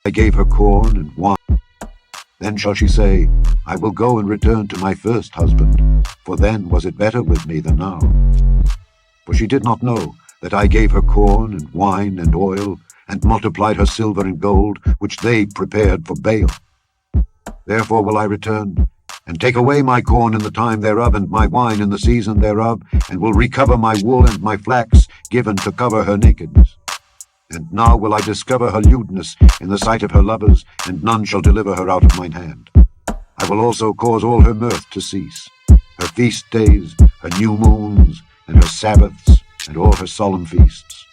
I gave her corn and wine. Then shall she say, I will go and return to my first husband, for then was it better with me than now. For she did not know that I gave her corn and wine and oil, and multiplied her silver and gold, which they prepared for Baal. Therefore will I return, and take away my corn in the time thereof, and my wine in the season thereof, and will recover my wool and my flax, given to cover her nakedness. And now will I discover her lewdness in the sight of her lovers, and none shall deliver her out of mine hand. I will also cause all her mirth to cease, her feast days, her new moons, and her Sabbaths, and all her solemn feasts.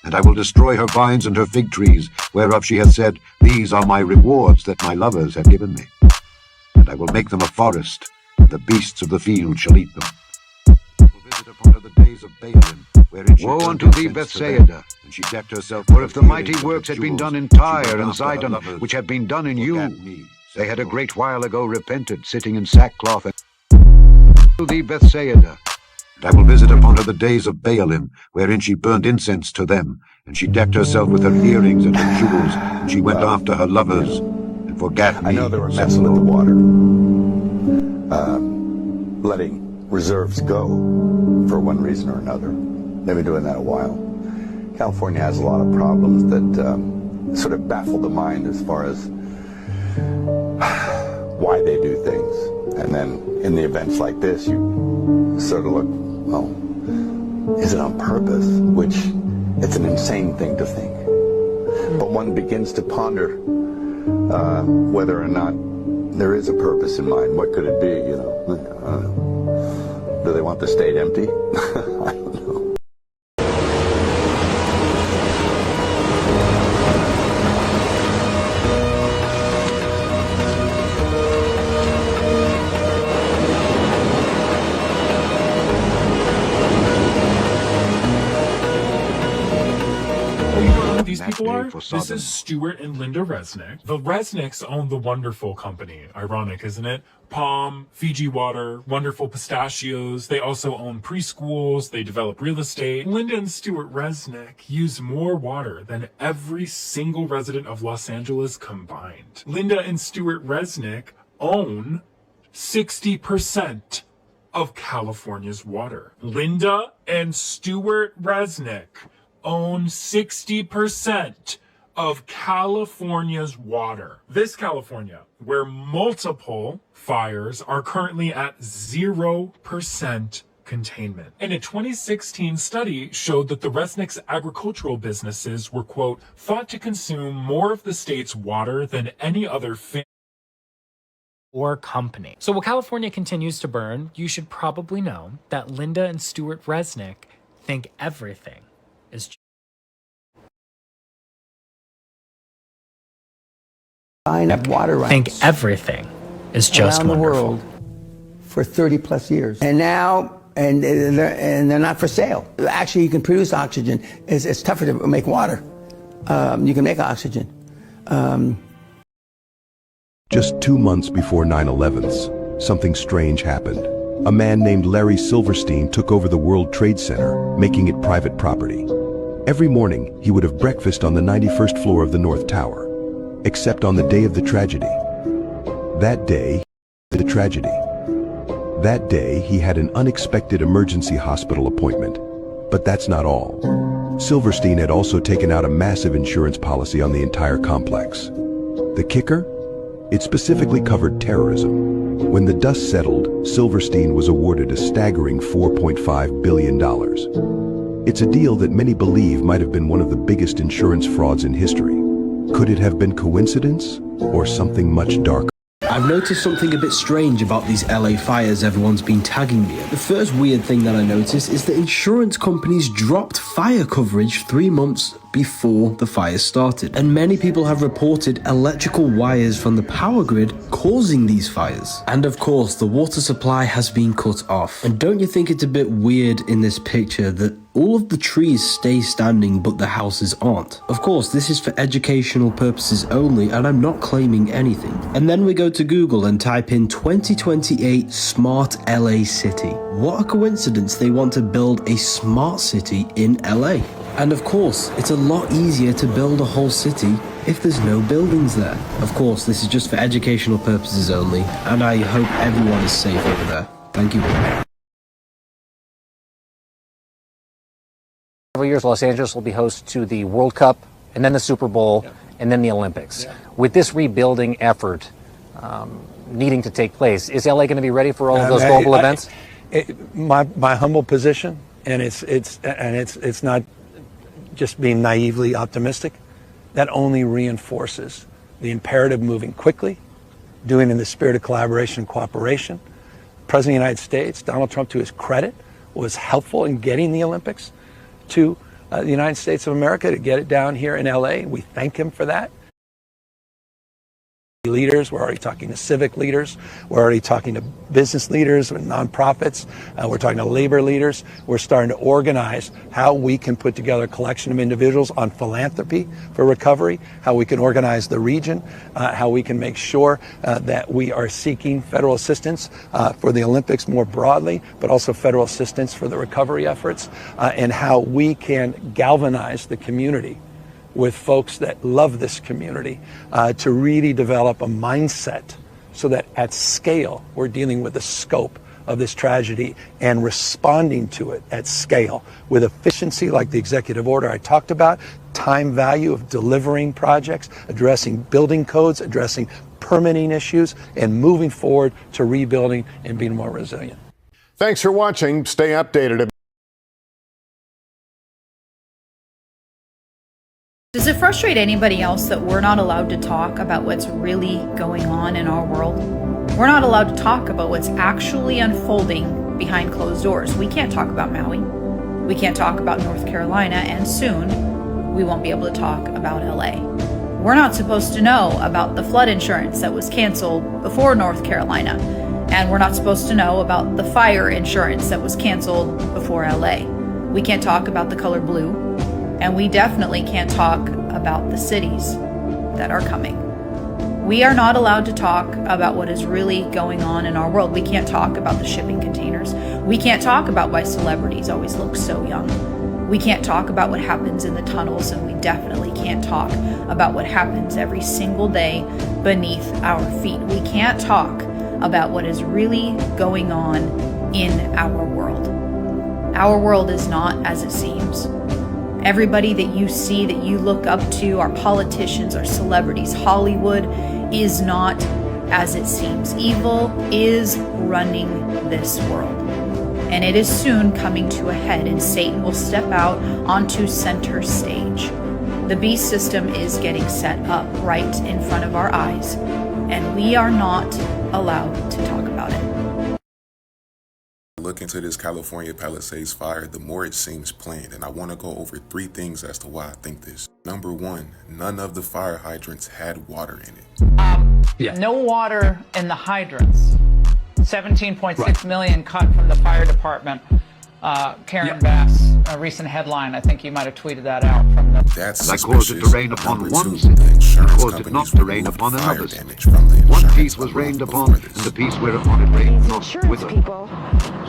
And I will destroy her vines and her fig trees, whereof she hath said, These are my rewards that my lovers have given me. And I will make them a forest, and the beasts of the field shall eat them. I will visit upon her the days of Baalim, wherein she Woe burned unto thee, incense to Bethsaida! them, and she decked herself For with if the her mighty earrings and works with had been jewels, done in she Tyre went and after her Zidon, lovers, which have been done in forgat you, me, they had a saith the great while ago repented, sitting in sackcloth. And to thee, Bethsaida! And I will visit upon her the days of Baalim, wherein she burned incense to them, and she decked herself with her earrings and her jewels, and she went after her lovers, and forgat me. I know they were saith messing the with the Lord. water, letting reserves go for one reason or another. They've been doing that a while. California has a lot of problems that sort of baffle the mind as far as why they do things. And then in the events like this, you sort of look, well, is it on purpose? Which, it's an insane thing to think. But one begins to ponder whether or not there is a purpose in mind. What could it be, you know? Do they want the state empty? I don't know. These people are? This is Stuart and Linda Resnick. The Resnicks own the Wonderful Company. Ironic, isn't it? Palm, Fiji Water, Wonderful Pistachios. They also own preschools. They develop real estate. Linda and Stuart Resnick use more water than every single resident of Los Angeles combined. Linda and Stuart Resnick own 60% of California's water. Linda and Stuart Resnick own 60% of California's water. This California, where multiple fires are currently at 0% containment. And a 2016 study showed that the Resnick's agricultural businesses were, quote, thought to consume more of the state's water than any other or company. So while California continues to burn, you should probably know that Linda and Stuart Resnick think everything is Of water rights think everything is just around the wonderful. world for 30 plus years, and now they're not for sale. Actually, you can produce oxygen. It's tougher to make water. You can make oxygen. Just 2 months before 9/11, something strange happened. A man named Larry Silverstein took over the World Trade Center, making it private property. Every morning, he would have breakfast on the 91st floor of the North Tower, except on the day of the tragedy. That day, he had an unexpected emergency hospital appointment. But that's not all. Silverstein had also taken out a massive insurance policy on the entire complex. The kicker? It specifically covered terrorism. When the dust settled, Silverstein was awarded a staggering $4.5 billion. It's a deal that many believe might have been one of the biggest insurance frauds in history. Could it have been coincidence or something much darker? I've noticed something a bit strange about these LA fires everyone's been tagging me at. The first weird thing that I noticed is that insurance companies dropped fire coverage 3 months before the fire started. And many people have reported electrical wires from the power grid causing these fires. And of course, the water supply has been cut off. And don't you think it's a bit weird in this picture that all of the trees stay standing but the houses aren't? Of course, this is for educational purposes only, and I'm not claiming anything. And then we go to Google and type in 2028 Smart LA City. What a coincidence they want to build a smart city in LA. And of course, it's a lot easier to build a whole city if there's no buildings there? Of course, this is just for educational purposes only, and I hope everyone is safe over there. Thank you. Several years, Los Angeles will be host to the World Cup, and then the Super Bowl, and then the Olympics. With this rebuilding effort needing to take place, is LA going to be ready for all of those global events? My humble position, and it's not just being naively optimistic, that only reinforces the imperative moving quickly, doing in the spirit of collaboration and cooperation. President of the United States, Donald Trump, to his credit, was helpful in getting the Olympics to the United States of America, to get it down here in LA. We thank him for that. Leaders, we're already talking to civic leaders, we're already talking to business leaders and nonprofits, we're talking to labor leaders. We're starting to organize how we can put together a collection of individuals on philanthropy for recovery, how we can organize the region, how we can make sure that we are seeking federal assistance for the Olympics more broadly, but also federal assistance for the recovery efforts, and how we can galvanize the community with folks that love this community to really develop a mindset so that at scale we're dealing with the scope of this tragedy and responding to it at scale with efficiency, like the executive order I talked about, time value of delivering projects, addressing building codes, addressing permitting issues, and moving forward to rebuilding and being more resilient. Thanks for watching. Stay updated. Does it frustrate anybody else that we're not allowed to talk about what's really going on in our world? We're not allowed to talk about what's actually unfolding behind closed doors. We can't talk about Maui. We can't talk about North Carolina, and soon we won't be able to talk about LA. We're not supposed to know about the flood insurance that was canceled before North Carolina, and we're not supposed to know about the fire insurance that was canceled before LA. We can't talk about the color blue. And we definitely can't talk about the cities that are coming. We are not allowed to talk about what is really going on in our world. We can't talk about the shipping containers. We can't talk about why celebrities always look so young. We can't talk about what happens in the tunnels, and we definitely can't talk about what happens every single day beneath our feet. We can't talk about what is really going on in our world. Our world is not as it seems. Everybody that you see, that you look up to, our politicians, our celebrities, Hollywood, is not as it seems. Evil is running this world. And it is soon coming to a head, and Satan will step out onto center stage. The beast system is getting set up right in front of our eyes, and we are not allowed to talk about it. Look into this California Palisades fire, the more it seems planned, and I want to go over 3 things as to why I think this. Number 1, none of the fire hydrants had water in it. No water in the hydrants. 17.6 million cut from the fire department. Karen Bass, a recent headline, I think you might have tweeted that out from the... That's I caused it to rain upon Number one 2, city, the insurance caused it companies not to rain removed upon fire another damage from the One insurance piece was rained upon, before and this. the piece whereupon it rained not with it.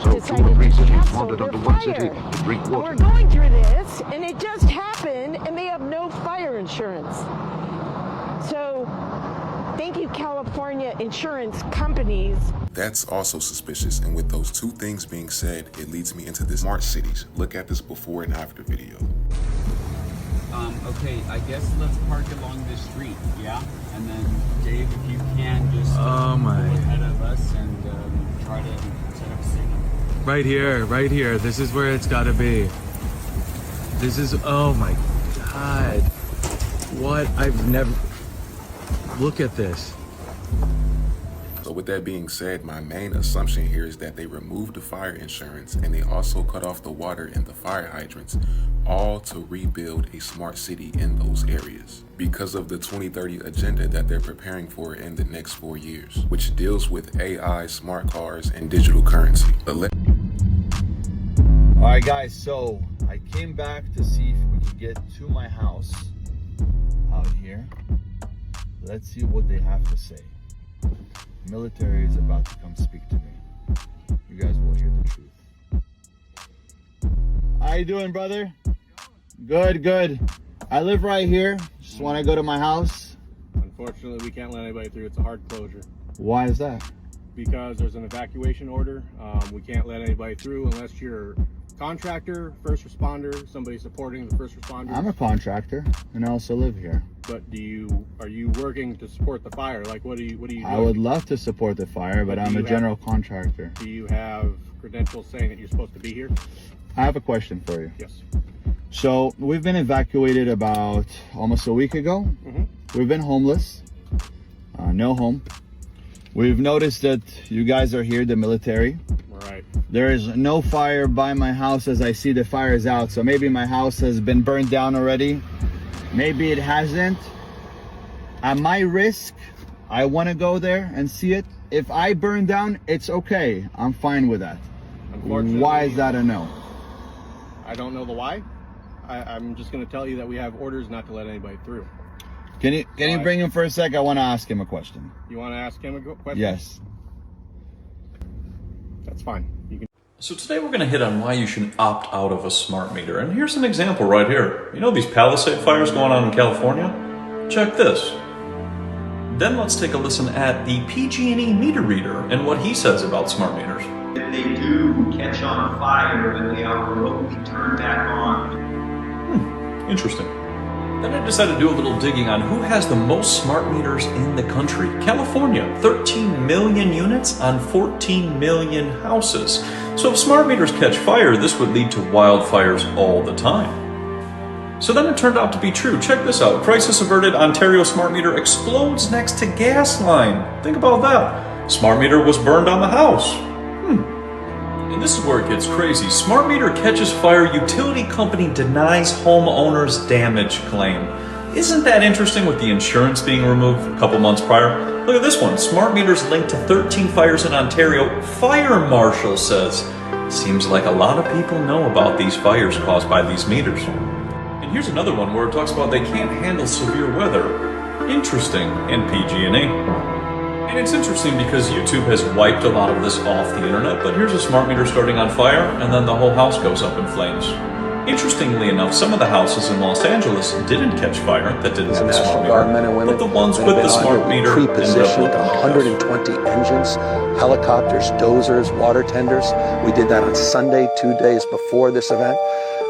So 2 or 3 cities wandered unto one city to drink water. We're going through this, and it just happened, and they have no fire insurance. So, thank you, California insurance companies. That's also suspicious, and with those 2 things being said, it leads me into the smart cities. Look at this before and after video. Okay, I guess let's park along this street, yeah? And then, Dave, if you can, just go ahead of us and try to set up a signal. Right here. This is where it's gotta be. This is, oh my God. What? I've never, look at this. So with that being said, my main assumption here is that they removed the fire insurance and they also cut off the water in the fire hydrants, all to rebuild a smart city in those areas because of the 2030 agenda that they're preparing for in the next 4 years, which deals with AI, smart cars, and digital currency. Alright guys, so I came back to see if we can get to my house out here. Let's see what they have to say. The military is about to come speak to me. You guys will hear the truth. How you doing, brother? Good. I live right here. Just want to go to my house. Unfortunately, we can't let anybody through. It's a hard closure. Why is that? Because there's an evacuation order. We can't let anybody through unless you're a contractor, first responder, somebody supporting the first responders. I'm a contractor, and I also live here. But are you working to support the fire? Like, what do you doing? I would love to support the fire, but I'm a general contractor. Do you have credentials saying that you're supposed to be here? I have a question for you. Yes. So we've been evacuated about almost a week ago. We've been homeless, no home. We've noticed that you guys are here, the military. Right. There is no fire by my house as I see the fire is out. So maybe my house has been burned down already. Maybe it hasn't. At my risk, I want to go there and see it. If I burn down, it's okay. I'm fine with that. Why is that a no? I don't know the why. I'm just going to tell you that we have orders not to let anybody through. Can you bring him for a sec? I want to ask him a question. You want to ask him a question? Yes. That's fine. You can. So today we're going to hit on why you should opt out of a smart meter. And here's an example right here. You know these Palisade fires going on in California? Check this. Then let's take a listen at the PG&E meter reader and what he says about smart meters. If they do catch on fire, then they are remotely turned back on. Interesting. Then I decided to do a little digging on who has the most smart meters in the country. California, 13 million units on 14 million houses. So if smart meters catch fire, this would lead to wildfires all the time. So then it turned out to be true. Check this out. Crisis averted, Ontario smart meter explodes next to gas line. Think about that. Smart meter was burned on the house. And this is where it gets crazy. Smart meter catches fire, utility company denies homeowner's damage claim. Isn't that interesting with the insurance being removed a couple months prior? Look at this one. Smart meters linked to 13 fires in Ontario. Fire marshal says, seems like a lot of people know about these fires caused by these meters. And here's another one where it talks about they can't handle severe weather. Interesting in PG&E. And it's interesting because YouTube has wiped a lot of this off the internet, but here's a smart meter starting on fire, and then the whole house goes up in flames. Interestingly enough, some of the houses in Los Angeles didn't catch fire that didn't have a smart meter, but the ones with the smart meter pre-positioned 120 engines, helicopters, dozers, water tenders. We did that on Sunday, 2 days before this event.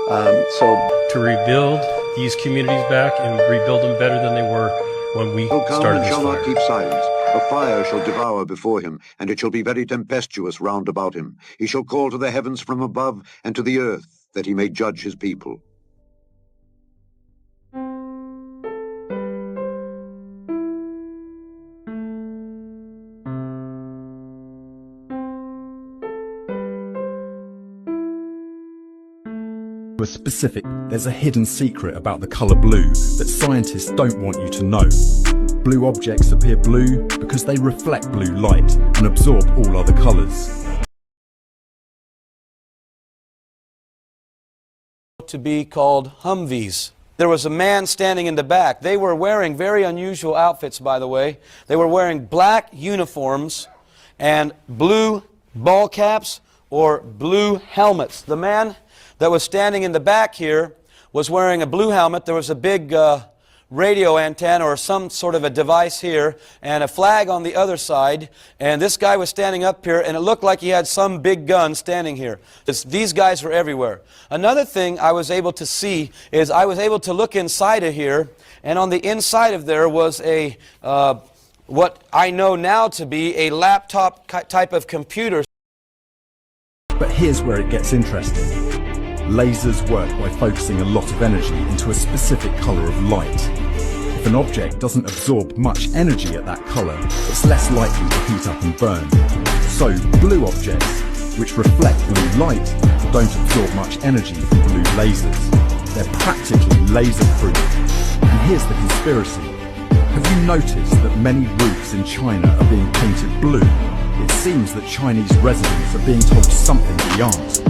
To rebuild these communities back and rebuild them better than they were when we started this shall fire. not keep silence. A fire shall devour before him, and it shall be very tempestuous round about him. He shall call to the heavens from above, and to the earth, that he may judge his people. We're specific. There's a hidden secret about the color blue that scientists don't want you to know. Blue objects appear blue because they reflect blue light and absorb all other colors. To be called Humvees. There was a man standing in the back. They were wearing very unusual outfits, by the way. They were wearing black uniforms and blue ball caps or blue helmets. The man that was standing in the back here was wearing a blue helmet. There was a big radio antenna or some sort of a device here and a flag on the other side, and this guy was standing up here and it looked like he had some big gun standing here. These guys were everywhere. Another thing I was able to see is I was able to look inside of here, and on the inside of there was a what I know now to be a laptop type of computer. But here's where it gets interesting. Lasers work by focusing a lot of energy into a specific color of light. If an object doesn't absorb much energy at that color, it's less likely to heat up and burn. So blue objects, which reflect blue light, don't absorb much energy from blue lasers. They're practically laser-proof. And here's the conspiracy. Have you noticed that many roofs in China are being painted blue? It seems that Chinese residents are being told something they aren't.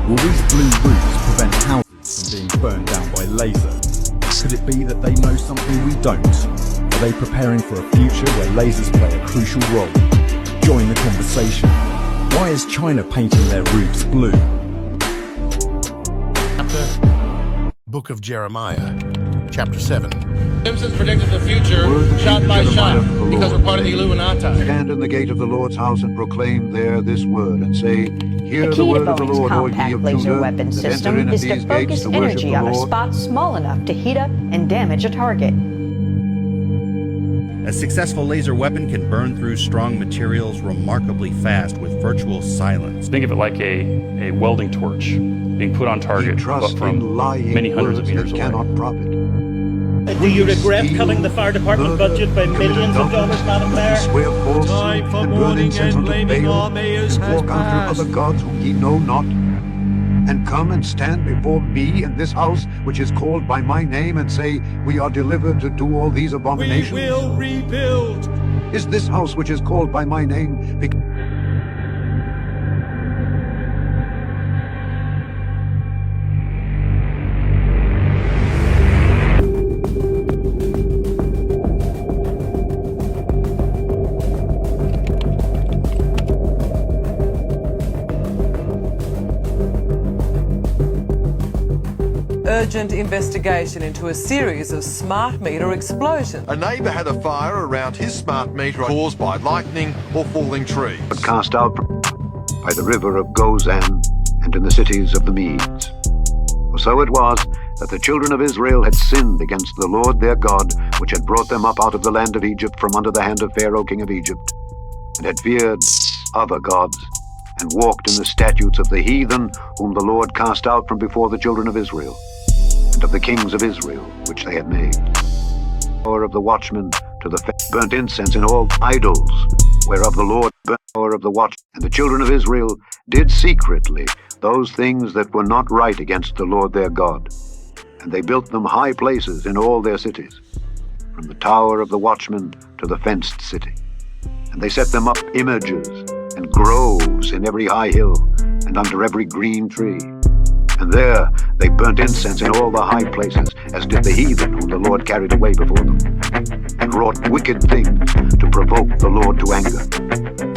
Will these blue roofs prevent houses from being burned down by laser? Could it be that they know something we don't? Are they preparing for a future where lasers play a crucial role? Join the conversation. Why is China painting their roofs blue? Book of Jeremiah. chapter 7. Simpsons predicted the future shot by shot because we're part of the Illuminati. Stand in the gate of the Lord's house and proclaim there this word, and say, Hear The the key to word of the Boeing's Lord, all ye compact of laser Judah, weapon that system enter in at is to these gates focus to worship energy the on a Lord. spot small enough to heat up and damage a target. A successful laser weapon can burn through strong materials remarkably fast with virtual silence. Think of it like a welding torch being put on target, but from many hundreds of meters away. Cannot profit. Do you regret cutting the fire department budget by millions of dollars, Madam Mayor? Swear falsely and burn incense unto Baal, and walk after other gods whom ye know not, and come and stand before me in this house which is called by my name, and say, We are delivered to do all these abominations. We will rebuild. Is this house which is called by my name Urgent investigation into a series of smart meter explosions. A neighbour had a fire around his smart meter caused by lightning or falling trees. cast out by the river of Gozan and in the cities of the Medes? For so it was that the children of Israel had sinned against the Lord their God, which had brought them up out of the land of Egypt from under the hand of Pharaoh king of Egypt, and had feared other gods, and walked in the statutes of the heathen, whom the Lord cast out from before the children of Israel, and of the kings of Israel, which they had made. Power of the watchmen to the burnt incense in all idols, whereof the Lord burnt power of the watch. And the children of Israel did secretly those things that were not right against the Lord their God. And they built them high places in all their cities, from the tower of the watchman to the fenced city. And they set them up images and groves in every high hill and under every green tree. And there they burnt incense in all the high places, as did the heathen whom the Lord carried away before them, and wrought wicked things to provoke the Lord to anger.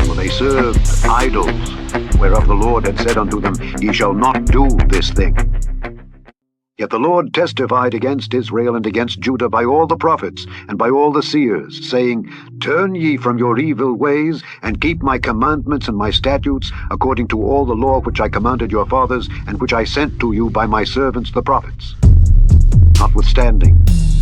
For they served idols, whereof the Lord had said unto them, Ye shall not do this thing. Yet the Lord testified against Israel and against Judah by all the prophets and by all the seers, saying, Turn ye from your evil ways, and keep my commandments and my statutes, according to all the law which I commanded your fathers, and which I sent to you by my servants the prophets. Notwithstanding,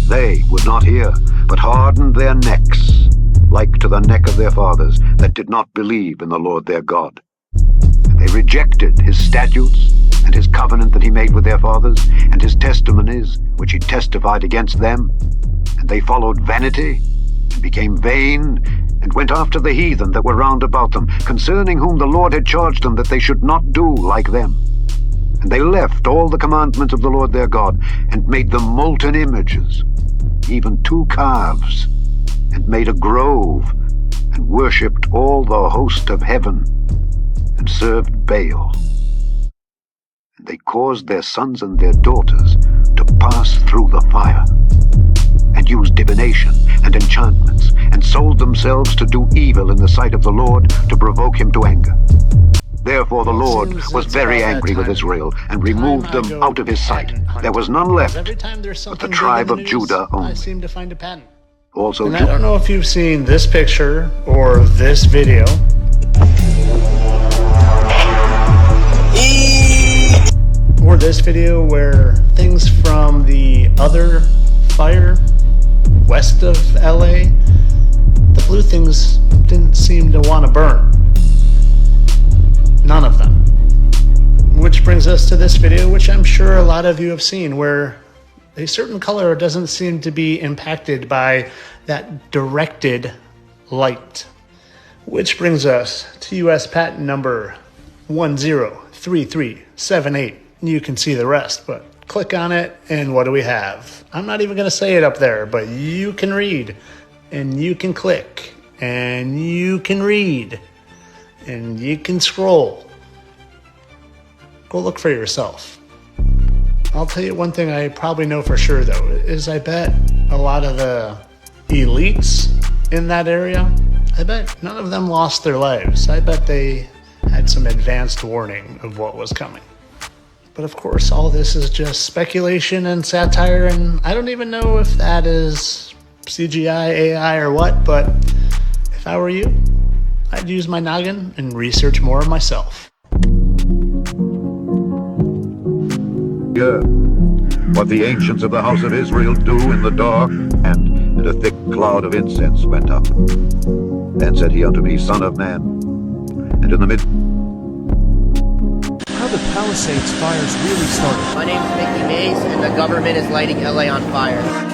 they would not hear, but hardened their necks, like to the neck of their fathers, that did not believe in the Lord their God. And they rejected his statutes, and his covenant that he made with their fathers, and his testimonies which he testified against them. And they followed vanity, and became vain, and went after the heathen that were round about them, concerning whom the Lord had charged them that they should not do like them. And they left all the commandments of the Lord their God, and made them molten images, even 2 calves, and made a grove, and worshipped all the host of heaven, and served Baal. They caused their sons and their daughters to pass through the fire, and used divination and enchantments, and sold themselves to do evil in the sight of the Lord, to provoke him to anger. Therefore the Lord was very angry with Israel, and removed them out of his sight. There was none left but the tribe of Judah only. I seem to find a pattern. Also, And I don't know if you've seen this picture or this video. Or this video where things from the other fire west of LA, the blue things didn't seem to want to burn. None of them. Which brings us to this video, which I'm sure a lot of you have seen, where a certain color doesn't seem to be impacted by that directed light. Which brings us to US patent number 103378. You can see the rest, but click on it, and what do we have? I'm not even going to say it up there, but you can read, and you can click, and you can read, and you can scroll. Go look for yourself. I'll tell you one thing I probably know for sure, though, is I bet a lot of the elites in that area, I bet none of them lost their lives. I bet they had some advanced warning of what was coming. But of course, all this is just speculation and satire, and I don't even know if that is CGI, AI, or what, but if I were you, I'd use my noggin and research more myself. What the ancients of the house of Israel do in the dark, and a thick cloud of incense went up. Then said he unto me, Son of man, and in the midst. How the Palisades fires really started. My name's Mickey Mace, and the government is lighting LA on fire.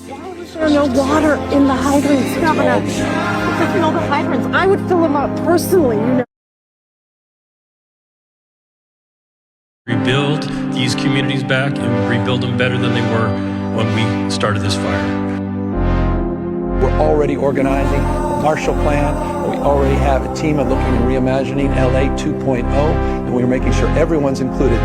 Why was there no water in the hydrants, Governor? If I fill the hydrants, I would fill them up personally, you know. Rebuild these communities back and rebuild them better than they were when we started this fire. We're already organizing a Marshall Plan. We already have a team of looking and reimagining LA 2.0, and we're making sure everyone's included.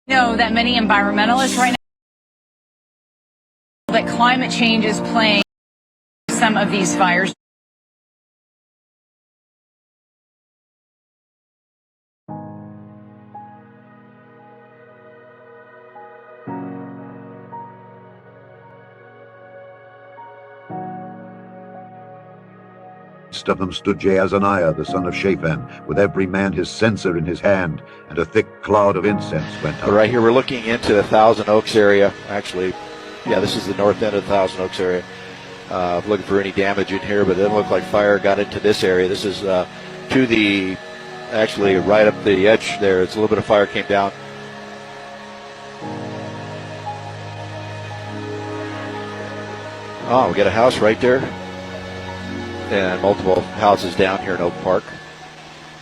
Know that many environmentalists right now that climate change is playing some of these fires. Of them stood Jaazaniah, the son of Shaphan, with every man his censer in his hand, and a thick cloud of incense went up. Right here, we're looking into the Thousand Oaks area. Actually, yeah, this is the north end of the Thousand Oaks area. Looking for any damage in here, but it doesn't look like fire got into this area. This is to the, actually right up the edge there. It's a little bit of fire came down. Oh, we got a house right there. And multiple houses down here in Oak Park.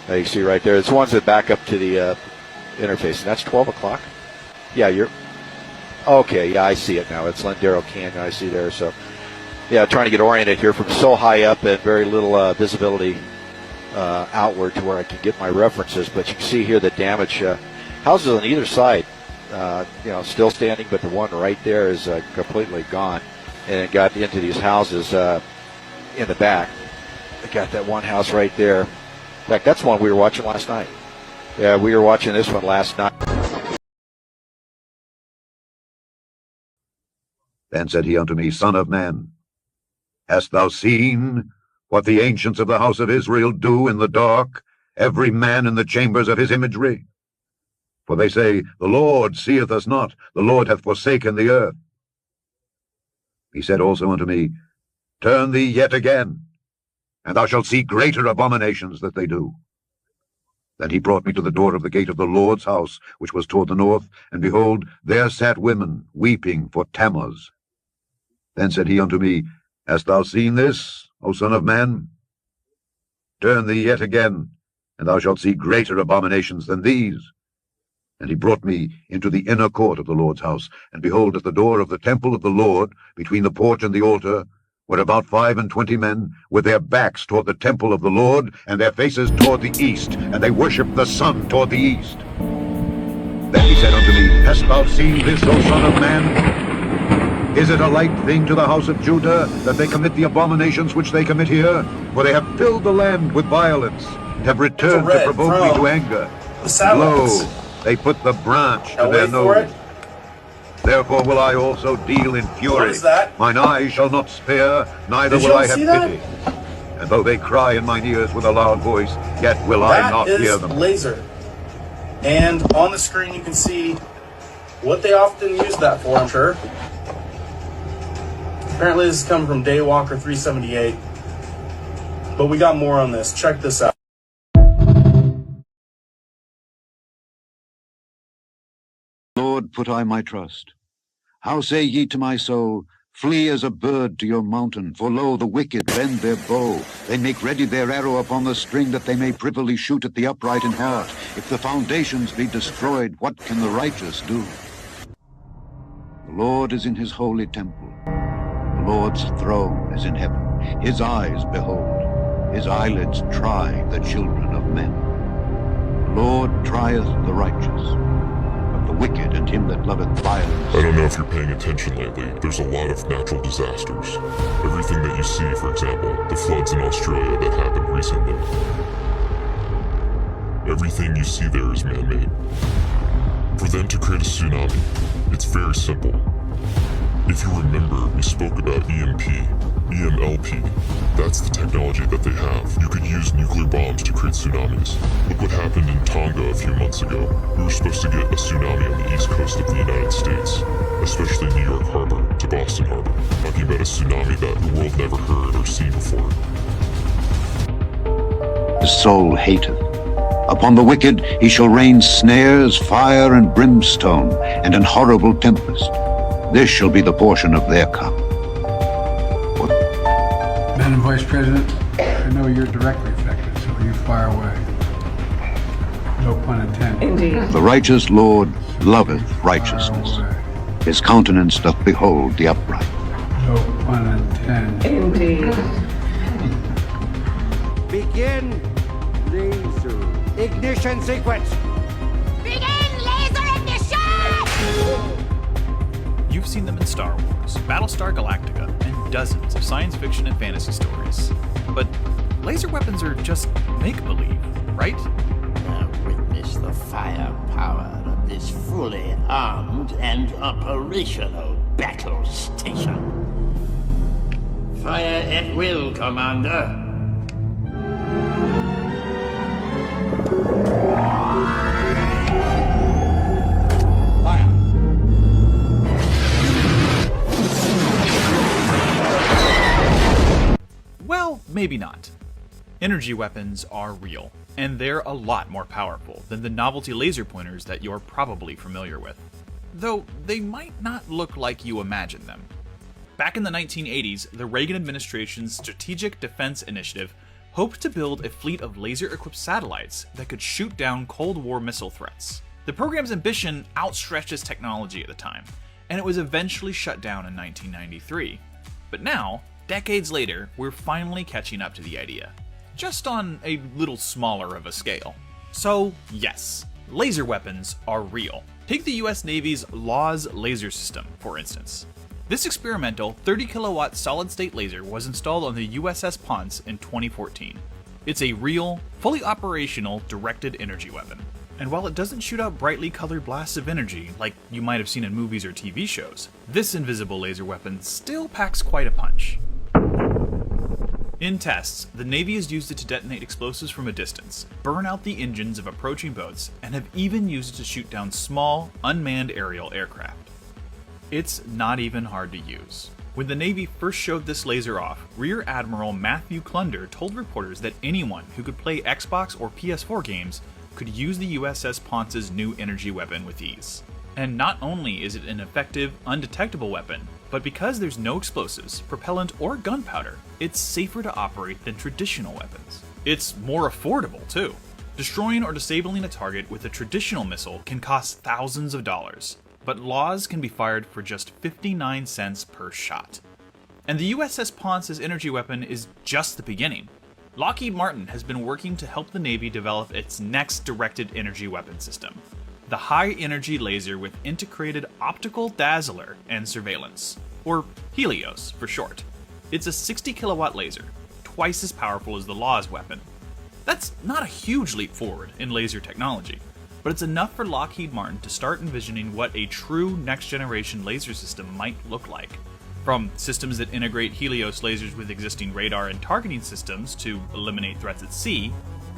You see right there. It's the ones that back up to the interface. And that's 12 o'clock. Yeah, you're... Okay, yeah, I see it now. It's Lindero Canyon I see there. So, yeah, trying to get oriented here from so high up and very little visibility outward to where I can get my references. But you can see here the damage. Houses on either side, still standing, but the one right there is completely gone. And it got into these houses in the back. I got that one house right there. In fact, that's one we were watching last night. Yeah, we were watching this one last night. Then said he unto me, Son of man, hast thou seen what the ancients of the house of Israel do in the dark, every man in the chambers of his imagery? For they say, The Lord seeth us not, the Lord hath forsaken the earth. He said also unto me, Turn thee yet again, and thou shalt see greater abominations that they do. Then he brought me to the door of the gate of the Lord's house, which was toward the north, and behold, there sat women, weeping for Tammuz. Then said he unto me, Hast thou seen this, O son of man? Turn thee yet again, and thou shalt see greater abominations than these. And he brought me into the inner court of the Lord's house, and behold, at the door of the temple of the Lord, between the porch and the altar, were about 25 men, with their backs toward the temple of the Lord, and their faces toward the east, and they worshipped the sun toward the east. Then he said unto me, Hast thou seen this, O son of man? Is it a light thing to the house of Judah, that they commit the abominations which they commit here? For they have filled the land with violence, and have returned to provoke me to anger. Lo, they put the branch to their nose. Therefore will I also deal in fury. What is that? Mine eyes shall not spare, neither will I have pity. And though they cry in mine ears with a loud voice, yet will I not hear them. That is laser. And on the screen you can see what they often use that for, I'm sure. Apparently this is coming from Daywalker 378. But we got more on this. Check this out. Lord, put I my trust. How say ye to my soul, Flee as a bird to your mountain, for lo, the wicked bend their bow. They make ready their arrow upon the string, that they may privily shoot at the upright in heart. If the foundations be destroyed, what can the righteous do? The Lord is in his holy temple. The Lord's throne is in heaven. His eyes behold. His eyelids try the children of men. The Lord trieth the righteous, but the wicked and him that loveth violence. I don't know if you're paying attention lately. There's a lot of natural disasters. Everything that you see, for example, the floods in Australia that happened recently. Everything you see there is man-made. For them to create a tsunami, it's very simple. If you remember, we spoke about EMP, EMLP. That's the technology that they have. You could use nuclear bombs to create tsunamis. Look what happened in Tonga a few months ago. We were supposed to get a tsunami on the east coast of the United States, especially New York Harbor to Boston Harbor. Talking about a tsunami that the world never heard or seen before. His soul hateth. Upon the wicked he shall rain snares, fire, and brimstone, and an horrible tempest. This shall be the portion of their cup. Madam Vice President, I know you're directly affected, so you fire away. No pun intended. Indeed. The righteous Lord loveth righteousness. His countenance doth behold the upright. No pun intended. Indeed. Begin laser ignition sequence. Begin laser ignition! You've seen them in Star Wars, Battlestar Galactica, and dozens of science fiction and fantasy stories. But laser weapons are just make-believe, right? Now witness the firepower of this fully armed and operational battle station. Fire at will, Commander. Well, maybe not. Energy weapons are real, and they're a lot more powerful than the novelty laser pointers that you're probably familiar with. Though they might not look like you imagine them. Back in the 1980s, the Reagan administration's Strategic Defense Initiative hoped to build a fleet of laser-equipped satellites that could shoot down Cold War missile threats. The program's ambition outstretched its technology at the time, and it was eventually shut down in 1993. But now, decades later, we're finally catching up to the idea, just on a little smaller of a scale. So, yes, laser weapons are real. Take the US Navy's LAWS laser system, for instance. This experimental 30 kilowatt solid-state laser was installed on the USS Ponce in 2014. It's a real, fully operational directed energy weapon. And while it doesn't shoot out brightly colored blasts of energy like you might have seen in movies or TV shows, this invisible laser weapon still packs quite a punch. In tests, the Navy has used it to detonate explosives from a distance, burn out the engines of approaching boats, and have even used it to shoot down small, unmanned aerial aircraft. It's not even hard to use. When the Navy first showed this laser off, Rear Admiral Matthew Clunder told reporters that anyone who could play Xbox or PS4 games could use the USS Ponce's new energy weapon with ease. And not only is it an effective, undetectable weapon, but because there's no explosives, propellant, or gunpowder, it's safer to operate than traditional weapons. It's more affordable, too. Destroying or disabling a target with a traditional missile can cost thousands of dollars, but LAWS can be fired for just 59 cents per shot. And the USS Ponce's energy weapon is just the beginning. Lockheed Martin has been working to help the Navy develop its next directed energy weapon system, the high-energy laser with integrated optical dazzler and surveillance, or Helios for short. It's a 60 kilowatt laser, twice as powerful as the LAWS weapon. That's not a huge leap forward in laser technology, but it's enough for Lockheed Martin to start envisioning what a true next-generation laser system might look like. From systems that integrate Helios lasers with existing radar and targeting systems to eliminate threats at sea,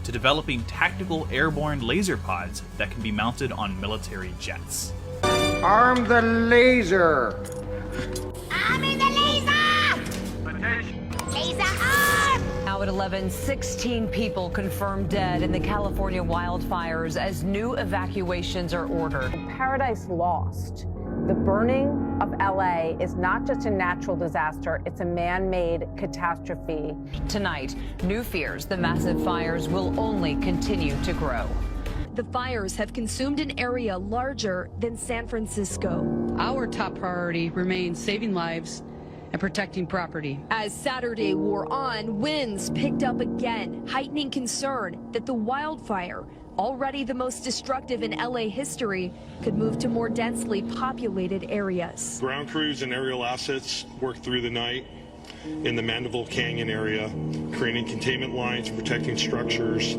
to developing tactical airborne laser pods that can be mounted on military jets. Arm the laser! Arming the laser! Attention! Laser arm! Now at 11, 16 people confirmed dead in the California wildfires as new evacuations are ordered. Paradise Lost The burning of LA is not just a natural disaster, it's a man-made catastrophe. Tonight, new fears the massive fires will only continue to grow. The fires have consumed an area larger than San Francisco. Our top priority remains saving lives and protecting property. As Saturday wore on, winds picked up again, heightening concern that the wildfire, already the most destructive in LA history, could move to more densely populated areas. Ground crews and aerial assets worked through the night in the Mandeville Canyon area, creating containment lines, protecting structures,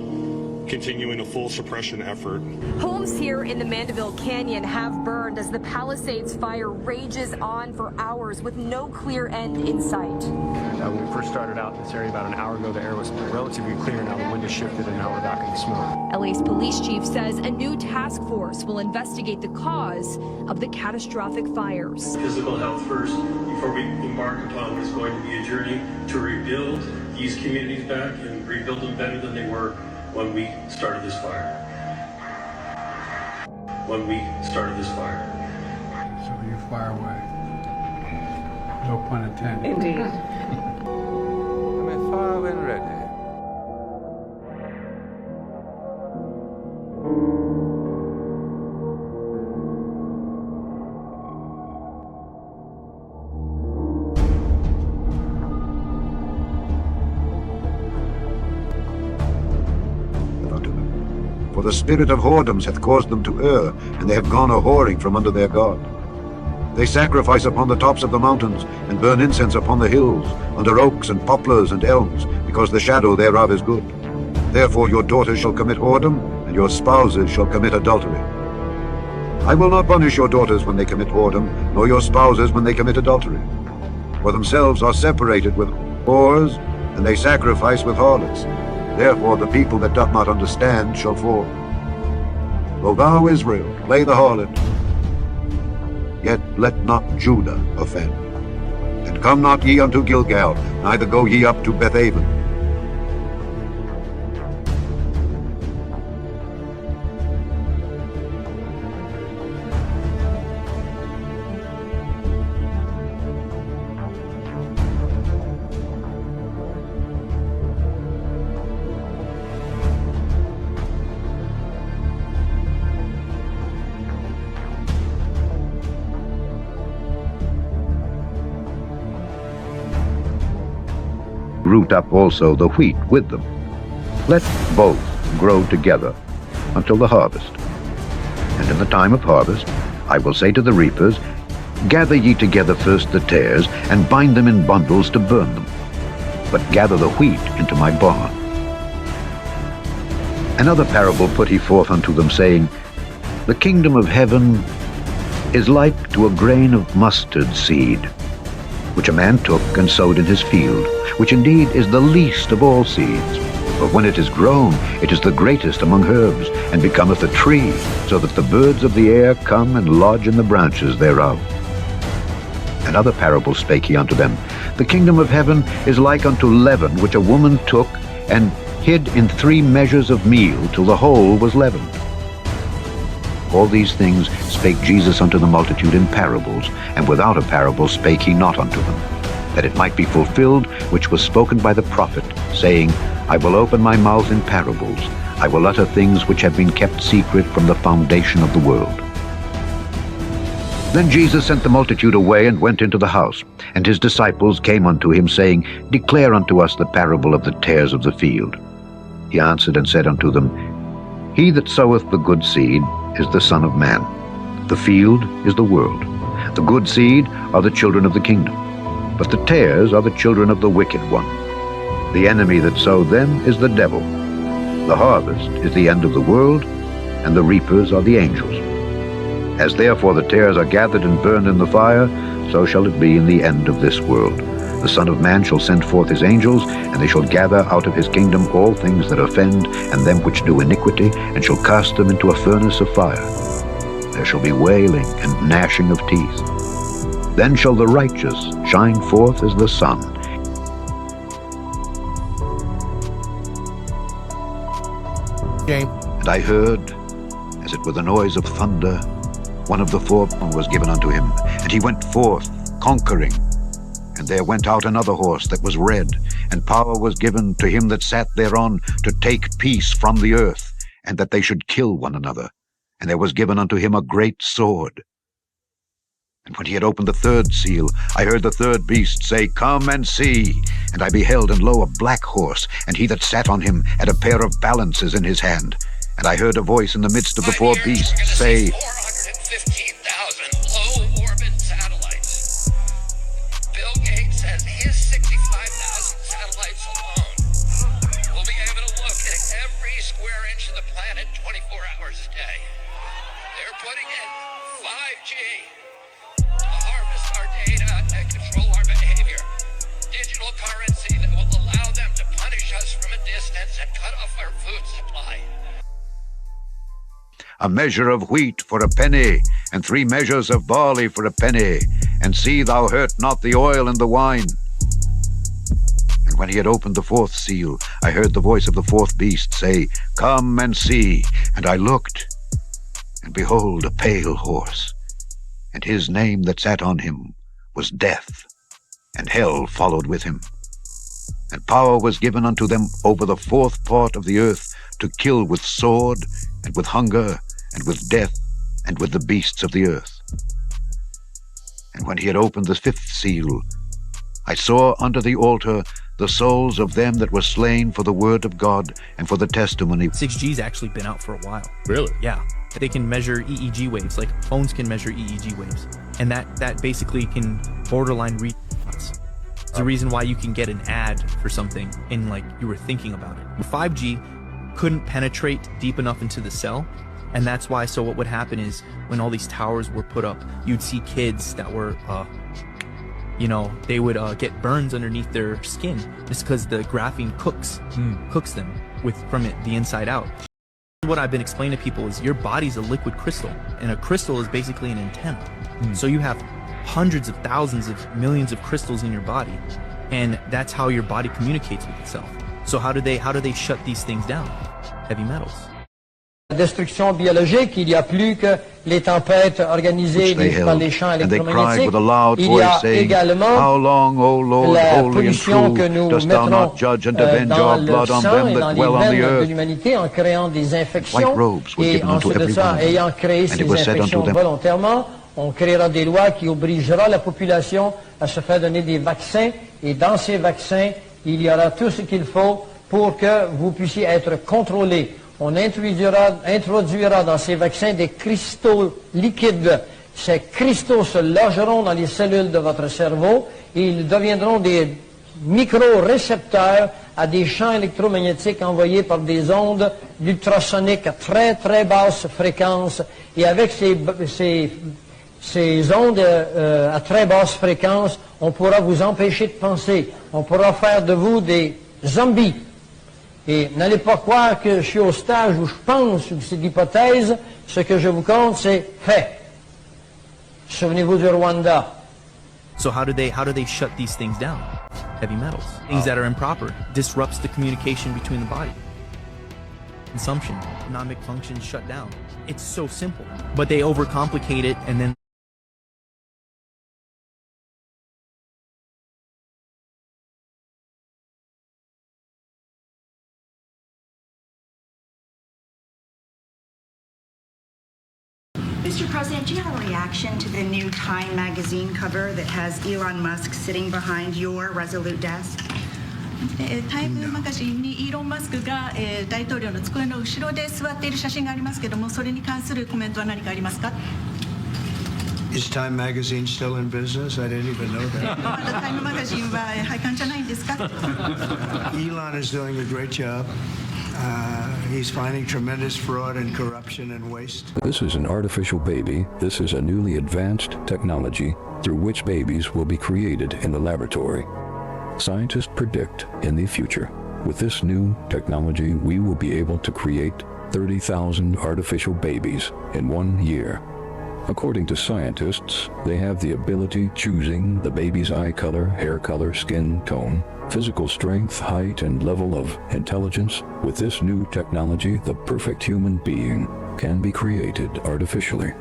continuing a full suppression effort. Homes here in the Mandeville Canyon have burned as the Palisades fire rages on for hours with no clear end in sight. When we first started out in this area about an hour ago, the air was relatively clear. Now the wind has shifted and now we're back in the smoke. LA's police chief says a new task force will investigate the cause of the catastrophic fires. Physical health first before we embark upon what is going to be a journey to rebuild these communities back and rebuild them better than they were when we started this fire. When we started this fire. So you fire away. No pun intended. Indeed. I'm fire when ready. For the spirit of whoredoms hath caused them to err, and they have gone a whoring from under their God. They sacrifice upon the tops of the mountains, and burn incense upon the hills, under oaks and poplars and elms, because the shadow thereof is good. Therefore your daughters shall commit whoredom, and your spouses shall commit adultery. I will not punish your daughters when they commit whoredom, nor your spouses when they commit adultery. For themselves are separated with whores, and they sacrifice with harlots. Therefore the people that doth not understand shall fall. O thou, Israel, play the harlot, yet let not Judah offend. And come not ye unto Gilgal, neither go ye up to Bethaven. Root up also the wheat with them. Let both grow together until the harvest. And in the time of harvest I will say to the reapers, Gather ye together first the tares, and bind them in bundles to burn them, but gather the wheat into my barn. Another parable put he forth unto them, saying, The kingdom of heaven is like to a grain of mustard seed, which a man took and sowed in his field, which indeed is the least of all seeds. But when it is grown, it is the greatest among herbs, and becometh a tree, so that the birds of the air come and lodge in the branches thereof. Another parable spake he unto them, The kingdom of heaven is like unto leaven, which a woman took and hid in 3 measures of meal, till the whole was leavened. All these things spake Jesus unto the multitude in parables, and without a parable spake he not unto them, that it might be fulfilled which was spoken by the prophet, saying, I will open my mouth in parables, I will utter things which have been kept secret from the foundation of the world. Then Jesus sent the multitude away, and went into the house, and his disciples came unto him, saying, Declare unto us the parable of the tares of the field. He answered and said unto them, He that soweth the good seed is the Son of Man. The field is the world. The good seed are the children of the kingdom, but the tares are the children of the wicked one. The enemy that sowed them is the devil. The harvest is the end of the world, and the reapers are the angels. As therefore the tares are gathered and burned in the fire, so shall it be in the end of this world. The Son of Man shall send forth his angels, and they shall gather out of his kingdom all things that offend, and them which do iniquity, and shall cast them into a furnace of fire. There shall be wailing and gnashing of teeth. Then shall the righteous shine forth as the sun. And I heard, as it were the noise of thunder, one of the four was given unto him, and he went forth, conquering. And there went out another horse that was red, and power was given to him that sat thereon to take peace from the earth, and that they should kill one another. And there was given unto him a great sword. And when he had opened the third seal, I heard the third beast say, Come and see. And I beheld, and lo, a black horse, and he that sat on him had a pair of balances in his hand. And I heard a voice in the midst of the four beasts say, 415,000 low-orbit satellites. Bill Gates says his 65,000 satellites alone will be able to look at every square inch of the planet 24 hours a day. They're putting in 5G to harvest our data and control our behavior. Digital currency that will allow them to punish us from a distance and cut off our food supply. A measure of wheat for a penny, and 3 measures of barley for a penny, and see thou hurt not the oil and the wine. And when he had opened the fourth seal, I heard the voice of the fourth beast say, Come and see. And I looked, and behold, a pale horse, and his name that sat on him was Death, and hell followed with him. And power was given unto them over the fourth part of the earth to kill with sword, and with hunger, and with death, and with the beasts of the earth. And when he had opened the fifth seal, I saw under the altar the souls of them that were slain for the word of God and for the testimony. 6G's actually been out for a while. Really? Yeah. They can measure EEG waves, like phones can measure EEG waves. And that basically can borderline read thoughts. It's the reason why you can get an ad for something and like you were thinking about it. 5G couldn't penetrate deep enough into the cell. And that's why, so what would happen is when all these towers were put up, you'd see kids that were, they would get burns underneath their skin just because the graphene cooks them from the inside out. What I've been explaining to people is your body's a liquid crystal, and a crystal is basically an antenna. So you have hundreds of thousands of millions of crystals in your body, and that's how your body communicates with itself. So how do they shut these things down? Heavy metals. Destruction biologique, il y a plus que les tempêtes organisées par les champs électromagnétiques. Il y a également la pollution que nous mettrons dans le sang et dans les veines de l'humanité en créant des infections. Et ensuite de ça, ayant créé ces infections volontairement, on créera des lois qui obligera la population à se faire donner des vaccins. Et dans ces vaccins, il y aura tout ce qu'il faut pour que vous puissiez être contrôlés. On introduira dans ces vaccins des cristaux liquides. Ces cristaux se logeront dans les cellules de votre cerveau et ils deviendront des micro-récepteurs à des champs électromagnétiques envoyés par des ondes d'ultrasoniques à très très basse fréquence. Et avec ces ondes à très basse fréquence, on pourra vous empêcher de penser. On pourra faire de vous des zombies. Et n'allez pas croire que je suis au stage où je pense, ou c'est l'hypothèse, ce que je vous compte, c'est fait. Souvenez-vous du Rwanda. So how do they shut these things down? Heavy metals. Things that are improper. Disrupts the communication between the body. Consumption. Economic functions shut down. It's so simple. But they overcomplicate it and then Mr. President, do you have a reaction to the new Time magazine cover that has Elon Musk sitting behind your Resolute desk? タイムマガジンにイーロン・マスクが大統領の机の後ろで座っている写真がありますけども、それに関するコメントは何かありますか? Is Time magazine still in business? I didn't even know that. まだタイムマガジンは廃刊じゃないんですか? Elon is doing a great job. He's finding tremendous fraud and corruption and waste. This is an artificial baby. This is a newly advanced technology through which babies will be created in the laboratory. Scientists predict in the future, with this new technology, we will be able to create 30,000 artificial babies in 1 year. According to scientists, they have the ability choosing the baby's eye color, hair color, skin tone, physical strength, height, and level of intelligence. With this new technology, the perfect human being can be created artificially.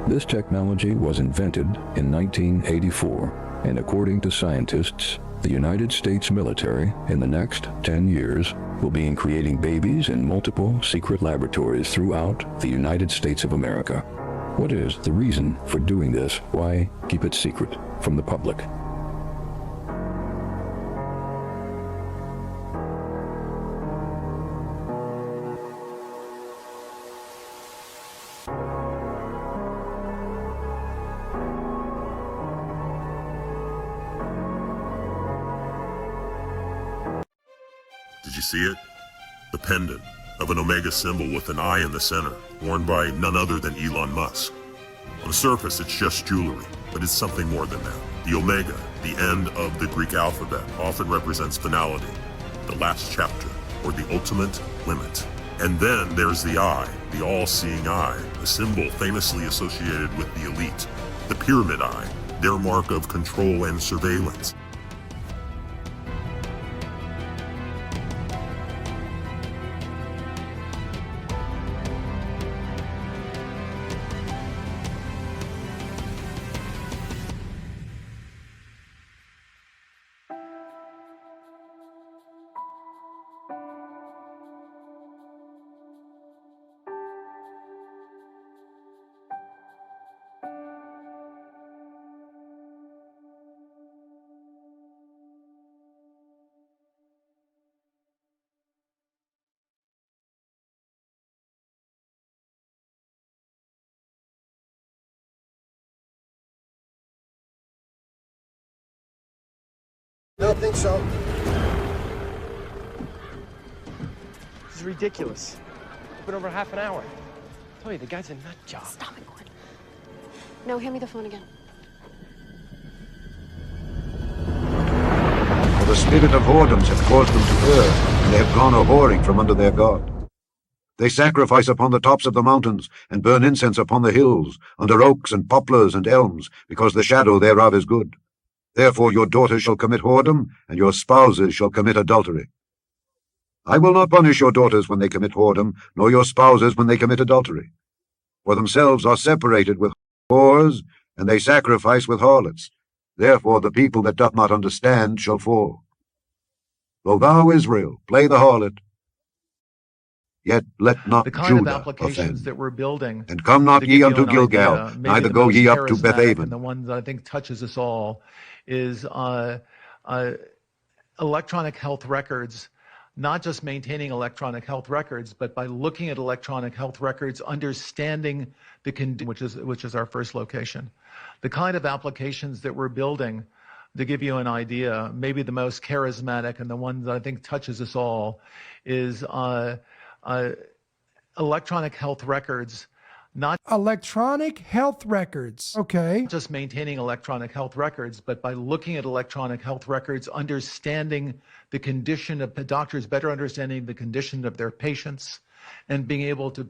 This technology was invented in 1984, and according to scientists, the United States military in the next 10 years will be creating babies in multiple secret laboratories throughout the United States of America. What is the reason for doing this? Why keep it secret from the public? Did you see it? The pendant of an omega symbol with an eye in the center, worn by none other than Elon Musk. On the surface, it's just jewelry, but it's something more than that. The omega, the end of the Greek alphabet, often represents finality, the last chapter, or the ultimate limit. And then there's the eye, the all-seeing eye, a symbol famously associated with the elite, the pyramid eye, their mark of control and surveillance. I don't think so. This is ridiculous. It's been over half an hour. I told you, the guy's a nut job. Stop it, Gordon. No, hand me the phone again. For the spirit of whoredoms have caused them to err, and they have gone a-whoring from under their God. They sacrifice upon the tops of the mountains, and burn incense upon the hills, under oaks and poplars and elms, because the shadow thereof is good. Therefore your daughters shall commit whoredom, and your spouses shall commit adultery. I will not punish your daughters when they commit whoredom, nor your spouses when they commit adultery. For themselves are separated with whores, and they sacrifice with harlots. Therefore the people that doth not understand shall fall. Though thou, Israel, play the harlot, yet let not the kind Judah of applications offend. that we're building. And come not ye unto Gilgal, idea, neither go ye up to Bethaven. And the one that I think touches us all is electronic health records, not just maintaining electronic health records, but by looking at electronic health records, understanding the condition, which is our first location. The kind of applications that we're building, to give you an idea, maybe the most charismatic and the one that I think touches us all is electronic health records, not electronic health records. Okay. Just maintaining electronic health records, but by looking at electronic health records, understanding the condition of doctors, better understanding the condition of their patients, and being able to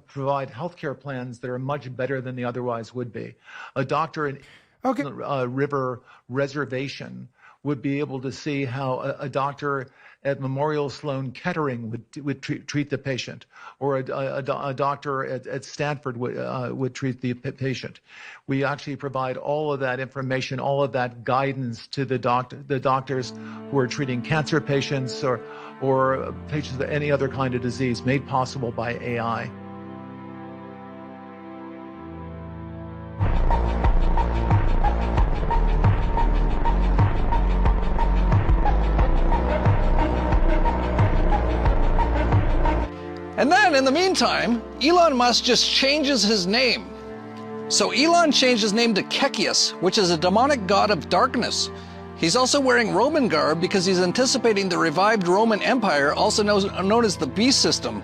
provide healthcare plans that are much better than they otherwise would be. A doctor in River Reservation would be able to see how a doctor at Memorial Sloan Kettering would treat the patient, or a doctor at Stanford would treat the patient. We actually provide all of that information, all of that guidance to the doctors who are treating cancer patients or patients with any other kind of disease, made possible by AI. And then, in the meantime, Elon Musk just changes his name. So Elon changed his name to Kekius, which is a demonic god of darkness. He's also wearing Roman garb because he's anticipating the revived Roman Empire, also known as the Beast System.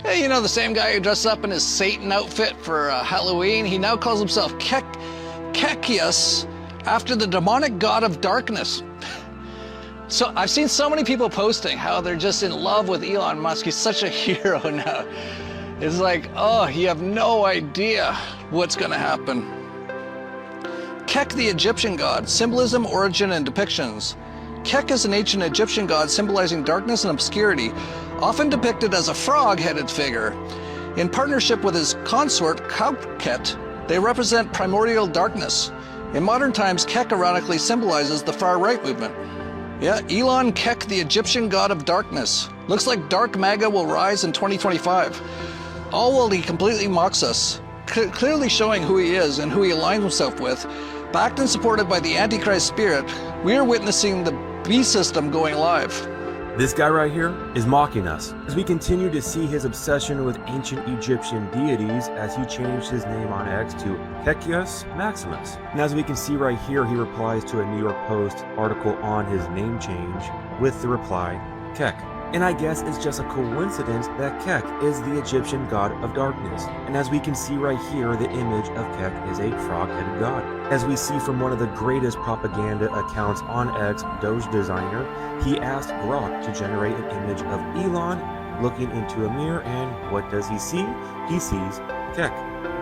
Hey, you know, the same guy who dressed up in his Satan outfit for Halloween, he now calls himself Kekius after the demonic god of darkness. So I've seen so many people posting how they're just in love with Elon Musk. He's such a hero now. It's like, oh, you have no idea what's going to happen. Kek, the Egyptian god, symbolism, origin, and depictions. Kek is an ancient Egyptian god symbolizing darkness and obscurity, often depicted as a frog-headed figure. In partnership with his consort, Khafet, They represent primordial darkness. In modern times, Kek ironically symbolizes the far-right movement. Yeah, Elon Kek, the Egyptian god of darkness. Looks like dark MAGA will rise in 2025. All while he completely mocks us, clearly showing who he is and who he aligns himself with. Backed and supported by the Antichrist spirit, we are witnessing the beast system going live. This guy right here is mocking us as we continue to see his obsession with ancient Egyptian deities as he changed his name on X to Kekios Maximus. And as we can see right here, he replies to a New York Post article on his name change with the reply, Kek. And I guess it's just a coincidence that Kek is the Egyptian god of darkness. And as we can see right here, the image of Kek is a frog-headed god. As we see from one of the greatest propaganda accounts on X, Doge Designer, he asked Grok to generate an image of Elon looking into a mirror, and what does he see? He sees Kek,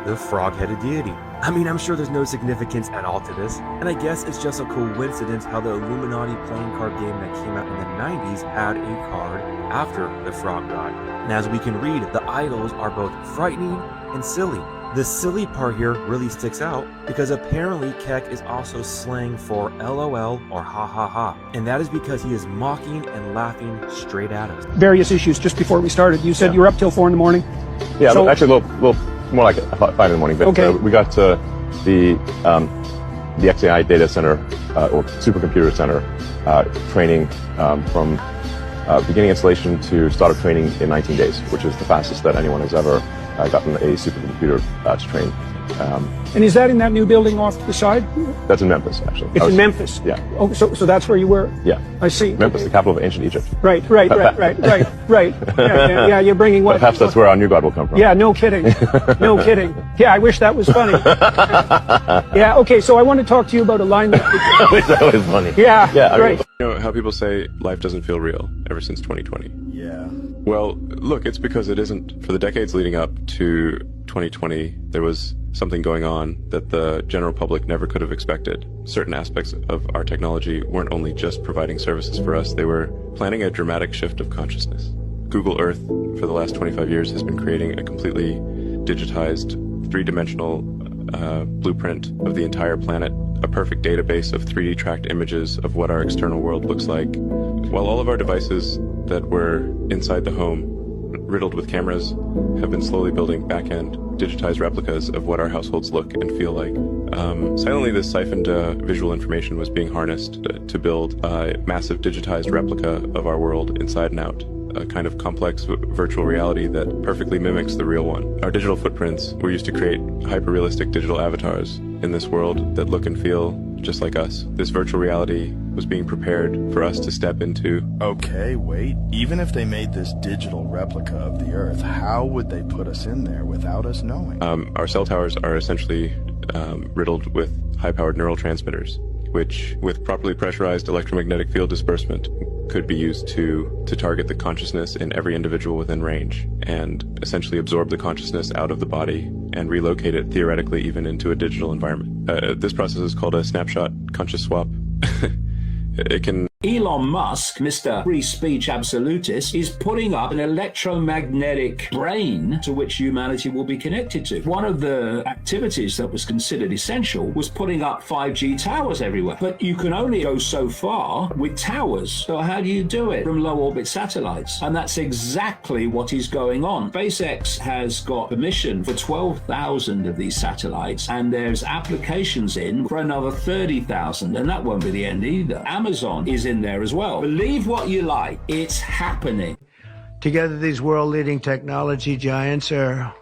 the frog-headed deity. I mean, I'm sure there's no significance at all to this, and I guess it's just a coincidence how the Illuminati playing card game that came out in the 90s had a card after the frog god. And as we can read, the idols are both frightening and silly. The silly part here really sticks out because apparently Kek is also slang for LOL or ha ha ha, and that is because he is mocking and laughing straight at us. Various issues just before we started. You said you were up till 4 in the morning? Yeah, so, actually a little more like 5 in the morning, but okay. We got the XAI data center or supercomputer center training from beginning installation to start of training in 19 days, which is the fastest that anyone has ever gotten a supercomputer to train. And is that in that new building off the side? That's in Memphis, actually. It's in Memphis? Yeah. Oh, so that's where you were? Yeah. I see. Memphis, the capital of ancient Egypt. Right. Yeah, you're bringing what? Perhaps that's where our new god will come from. Yeah, no kidding. No kidding. Yeah, I wish that was funny. Yeah, okay, so I want to talk to you about alignment. I wish that was funny. Yeah, right. You know how people say life doesn't feel real ever since 2020? Yeah. Well, look, it's because it isn't. For the decades leading up to 2020, there was something going on that the general public never could have expected. Certain aspects of our technology weren't only just providing services for us, they were planning a dramatic shift of consciousness. Google Earth, for the last 25 years, has been creating a completely digitized, three-dimensional blueprint of the entire planet, a perfect database of 3D tracked images of what our external world looks like. While all of our devices that were inside the home, riddled with cameras, have been slowly building back-end digitized replicas of what our households look and feel like. Silently, this siphoned visual information was being harnessed to build a massive digitized replica of our world inside and out, a kind of complex virtual reality that perfectly mimics the real one. Our digital footprints were used to create hyper-realistic digital avatars in this world that look and feel just like us. This virtual reality was being prepared for us to step into. Okay, wait. Even if they made this digital replica of the Earth, how would they put us in there without us knowing? Our cell towers are essentially riddled with high-powered neural transmitters, which, with properly pressurized electromagnetic field disbursement, could be used to target the consciousness in every individual within range and essentially absorb the consciousness out of the body and relocate it theoretically even into a digital environment. This process is called a snapshot conscious swap. It can... Elon Musk, Mr. Free Speech Absolutist, is putting up an electromagnetic brain to which humanity will be connected to. One of the activities that was considered essential was putting up 5G towers everywhere. But you can only go so far with towers. So how do you do it? From low orbit satellites. And that's exactly what is going on. SpaceX has got permission for 12,000 of these satellites, and there's applications in for another 30,000, and that won't be the end either. Amazon is in there as well. Believe what you like, it's happening. Together, these world-leading technology giants are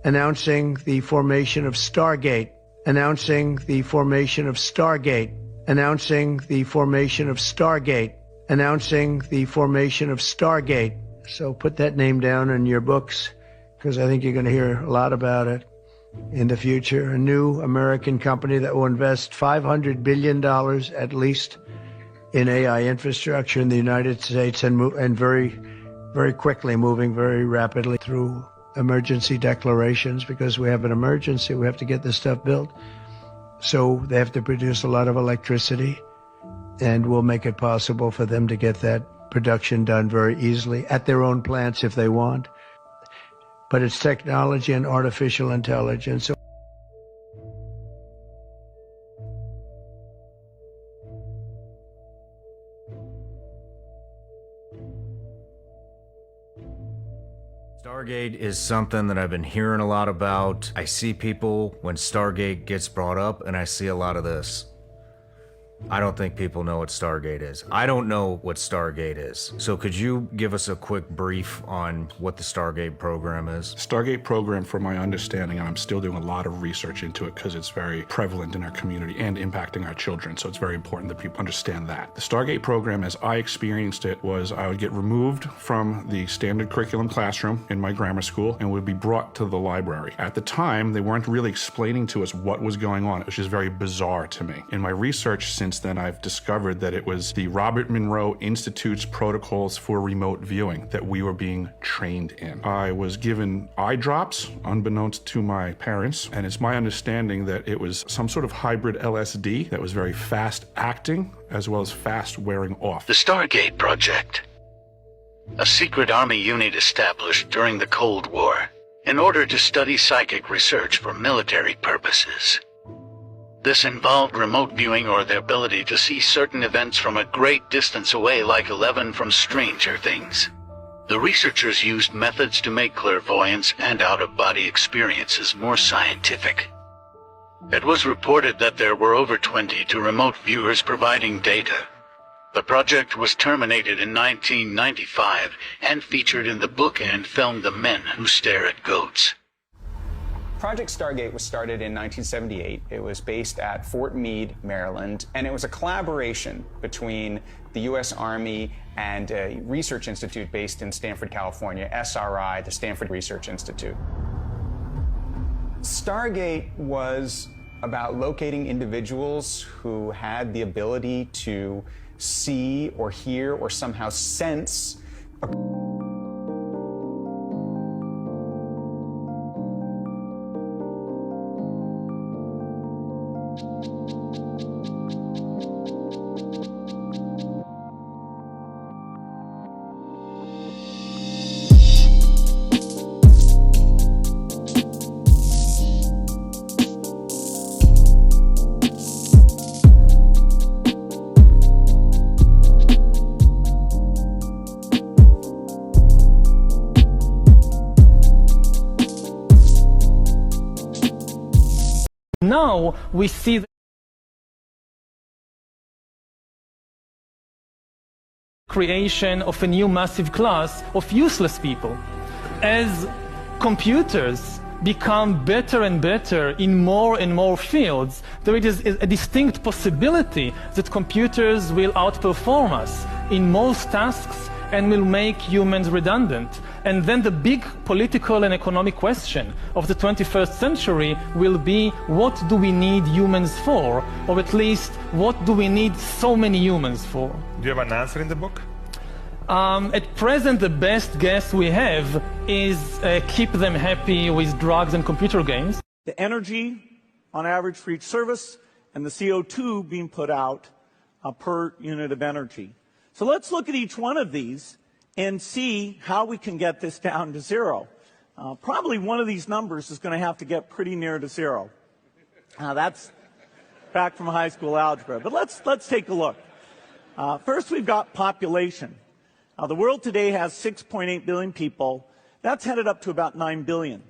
announcing the formation of Stargate, announcing the formation of Stargate, announcing the formation of Stargate, announcing the formation of Stargate. So put that name down in your books, because I think you're going to hear a lot about it in the future. A new American company that will invest $500 billion at least in AI infrastructure in the United States, and very, very quickly, moving very rapidly through emergency declarations, because we have an emergency. We have to get this stuff built. So they have to produce a lot of electricity, and we'll make it possible for them to get that production done very easily at their own plants if they want. But it's technology and artificial intelligence. Stargate is something that I've been hearing a lot about. I see people when Stargate gets brought up, and I see a lot of this. I don't think people know what Stargate is. I don't know what Stargate is. So could you give us a quick brief on what the Stargate program is? Stargate program, from my understanding, and I'm still doing a lot of research into it because it's very prevalent in our community and impacting our children, so it's very important that people understand that. The Stargate program, as I experienced it, was I would get removed from the standard curriculum classroom in my grammar school and would be brought to the library. At the time, they weren't really explaining to us what was going on. It was just very bizarre to me. In my research since then, I've discovered that it was the Robert Monroe Institute's protocols for remote viewing that we were being trained in. I was given eye drops, unbeknownst to my parents, and it's my understanding that it was some sort of hybrid LSD that was very fast acting as well as fast wearing off. The Stargate Project, a secret army unit established during the Cold War in order to study psychic research for military purposes. This involved remote viewing, or the ability to see certain events from a great distance away, like 11 from Stranger Things. The researchers used methods to make clairvoyance and out-of-body experiences more scientific. It was reported that there were over 22 remote viewers providing data. The project was terminated in 1995 and featured in the book and film The Men Who Stare at Goats. Project Stargate was started in 1978. It was based at Fort Meade, Maryland, and it was a collaboration between the U.S. Army and a research institute based in Stanford, California, SRI, the Stanford Research Institute. Stargate was about locating individuals who had the ability to see or hear or somehow sense Now we see the creation of a new massive class of useless people. As computers become better and better in more and more fields, there is a distinct possibility that computers will outperform us in most tasks and will make humans redundant. And then the big political and economic question of the 21st century will be, what do we need humans for? Or at least, what do we need so many humans for? Do you have an answer in the book? At present, the best guess we have is keep them happy with drugs and computer games. The energy on average for each service and the CO2 being put out per unit of energy. So let's look at each one of these and see how we can get this down to zero. Probably one of these numbers is going to have to get pretty near to zero. That's back from high school algebra. But let's take a look. First, we've got population. The world today has 6.8 billion people. That's headed up to about 9 billion.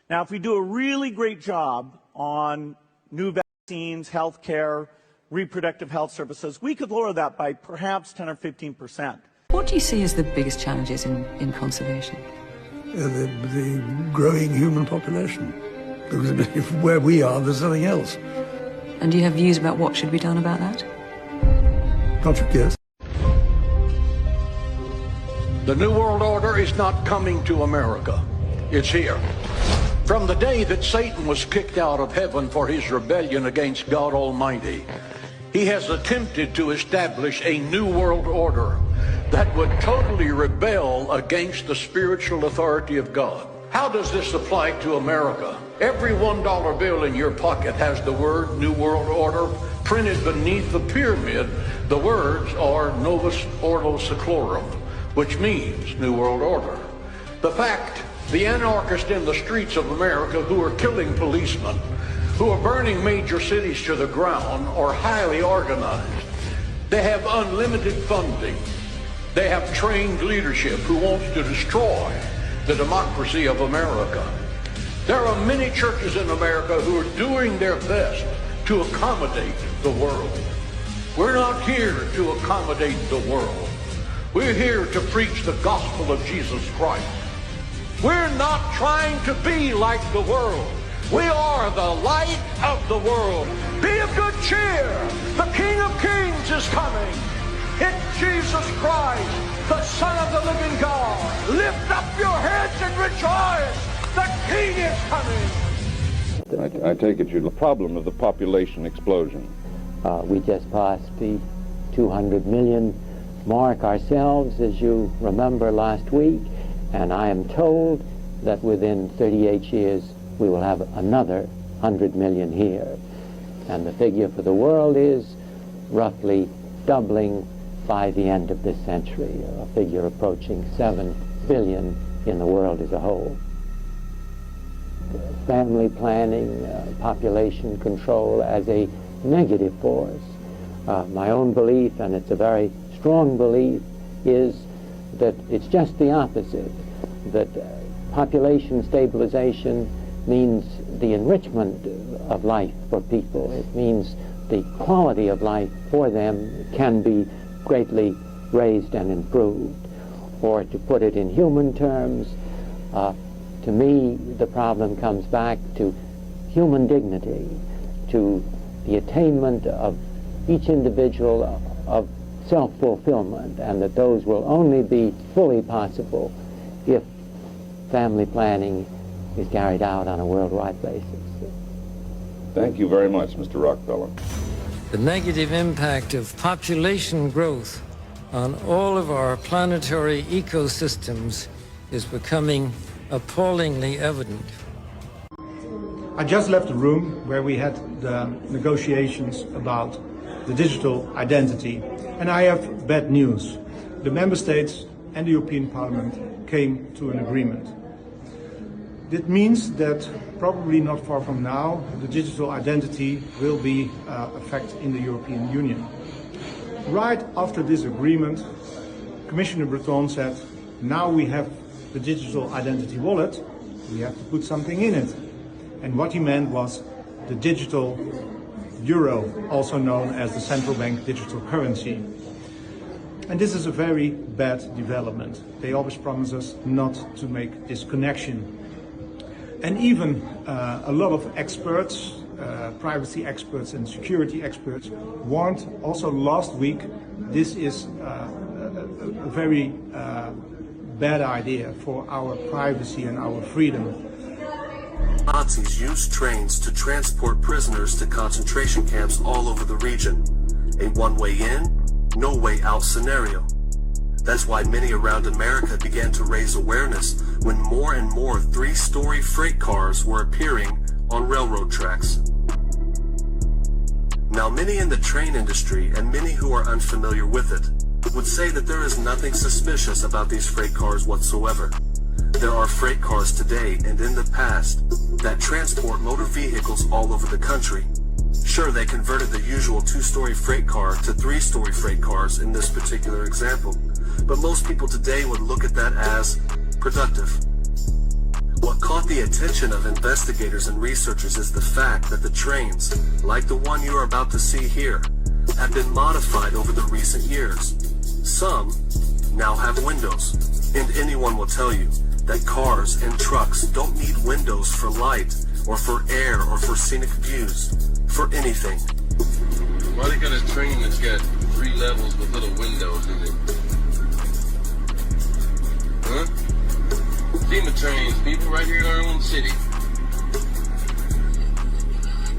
Now, if we do a really great job on new vaccines, healthcare, reproductive health services, we could lower that by perhaps 10 or 15%. What do you see as the biggest challenges in conservation? The growing human population. Because where we are, there's nothing else. And do you have views about what should be done about that? Patrick, yes. The New World Order is not coming to America. It's here. From the day that Satan was kicked out of heaven for his rebellion against God Almighty, he has attempted to establish a new world order that would totally rebel against the spiritual authority of God. How does this apply to America? Every $1 bill in your pocket has the word New World Order printed beneath the pyramid. The words are Novus Ordo Seclorum, which means New World Order. The fact, the anarchists in the streets of America who are killing policemen, who are burning major cities to the ground, are highly organized. They have unlimited funding. They have trained leadership who wants to destroy the democracy of America. There are many churches in America who are doing their best to accommodate the world. We're not here to accommodate the world. We're here to preach the gospel of Jesus Christ. We're not trying to be like the world. We are the light of the world. Be of good cheer. The King of Kings is coming. It's Jesus Christ, the Son of the living God. Lift up your heads and rejoice. The King is coming. I take it you're the problem of the population explosion. We just passed the 200 million mark ourselves, as you remember, last week, and I am told that within 38 years we will have another 100 million here. And the figure for the world is roughly doubling by the end of this century, a figure approaching 7 billion in the world as a whole. Family planning, population control as a negative force. My own belief, and it's a very strong belief, is that it's just the opposite, that population stabilization means the enrichment of life for people. It means the quality of life for them can be greatly raised and improved. Or to put it in human terms, to me, the problem comes back to human dignity, to the attainment of each individual of self-fulfillment, and that those will only be fully possible if family planning is carried out on a worldwide basis. Thank you very much, Mr. Rockefeller. The negative impact of population growth on all of our planetary ecosystems is becoming appallingly evident. I just left the room where we had the negotiations about the digital identity, and I have bad news. The member states and the European Parliament came to an agreement. It means that probably not far from now, the digital identity will be effect in the European Union. Right after this agreement, Commissioner Breton said, now we have the digital identity wallet, we have to put something in it. And what he meant was the digital euro, also known as the central bank digital currency. And this is a very bad development. They always promise us not to make this connection. And even a lot of experts, privacy experts and security experts, warned also last week this is a very bad idea for our privacy and our freedom. Nazis used trains to transport prisoners to concentration camps all over the region. A one-way in, no way out scenario. That's why many around America began to raise awareness when more and more three-story freight cars were appearing on railroad tracks. Now, many in the train industry and many who are unfamiliar with it would say that there is nothing suspicious about these freight cars whatsoever. There are freight cars today and in the past that transport motor vehicles all over the country. Sure, they converted the usual two-story freight car to three-story freight cars in this particular example, but most people today would look at that as productive. What caught the attention of investigators and researchers is the fact that the trains, like the one you are about to see here, have been modified over the recent years. Some now have windows, and anyone will tell you that cars and trucks don't need windows for light, or for air, or for scenic views, for anything. Why they got a train that's got 3 levels with little windows in it? Huh? FEMA trains, people right here in our own city.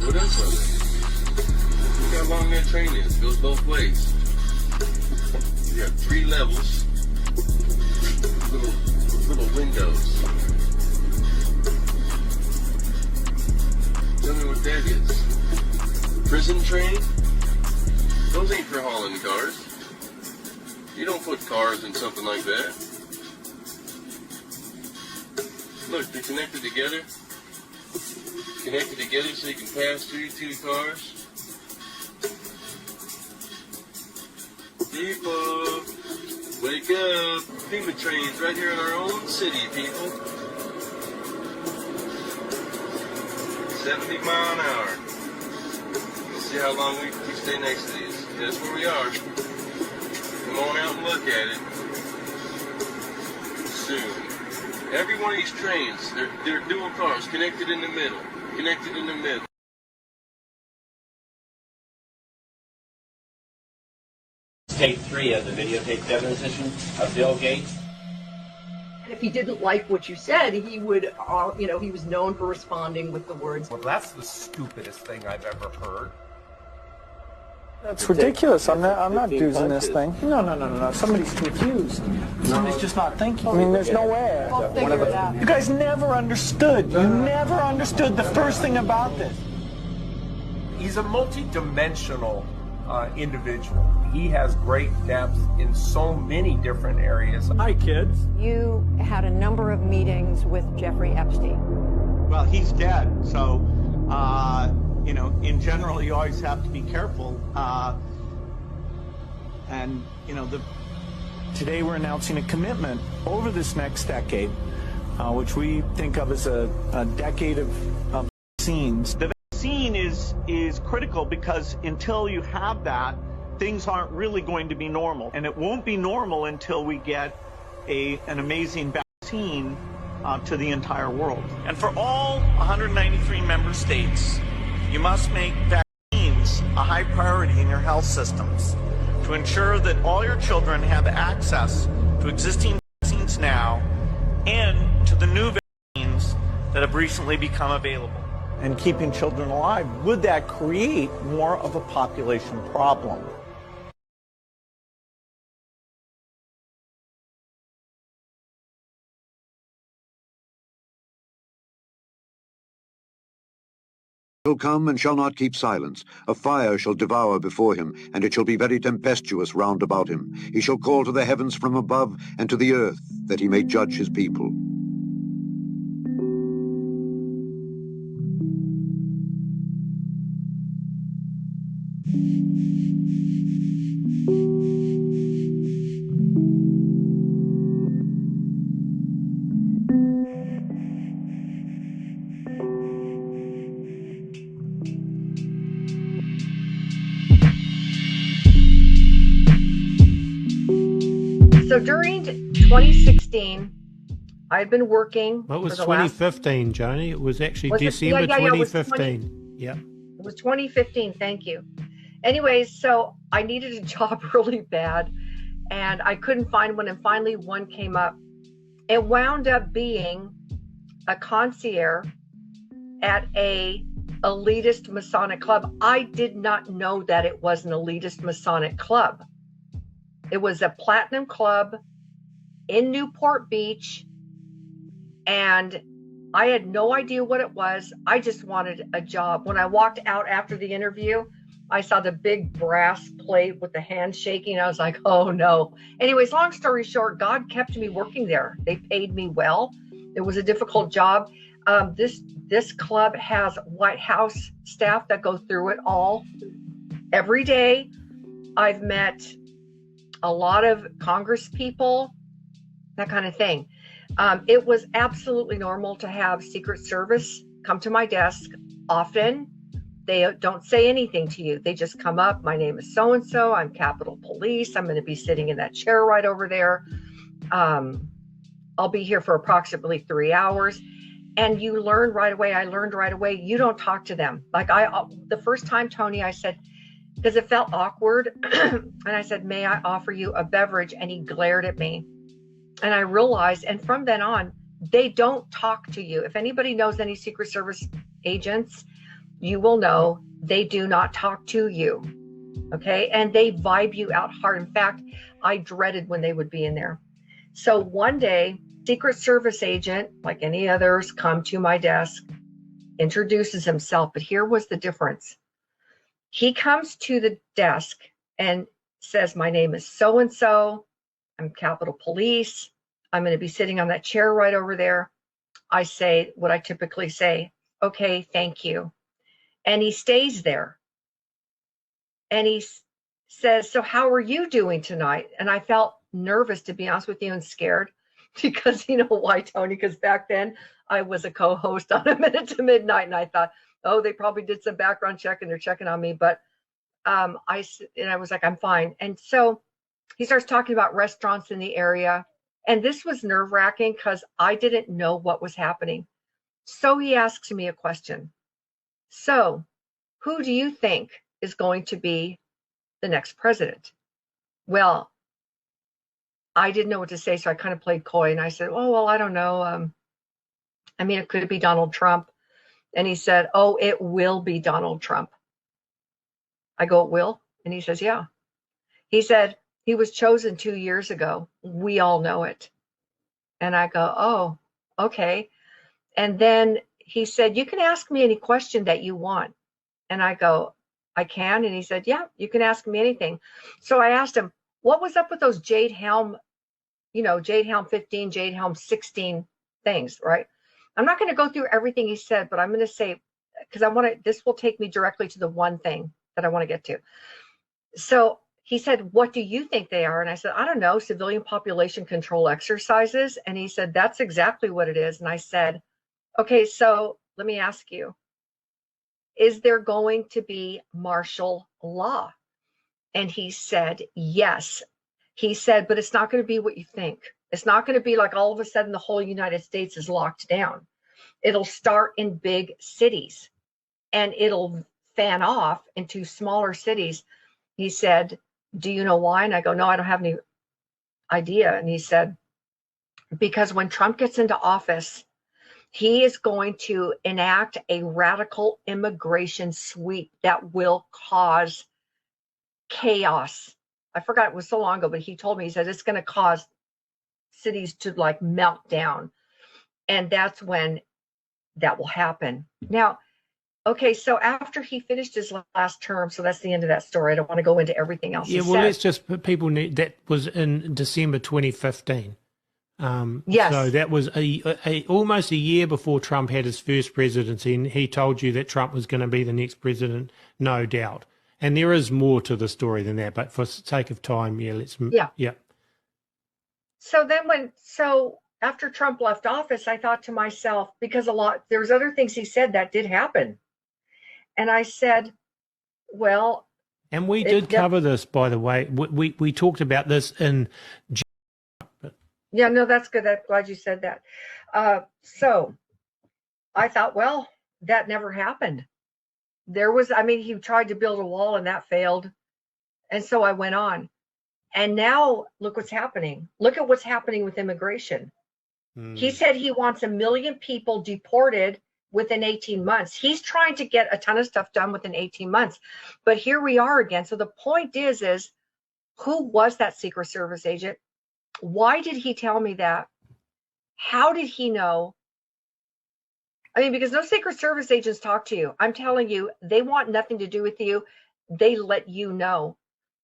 What else are they? Look how long that train is. It goes both ways. You got 3 levels, little windows. Tell me what that is. Prison train? Those ain't for hauling cars. You don't put cars in something like that. Look, they're connected together. Connected together so you can pass through 2 cars. People, wake up. FEMA trains right here in our own city, people. 70 mile an hour. Let's see how long we stay next to these. Yeah, that's where we are. Come on out and look at it. Soon. Every one of these trains, they're dual cars connected in the middle. Connected in the middle. Tape 3 of the videotape deposition of Bill Gates. If he didn't like what you said, he would, he was known for responding with the words, "Well, that's the stupidest thing I've ever heard." That's ridiculous. I'm not using this thing. No. Somebody's confused. Somebody's just not thinking. I mean, there's no way. We'll figure it out. You guys never understood. You never understood the first thing about this. He's a multi-dimensional individual. He has great depth in so many different areas. Hi, kids. You had a number of meetings with Jeffrey Epstein. Well, he's dead, so, in general, you always have to be careful. Today we're announcing a commitment over this next decade, which we think of as a decade of vaccines. The vaccine is critical because until you have that, things aren't really going to be normal. And it won't be normal until we get an amazing vaccine to the entire world. And for all 193 member states, you must make vaccines a high priority in your health systems to ensure that all your children have access to existing vaccines now and to the new vaccines that have recently become available. And keeping children alive, would that create more of a population problem? Shall come and shall not keep silence. A fire shall devour before him, and it shall be very tempestuous round about him. He shall call to the heavens from above, and to the earth, that he may judge his people. So during 2016, I'd been working. Well, it was for the 2015, Joni. It was actually December 2015. It was 2015, thank you. Anyways, so I needed a job really bad, and I couldn't find one, and finally one came up. It wound up being a concierge at a elitist Masonic club. I did not know that it was an elitist Masonic club. It was a platinum club in Newport Beach, and I had no idea what it was. I just wanted a job. When I walked out after the interview, I saw the big brass plate with the hand shaking. I was like, oh no. Anyways, long story short, God kept me working there. They paid me well. It was a difficult job. This club has White House staff that go through it all every day. I've met a lot of Congress people, that kind of thing. It was absolutely normal to have Secret Service come to my desk often. They don't say anything to you. They just come up. My name is so-and-so. I'm Capitol Police. I'm going to be sitting in that chair right over there. I'll be here for approximately 3 hours. And you learn right away. I learned right away. You don't talk to them. Like the first time, Tony, I said, because it felt awkward. And I said, may I offer you a beverage? And he glared at me. And I realized, and from then on, they don't talk to you. If anybody knows any Secret Service agents, you will know they do not talk to you. Okay. And they vibe you out hard. In fact, I dreaded when they would be in there. So one day, Secret Service agent, like any others, come to my desk, introduces himself. But here was the difference. He comes to the desk and says, my name is so-and-so. I'm Capitol Police. I'm going to be sitting on that chair right over there. I say what I typically say, okay, thank you. And he stays there. And he says, so how are you doing tonight? And I felt nervous, to be honest with you, and scared because you know why, Tony? Because back then I was a co-host on A Minute to Midnight, and I thought, oh, they probably did some background check and they're checking on me. But I was like, I'm fine. And so he starts talking about restaurants in the area. And this was nerve-wracking because I didn't know what was happening. So he asks me a question. So who do you think is going to be the next president? Well, I didn't know what to say, so I kind of played coy. And I said, oh, well, I don't know. I mean, it could be Donald Trump. And he said, oh, it will be Donald Trump. I go, it will? And he says, yeah. He said, he was chosen 2 years ago. We all know it. And I go, oh, okay. And then he said, you can ask me any question that you want. And I go, I can? And he said, yeah, you can ask me anything. So I asked him, what was up with those Jade Helm, Jade Helm 15, Jade Helm 16 things, right? I'm not going to go through everything he said, but I'm going to say, because this will take me directly to the one thing that I want to get to. So he said, what do you think they are? And I said, I don't know, civilian population control exercises. And he said, that's exactly what it is. And I said, okay, so let me ask you, is there going to be martial law? And he said, yes. He said, but it's not going to be what you think. It's not going to be like all of a sudden the whole United States is locked down. It'll start in big cities and it'll fan off into smaller cities. He said, do you know why? And I go, no, I don't have any idea. And he said, because when Trump gets into office, he is going to enact a radical immigration sweep that will cause chaos. I forgot, it was so long ago, but he told me, he said, it's going to cause cities to like melt down. And that's when that will happen. Now, okay, so after he finished his last term, so that's the end of that story. I don't want to go into everything else. Yeah, well, let's just put people need, that was in December 2015. Yes. So that was almost a year before Trump had his first presidency, and he told you that Trump was going to be the next president, no doubt. And there is more to the story than that, but for sake of time, yeah. So then after Trump left office, I thought to myself, because there's other things he said that did happen. And I said, well. And we did cover this, by the way. We talked about this in. Yeah, no, that's good. I'm glad you said that. So I thought, well, that never happened. He tried to build a wall and that failed. And so I went on. And now look what's happening. Look at what's happening with immigration. He said he wants 1 million people deported within 18 months. He's trying to get a ton of stuff done within 18 months. But here we are again. So the point is who was that Secret Service agent? Why did he tell me that? How did he know? I mean, because no Secret Service agents talk to you. I'm telling you, they want nothing to do with you. They let you know.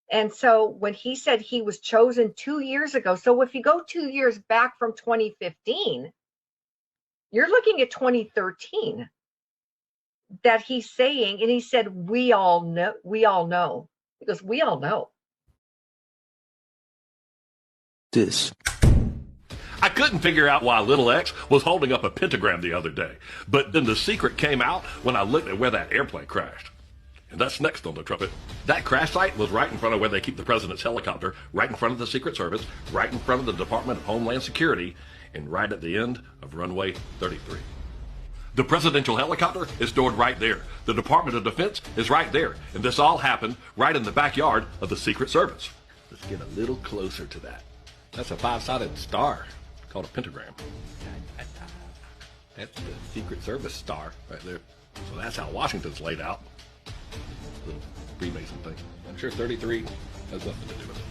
And so when he said he was chosen 2 years ago, so if you go 2 years back from 2015, you're looking at 2013 that he's saying, and he said, we all know. He goes, we all know. This. I couldn't figure out why little X was holding up a pentagram the other day, but then the secret came out when I looked at where that airplane crashed. And that's next on the trumpet. That crash site was right in front of where they keep the president's helicopter, right in front of the Secret Service, right in front of the Department of Homeland Security, and right at the end of runway 33. The presidential helicopter is stored right there. The Department of Defense is right there. And this all happened right in the backyard of the Secret Service. Let's get a little closer to that. That's a 5-sided star called a pentagram. That's the Secret Service star right there. So that's how Washington's laid out. Little Freemason thing. I'm sure 33 has nothing to do with it.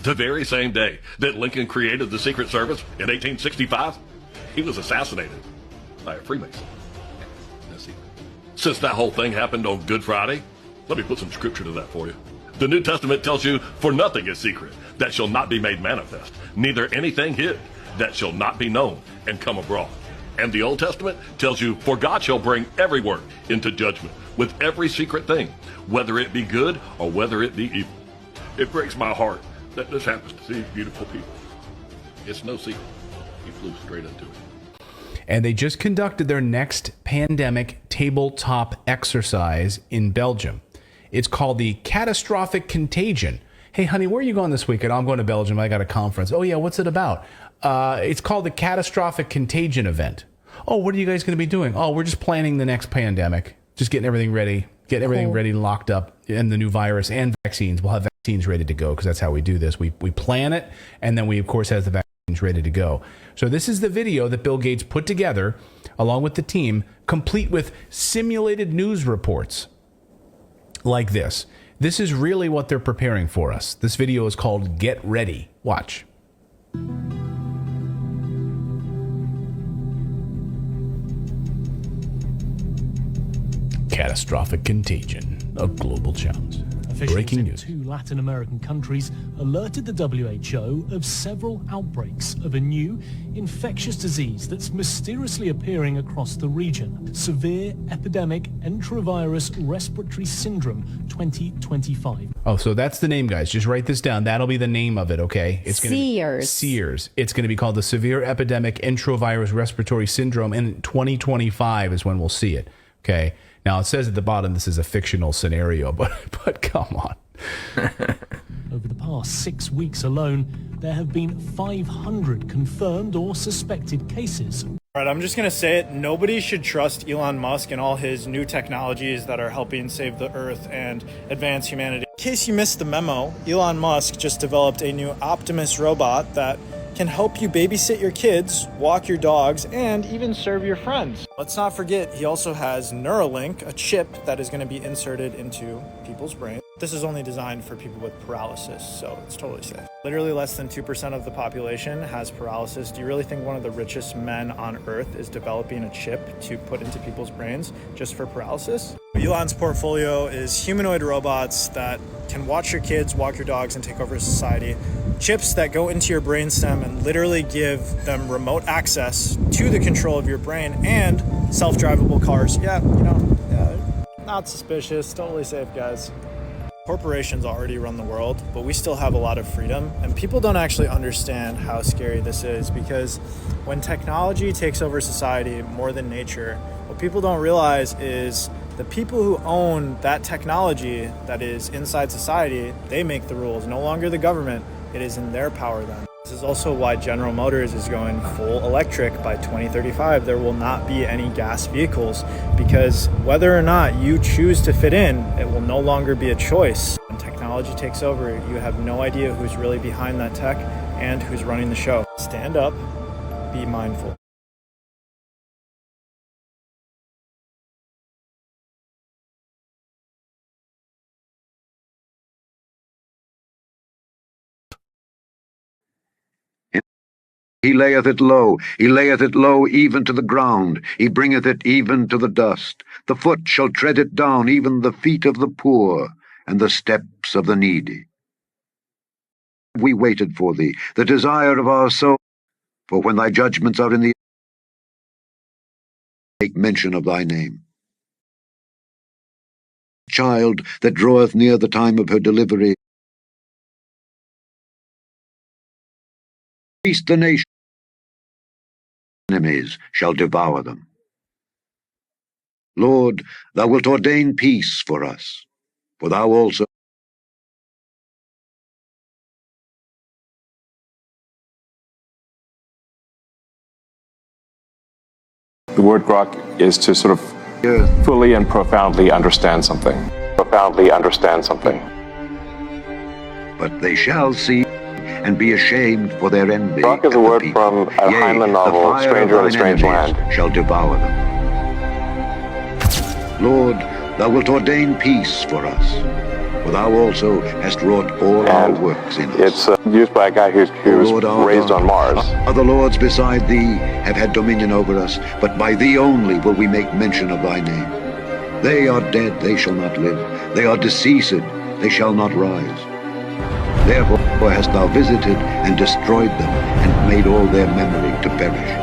The very same day that Lincoln created the Secret Service in 1865, he was assassinated by a Freemason. Let's see. Since that whole thing happened on Good Friday, let me put some scripture to that for you. The New Testament tells you, for nothing is secret that shall not be made manifest, neither anything hid that shall not be known and come abroad. And the Old Testament tells you, for God shall bring every work into judgment with every secret thing, whether it be good or whether it be evil. It breaks my heart that this happens to these beautiful people. It's no secret. He flew straight into it. And they just conducted their next pandemic tabletop exercise in Belgium. It's called the Catastrophic Contagion. Hey, honey, where are you going this weekend? Oh, I'm going to Belgium. I got a conference. Oh, yeah, what's it about? It's called the Catastrophic Contagion event. Oh, what are you guys going to be doing? Oh, we're just planning the next pandemic. Just getting everything ready. Getting everything ready, locked up, and the new virus and vaccines. We'll have vaccines ready to go because that's how we do this. We plan it, and then we, of course, have the vaccines ready to go. So this is the video that Bill Gates put together along with the team, complete with simulated news reports like this. This is really what they're preparing for us. This video is called Get Ready. Watch. Catastrophic contagion, a global challenge. Breaking news. Two Latin American countries alerted the WHO of several outbreaks of a new infectious disease that's mysteriously appearing across the region. Severe epidemic enterovirus respiratory syndrome 2025. Oh, so that's the name, guys. Just write this down. That'll be the name of it, okay? It's gonna SEERS. It's going to be called the Severe Epidemic Enterovirus Respiratory Syndrome, and 2025 is when we'll see it, okay? Now, it says at the bottom this is a fictional scenario, but come on. Over the past 6 weeks alone, there have been 500 confirmed or suspected cases. All right, I'm just going to say it. Nobody should trust Elon Musk and all his new technologies that are helping save the Earth and advance humanity. In case you missed the memo, Elon Musk just developed a new Optimus robot that can help you babysit your kids, walk your dogs, and even serve your friends. Let's not forget, he also has Neuralink, a chip that is going to be inserted into people's brains. This is only designed for people with paralysis, so it's totally safe. Literally less than 2% of the population has paralysis. Do you really think one of the richest men on Earth is developing a chip to put into people's brains just for paralysis? Elon's portfolio is humanoid robots that can watch your kids, walk your dogs, and take over society. Chips that go into your brainstem and literally give them remote access to the control of your brain, and self-drivable cars. Yeah, not suspicious, totally safe, guys. Corporations already run the world, but we still have a lot of freedom, and people don't actually understand how scary this is, because when technology takes over society more than nature, what people don't realize is the people who own that technology that is inside society, they make the rules, no longer the government. It is in their power then. This is also why General Motors is going full electric by 2035. There will not be any gas vehicles, because whether or not you choose to fit in, it will no longer be a choice. When technology takes over, you have no idea who's really behind that tech and who's running the show. Stand up, be mindful. He layeth it low even to the ground, he bringeth it even to the dust. The foot shall tread it down, even the feet of the poor, and the steps of the needy. We waited for thee, the desire of our soul, for when thy judgments are in the make mention of thy name. Child that draweth near the time of her delivery, feast the nation, enemies shall devour them. Lord, thou wilt ordain peace for us, for thou also The word grok is to sort of fully and profoundly understand something. But they shall see and be ashamed for their envy. Grok is a word from a Heinlein novel, Stranger in a Strange Land. Shall devour them. Lord, thou wilt ordain peace for us, for thou also hast wrought all our works in us. It's used by a guy who was raised on Mars. Other lords beside thee have had dominion over us, but by thee only will we make mention of thy name. They are dead, they shall not live. They are deceased, they shall not rise. Therefore hast thou visited and destroyed them, and made all their memory to perish.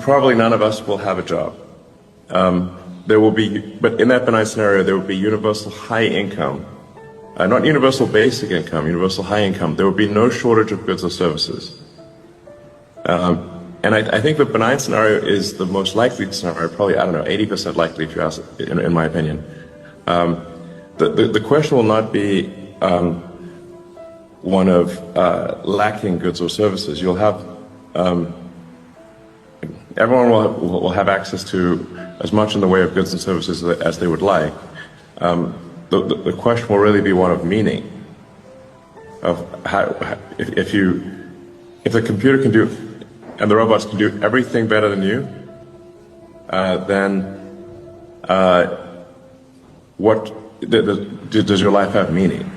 probably none of us will have a job. There will be, but in that benign scenario, there will be universal high income, not universal basic income, universal high income. There will be no shortage of goods or services. And I think the benign scenario is the most likely scenario, probably, 80% likely if you ask, in my opinion. The question will not be one of lacking goods or services. You'll have, everyone will have access to as much in the way of goods and services as they would like. The question will really be one of meaning, of how, if the computer can do, and the robots can do everything better than you, then what does your life have meaning?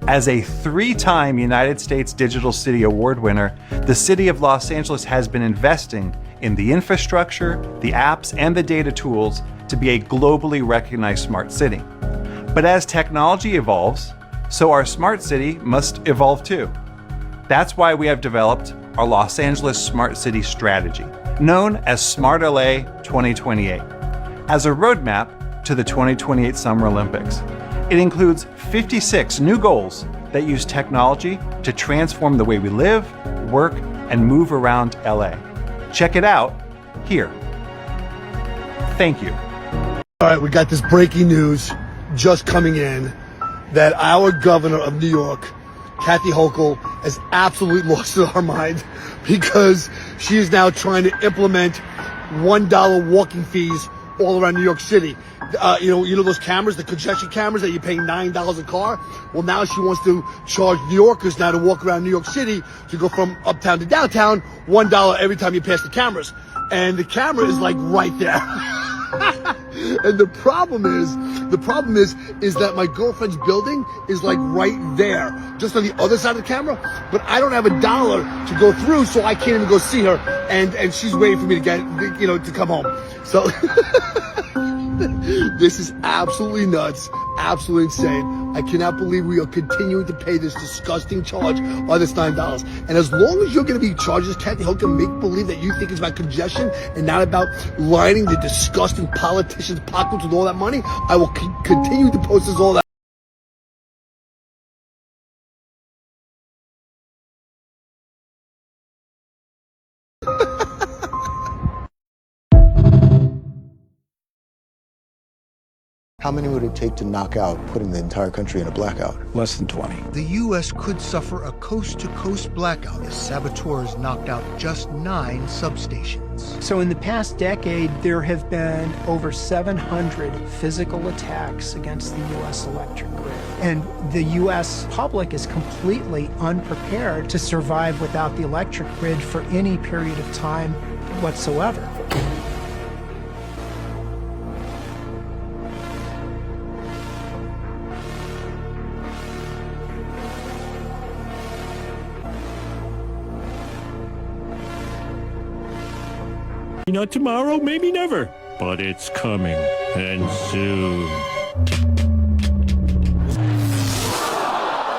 As a 3-time United States Digital City Award winner, the City of Los Angeles has been investing in the infrastructure, the apps, and the data tools to be a globally recognized smart city. But as technology evolves, so our smart city must evolve too. That's why we have developed our Los Angeles Smart City Strategy, known as Smart LA 2028, as a roadmap to the 2028 Summer Olympics. It includes 56 new goals that use technology to transform the way we live, work, and move around LA. Check it out here. Thank you. All right, we got this breaking news just coming in that our governor of New York, Kathy Hochul, has absolutely lost her mind because she is now trying to implement $1 walking fees all around New York City. You know those cameras, the congestion cameras that you're paying $9 a car? Well, now she wants to charge New Yorkers now to walk around New York City to go from uptown to downtown, $1 every time you pass the cameras. And the camera is like right there. And the problem is that my girlfriend's building is like right there, just on the other side of the camera, but I don't have $1 to go through, so I can't even go see her, and she's waiting for me to get, to come home. So this is absolutely nuts, absolutely insane. I cannot believe we are continuing to pay this disgusting charge on this $9. And as long as you're going to be charged this, Kathy Hochul, make believe that you think it's about congestion and not about lining the disgusting politicians' pockets with all that money, I will continue to post this all that. How many would it take to knock out putting the entire country in a blackout? Less than 20. The U.S. could suffer a coast-to-coast blackout as saboteurs knocked out just 9 substations. So in the past decade, there have been over 700 physical attacks against the U.S. electric grid. And the U.S. public is completely unprepared to survive without the electric grid for any period of time whatsoever. Not tomorrow, maybe never, but it's coming, and soon.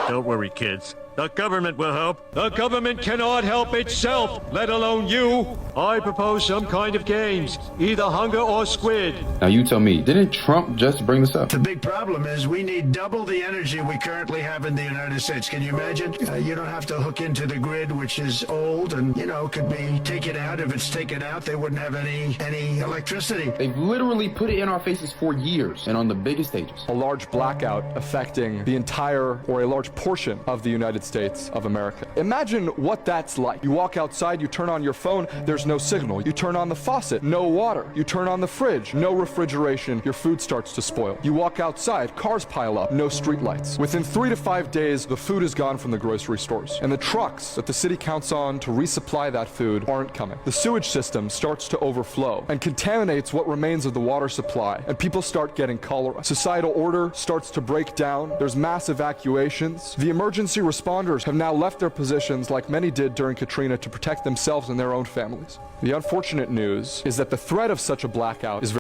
Don't worry, kids. The government will help. The government cannot help itself, let alone you. I propose some kind of games, either hunger or squid. Now you tell me, didn't Trump just bring this up? The big problem is we need double the energy we currently have in the United States. Can you imagine? You don't have to hook into the grid, which is old and, could be taken out. If it's taken out, they wouldn't have any electricity. They've literally put it in our faces for years and on the biggest stages. A large blackout affecting the entire or a large portion of the United States of America. Imagine what that's like. You walk outside, you turn on your phone, there's no signal. You turn on the faucet, no water. You turn on the fridge, no refrigeration, your food starts to spoil. You walk outside, cars pile up, no street lights. Within 3 to 5 days, the food is gone from the grocery stores, and the trucks that the city counts on to resupply that food aren't coming. The sewage system starts to overflow and contaminates what remains of the water supply, and people start getting cholera. Societal order starts to break down. There's mass evacuations. The emergency responders have now left their positions like many did during Katrina to protect themselves and their own families. The unfortunate news is that the threat of such a blackout is very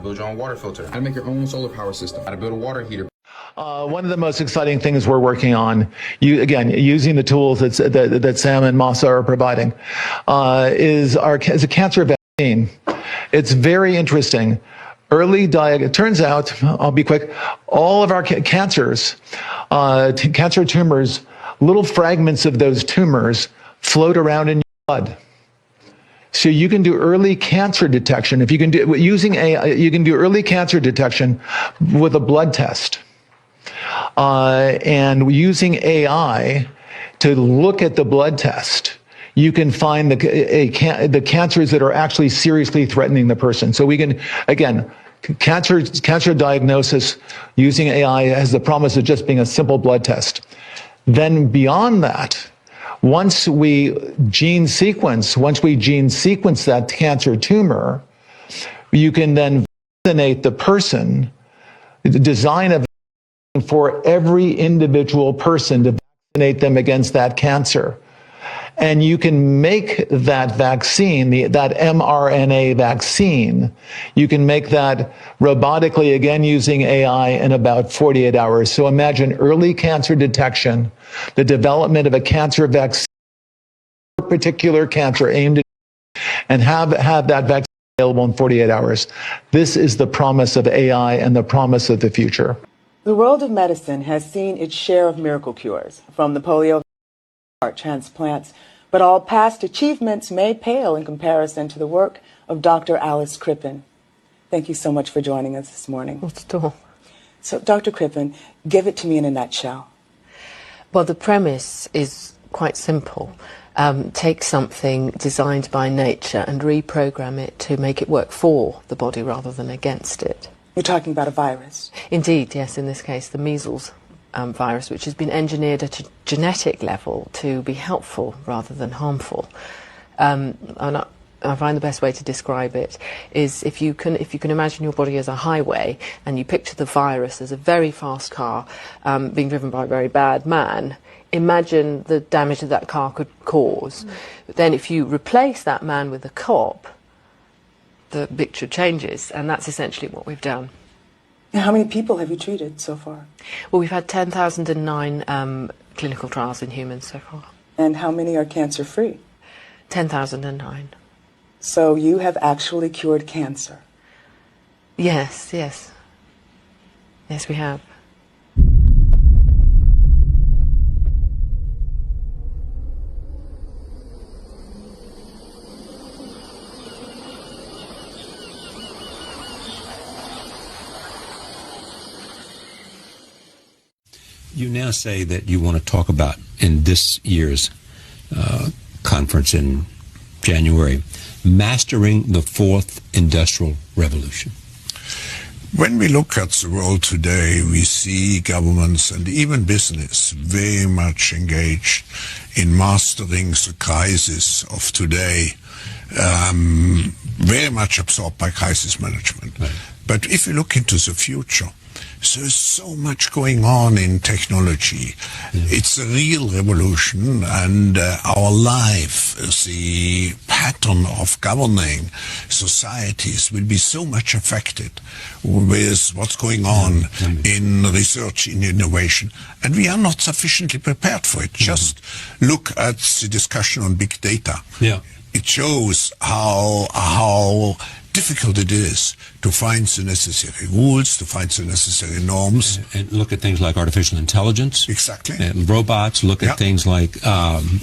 build your own water filter, how to make your own solar power system, how to build a water heater. One of the most exciting things we're working on, using the tools that Sam and Masa are providing, is a cancer vaccine. It's very interesting. It turns out, I'll be quick, all of our cancers, cancer tumors, little fragments of those tumors float around in your blood. So you can do early cancer detection. If you can do using you can do early cancer detection with a blood test. And using AI to look at the blood test, you can find the cancers that are actually seriously threatening the person. So we can, again, cancer diagnosis using AI has the promise of just being a simple blood test. Then beyond that, once we gene sequence that cancer tumor, you can then vaccinate the person, design a vaccine for every individual person to vaccinate them against that cancer. And you can make that vaccine, that mRNA vaccine, you can make that robotically, again, using AI in about 48 hours. So imagine early cancer detection, the development of a cancer vaccine for a particular cancer aimed at, and have that vaccine available in 48 hours. This is the promise of AI and the promise of the future. The world of medicine has seen its share of miracle cures, from the polio heart transplants, but all past achievements may pale in comparison to the work of Dr. Alice Crippen. Thank you so much for joining us this morning. Not at all. So, Dr. Crippen, give it to me in a nutshell. Well, the premise is quite simple. Take something designed by nature and reprogram it to make it work for the body rather than against it. You're talking about a virus? Indeed, yes, in this case, the measles virus, which has been engineered at a genetic level to be helpful rather than harmful. And I find the best way to describe it is if you can imagine your body as a highway and you picture the virus as a very fast car being driven by a very bad man, imagine the damage that car could cause. But then if you replace that man with a cop, the picture changes, and that's essentially what we've done. How many people have you treated so far? Well, we've had 10,009 clinical trials in humans so far. And how many are cancer-free? 10,009. So you have actually cured cancer? Yes, yes. Yes, we have. You now say that you want to talk about, in this year's conference in January, mastering the fourth industrial revolution. When we look at the world today, we see governments and even business very much engaged in mastering the crisis of today, very much absorbed by crisis management. Right. But if you look into the future, there's so much going on in technology. Yeah. It's a real revolution, and our life, the pattern of governing societies will be so much affected with what's going on in research, in innovation, and we are not sufficiently prepared for it. Just look at the discussion on big data. Yeah. It shows how difficult it is to find the necessary rules, to find the necessary norms. And look at things like artificial intelligence. Exactly. And robots. Look at things like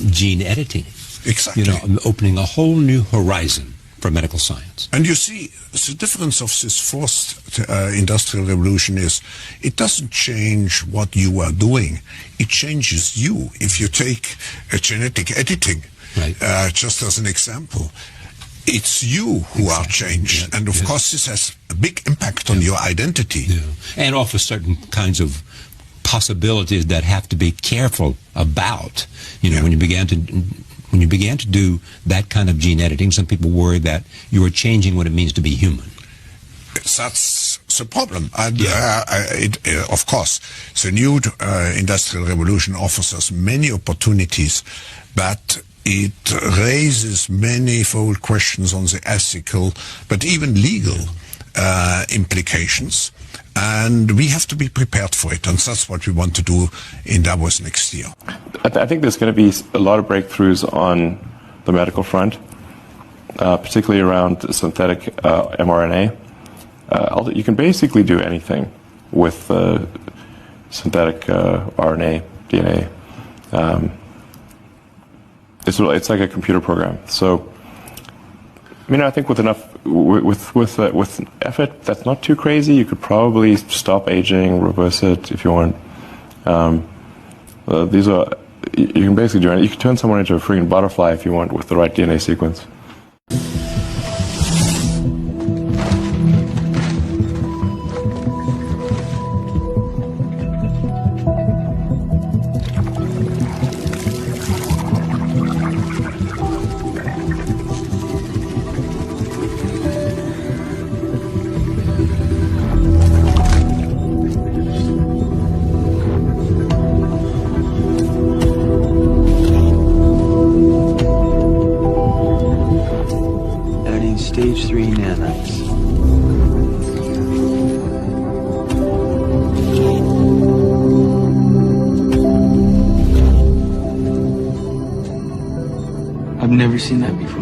gene editing. Exactly. You know, opening a whole new horizon for medical science. And you see, the difference of this fourth industrial revolution is it doesn't change what you are doing. It changes you. If you take genetic editing, right. Just as an example, it's you who are changed. Yeah. And of course this has a big impact on your identity. Yeah. And offers certain kinds of possibilities that have to be careful about. You know, when you began to do that kind of gene editing, some people worry that you are changing what it means to be human. That's the problem. And of course, the new industrial revolution offers us many opportunities, but it raises manifold questions on the ethical, but even legal implications. And we have to be prepared for it, and that's what we want to do in Davos next year. I think there's going to be a lot of breakthroughs on the medical front, particularly around synthetic mRNA. You can basically do anything with synthetic RNA, DNA. It's like a computer program. So, I think with effort, that's not too crazy. You could probably stop aging, reverse it if you want. You can basically do it. You can turn someone into a freaking butterfly if you want with the right DNA sequence. Stage 3 nanites. I've never seen that before.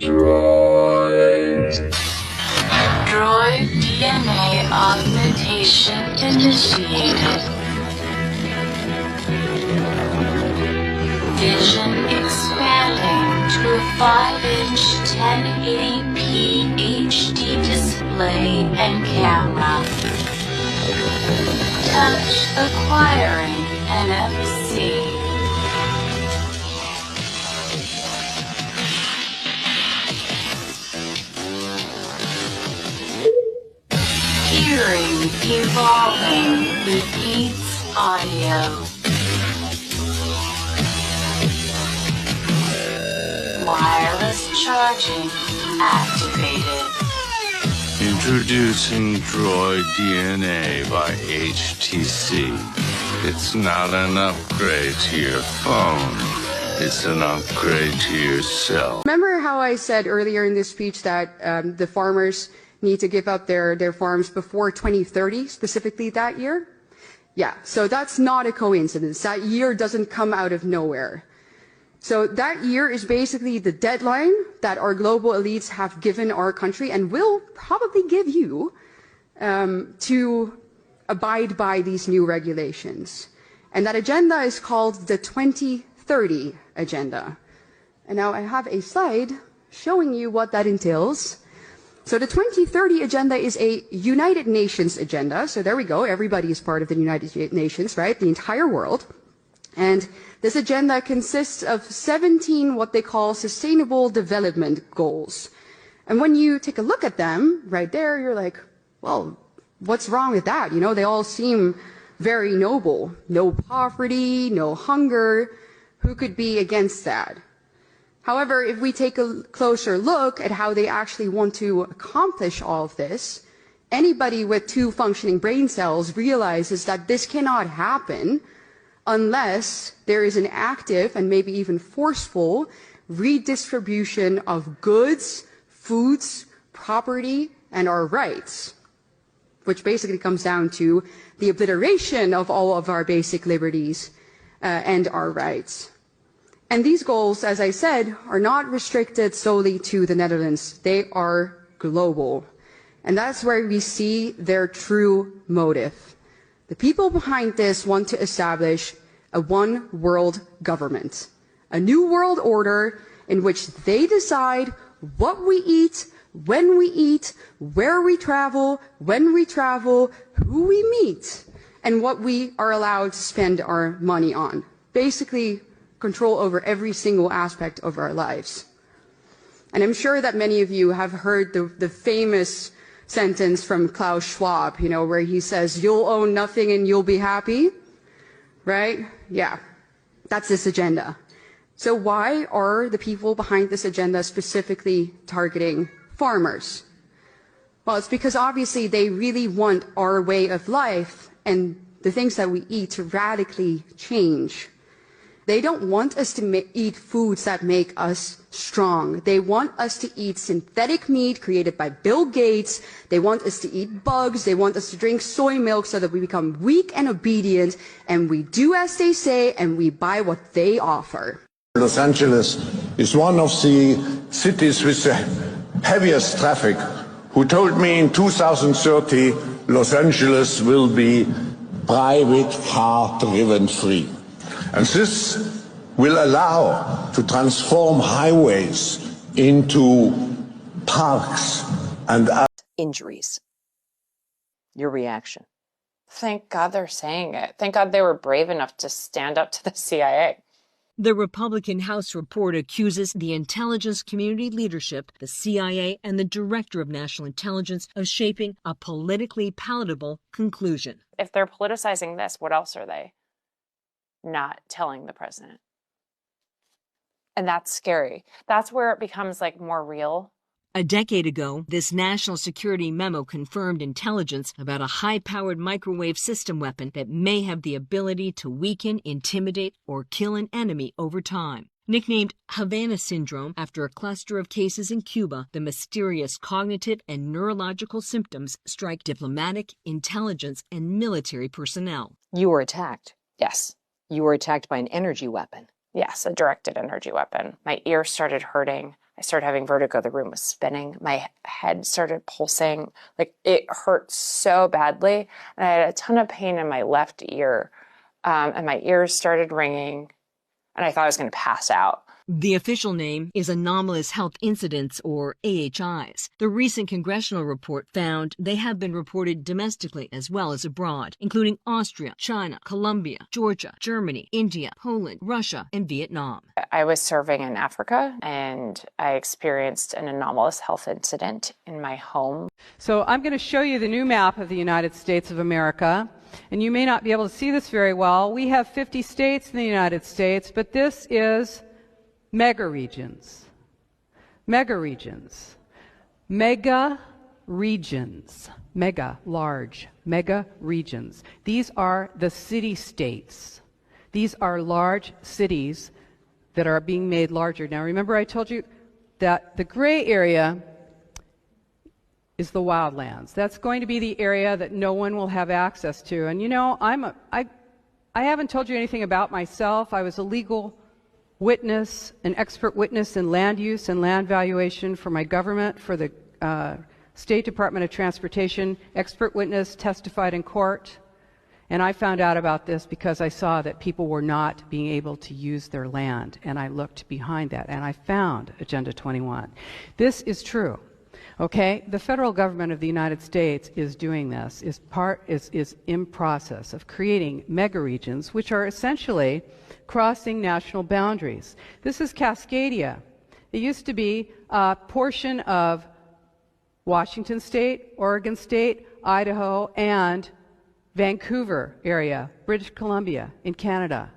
Droid DNA augmentation initiated. Vision expanding to a 5-inch 1080p HD display and camera. Touch acquiring NFC. Evolving repeats audio. Wireless charging activated. Introducing Droid DNA by HTC. It's not an upgrade to your phone. It's an upgrade to yourself. Remember how I said earlier in this speech that the farmers need to give up their farms before 2030, specifically that year? Yeah, so that's not a coincidence. That year doesn't come out of nowhere. So that year is basically the deadline that our global elites have given our country and will probably give you to abide by these new regulations. And that agenda is called the 2030 agenda. And now I have a slide showing you what that entails. So the 2030 agenda is a United Nations agenda. So there we go. Everybody is part of the United Nations, right? The entire world. And this agenda consists of 17 what they call sustainable development goals. And when you take a look at them right there, you're like, well, what's wrong with that? You know, they all seem very noble. No poverty, no hunger. Who could be against that? However, if we take a closer look at how they actually want to accomplish all of this, anybody with 2 functioning brain cells realizes that this cannot happen unless there is an active and maybe even forceful redistribution of goods, foods, property, and our rights, which basically comes down to the obliteration of all of our basic liberties and our rights. And these goals, as I said, are not restricted solely to the Netherlands. They are global. And that's where we see their true motive. The people behind this want to establish a one world government, a new world order in which they decide what we eat, when we eat, where we travel, when we travel, who we meet, and what we are allowed to spend our money on. Basically, control over every single aspect of our lives. And I'm sure that many of you have heard the famous sentence from Klaus Schwab, you know, where he says, "You'll own nothing and you'll be happy," right? Yeah, that's this agenda. So why are the people behind this agenda specifically targeting farmers? Well, it's because obviously they really want our way of life and the things that we eat to radically change. They don't want us to eat foods that make us strong. They want us to eat synthetic meat created by Bill Gates. They want us to eat bugs. They want us to drink soy milk so that we become weak and obedient, and we do as they say, and we buy what they offer. Los Angeles is one of the cities with the heaviest traffic, who told me in 2030 Los Angeles will be private car-driven free. And this will allow to transform highways into parks and injuries. Your reaction? Thank God they're saying it. Thank God they were brave enough to stand up to the CIA. The Republican House report accuses the intelligence community leadership, the CIA, and the Director of National Intelligence of shaping a politically palatable conclusion. If they're politicizing this, what else are they not telling the president? And that's scary. That's where it becomes like more real. A decade ago, this national security memo confirmed intelligence about a high-powered microwave system weapon that may have the ability to weaken, intimidate, or kill an enemy over time. Nicknamed Havana Syndrome after a cluster of cases in Cuba, the mysterious cognitive and neurological symptoms strike diplomatic, intelligence, and military personnel. You were attacked. Yes. You were attacked by an energy weapon. Yes, a directed energy weapon. My ear started hurting. I started having vertigo. The room was spinning. My head started pulsing. Like, it hurt so badly. And I had a ton of pain in my left ear. And my ears started ringing. And I thought I was going to pass out. The official name is Anomalous Health Incidents, or AHIs. The recent congressional report found they have been reported domestically as well as abroad, including Austria, China, Colombia, Georgia, Germany, India, Poland, Russia, and Vietnam. I was serving in Africa, and I experienced an anomalous health incident in my home. So I'm going to show you the new map of the United States of America. And you may not be able to see this very well. We have 50 states in the United States, but this is mega regions. Mega regions. Mega regions. Mega, large. Mega regions. These are the city-states. These are large cities that are being made larger. Now remember I told you that the gray area is the wildlands. That's going to be the area that no one will have access to. And you know, I haven't told you anything about myself. I was a legal witness, an expert witness in land use and land valuation for my government, for the State Department of Transportation. Expert witness, testified in court. And I found out about this because I saw that people were not being able to use their land. And I looked behind that and I found Agenda 21. This is true. Okay, the federal government of the United States is doing this, is in process of creating mega regions, which are essentially crossing national boundaries. This is Cascadia. It used to be a portion of Washington State, Oregon State, Idaho, and Vancouver area, British Columbia in Canada.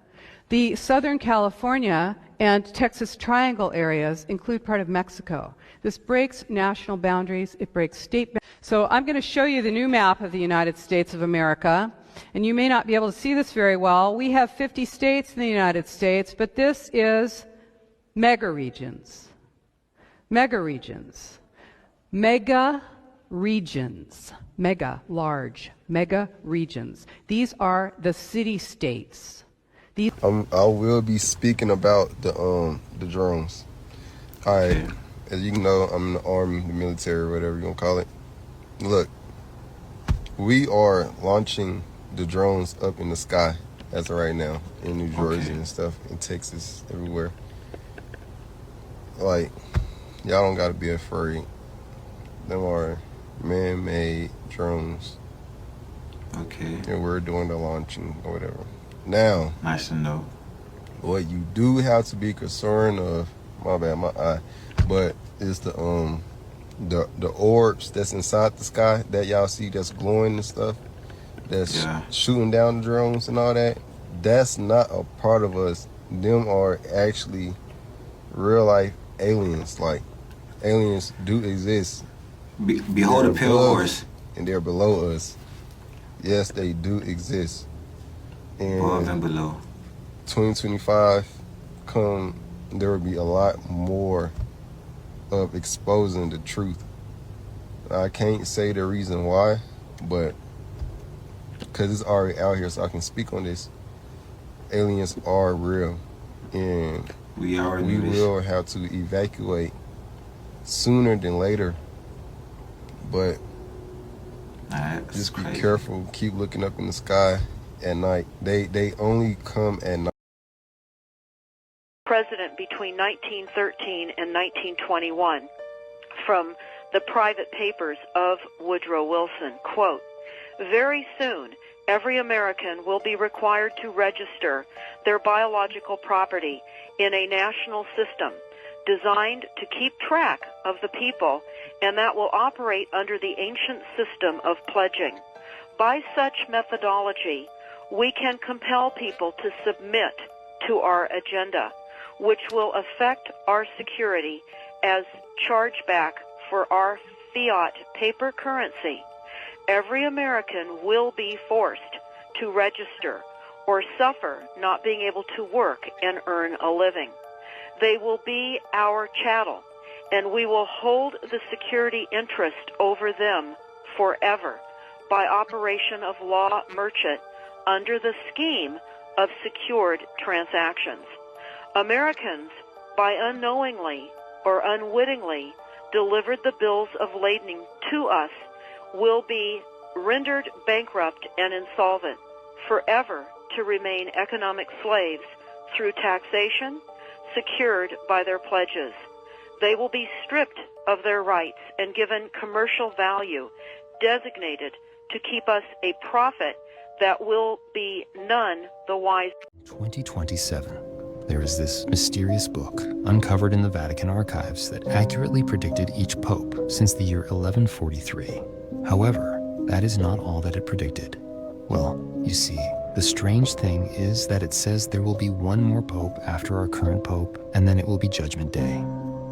The Southern California and Texas Triangle areas include part of Mexico. This breaks national boundaries, it breaks state boundaries. So I'm going to show you the new map of the United States of America, and you may not be able to see this very well. We have 50 states in the United States, but this is mega regions. Mega regions. Mega regions. Mega, large. Mega regions. These are the city-states. I will be speaking about the drones. All right, as you know, I'm in the Army, the military, whatever you gonna call it. Look, we are launching the drones up in the sky as of right now in New Jersey and stuff, in Texas, everywhere. Like, y'all don't gotta be afraid. Them are man-made drones. Okay. And we're doing the launching or whatever. Now, nice to know. What you do have to be concerned of, my bad, my eye, but is the orbs that's inside the sky that y'all see that's glowing and stuff, that's shooting down the drones and all that. That's not a part of us. Them are actually real life aliens. Like, aliens do exist. Behold a pale horse. And they're below us. Yes, they do exist. And above and below. 2025 there will be a lot more of exposing the truth. I can't say the reason why, but because it's already out here, so I can speak on this. Aliens are real, and we will have to evacuate sooner than later. But just be careful. Keep looking up in the sky at night. They only come at night. President between 1913 and 1921, from the private papers of Woodrow Wilson, quote, "Very soon, every American will be required to register their biological property in a national system designed to keep track of the people, and that will operate under the ancient system of pledging. By such methodology, we can compel people to submit to our agenda, which will affect our security as chargeback for our fiat paper currency. Every American will be forced to register or suffer not being able to work and earn a living. They will be our chattel, and we will hold the security interest over them forever by operation of law merchant under the scheme of secured transactions. Americans, by unknowingly or unwittingly delivered the bills of lading to us, will be rendered bankrupt and insolvent, forever to remain economic slaves through taxation, secured by their pledges. They will be stripped of their rights and given commercial value, designated to keep us a profit that will be none the wiser. 2027. There is this mysterious book uncovered in the Vatican archives that accurately predicted each pope since the year 1143. However, that is not all that it predicted. Well, you see, the strange thing is that it says there will be one more pope after our current pope, and then it will be Judgment Day.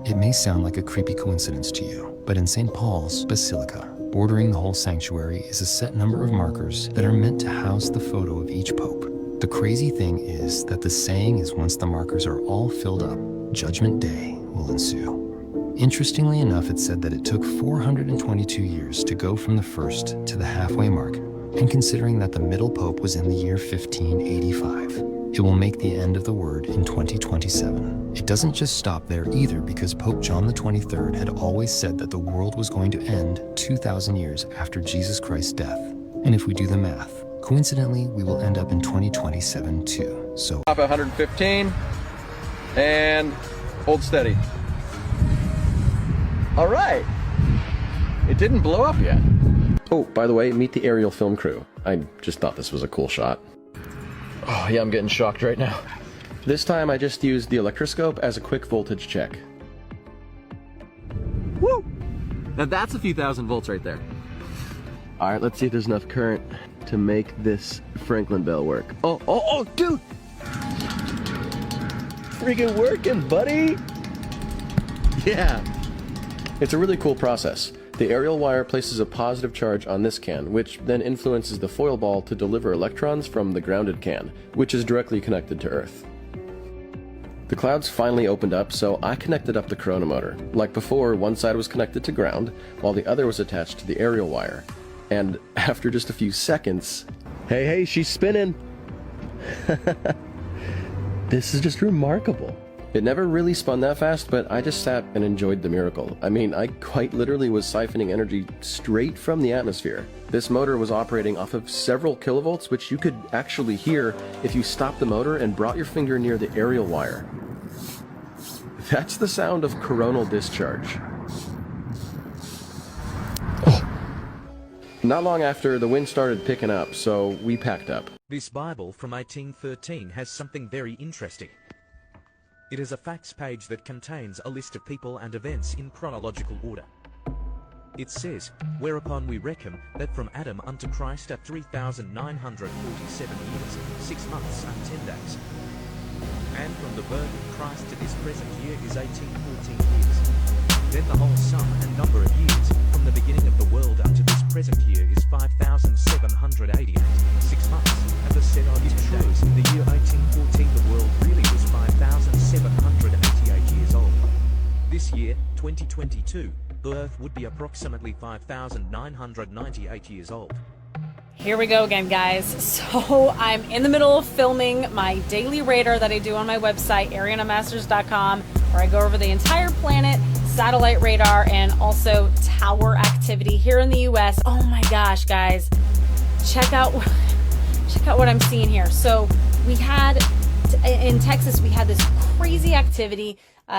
It may sound like a creepy coincidence to you, but in St. Paul's Basilica, bordering the whole sanctuary, is a set number of markers that are meant to house the photo of each pope. The crazy thing is that the saying is once the markers are all filled up, Judgment Day will ensue. Interestingly enough, it said that it took 422 years to go from the first to the halfway mark, and considering that the middle pope was in the year 1585, it will make the end of the word in 2027. It doesn't just stop there either, because Pope John XXIII had always said that the world was going to end 2,000 years after Jesus Christ's death. And if we do the math, coincidentally, we will end up in 2027 too. So Top 115 and hold steady. All right. It didn't blow up yet. Oh, by the way, meet the aerial film crew. I just thought this was a cool shot. Oh yeah, I'm getting shocked right now. This time I just used the electroscope as a quick voltage check. Woo! Now that's a few thousand volts right there. All right, let's see if there's enough current to make this Franklin bell work. Oh, dude! Freaking working, buddy! Yeah! It's a really cool process. The aerial wire places a positive charge on this can, which then influences the foil ball to deliver electrons from the grounded can, which is directly connected to Earth. The clouds finally opened up, so I connected up the corona motor. Like before, one side was connected to ground, while the other was attached to the aerial wire. And after just a few seconds, hey, she's spinning! This is just remarkable. It never really spun that fast, but I just sat and enjoyed the miracle. I mean, I quite literally was siphoning energy straight from the atmosphere. This motor was operating off of several kilovolts, which you could actually hear if you stopped the motor and brought your finger near the aerial wire. That's the sound of coronal discharge. Not long after, the wind started picking up, so we packed up. This Bible from 1813 has something very interesting. It is a facts page that contains a list of people and events in chronological order. It says, whereupon we reckon that from Adam unto Christ are 3,947 years, 6 months and 10 days. And from the birth of Christ to this present year is 1814 years. Then the whole sum and number of years, from the beginning of the world unto this present year is 5,788, 6 months, and the said are 10 days. In the year 1814 the world really was 5,788 years old. This year, 2022, the Earth would be approximately 5,998 years old. Here we go again, guys. So I'm in the middle of filming my daily radar that I do on my website, arianamasters.com, where I go over the entire planet, satellite radar, and also tower activity here in the US. Oh my gosh, guys. Check out what I'm seeing here. So we had, in Texas, we had this crazy activity.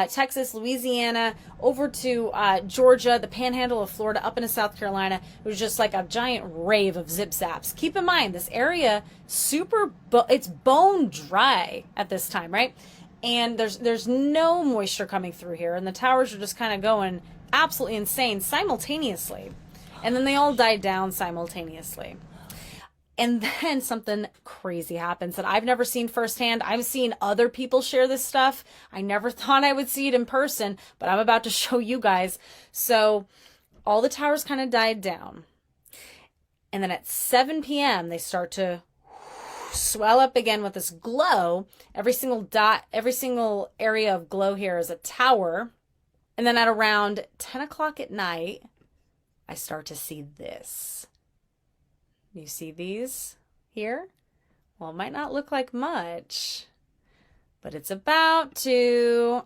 Texas, Louisiana, over to Georgia, the panhandle of Florida, up into South Carolina. It was just like a giant rave of zip zaps. Keep in mind, this area, it's bone dry at this time, right? And there's no moisture coming through here, and the towers are just kind of going absolutely insane simultaneously. And then they all died down simultaneously. And then something crazy happens that I've never seen firsthand. I've seen other people share this stuff. I never thought I would see it in person, but I'm about to show you guys. So all the towers kind of died down. And then at 7 p.m., they start to swell up again with this glow. Every single dot, every single area of glow here is a tower. And then at around 10 o'clock at night, I start to see this. You see these here? Well, it might not look like much, but it's about to.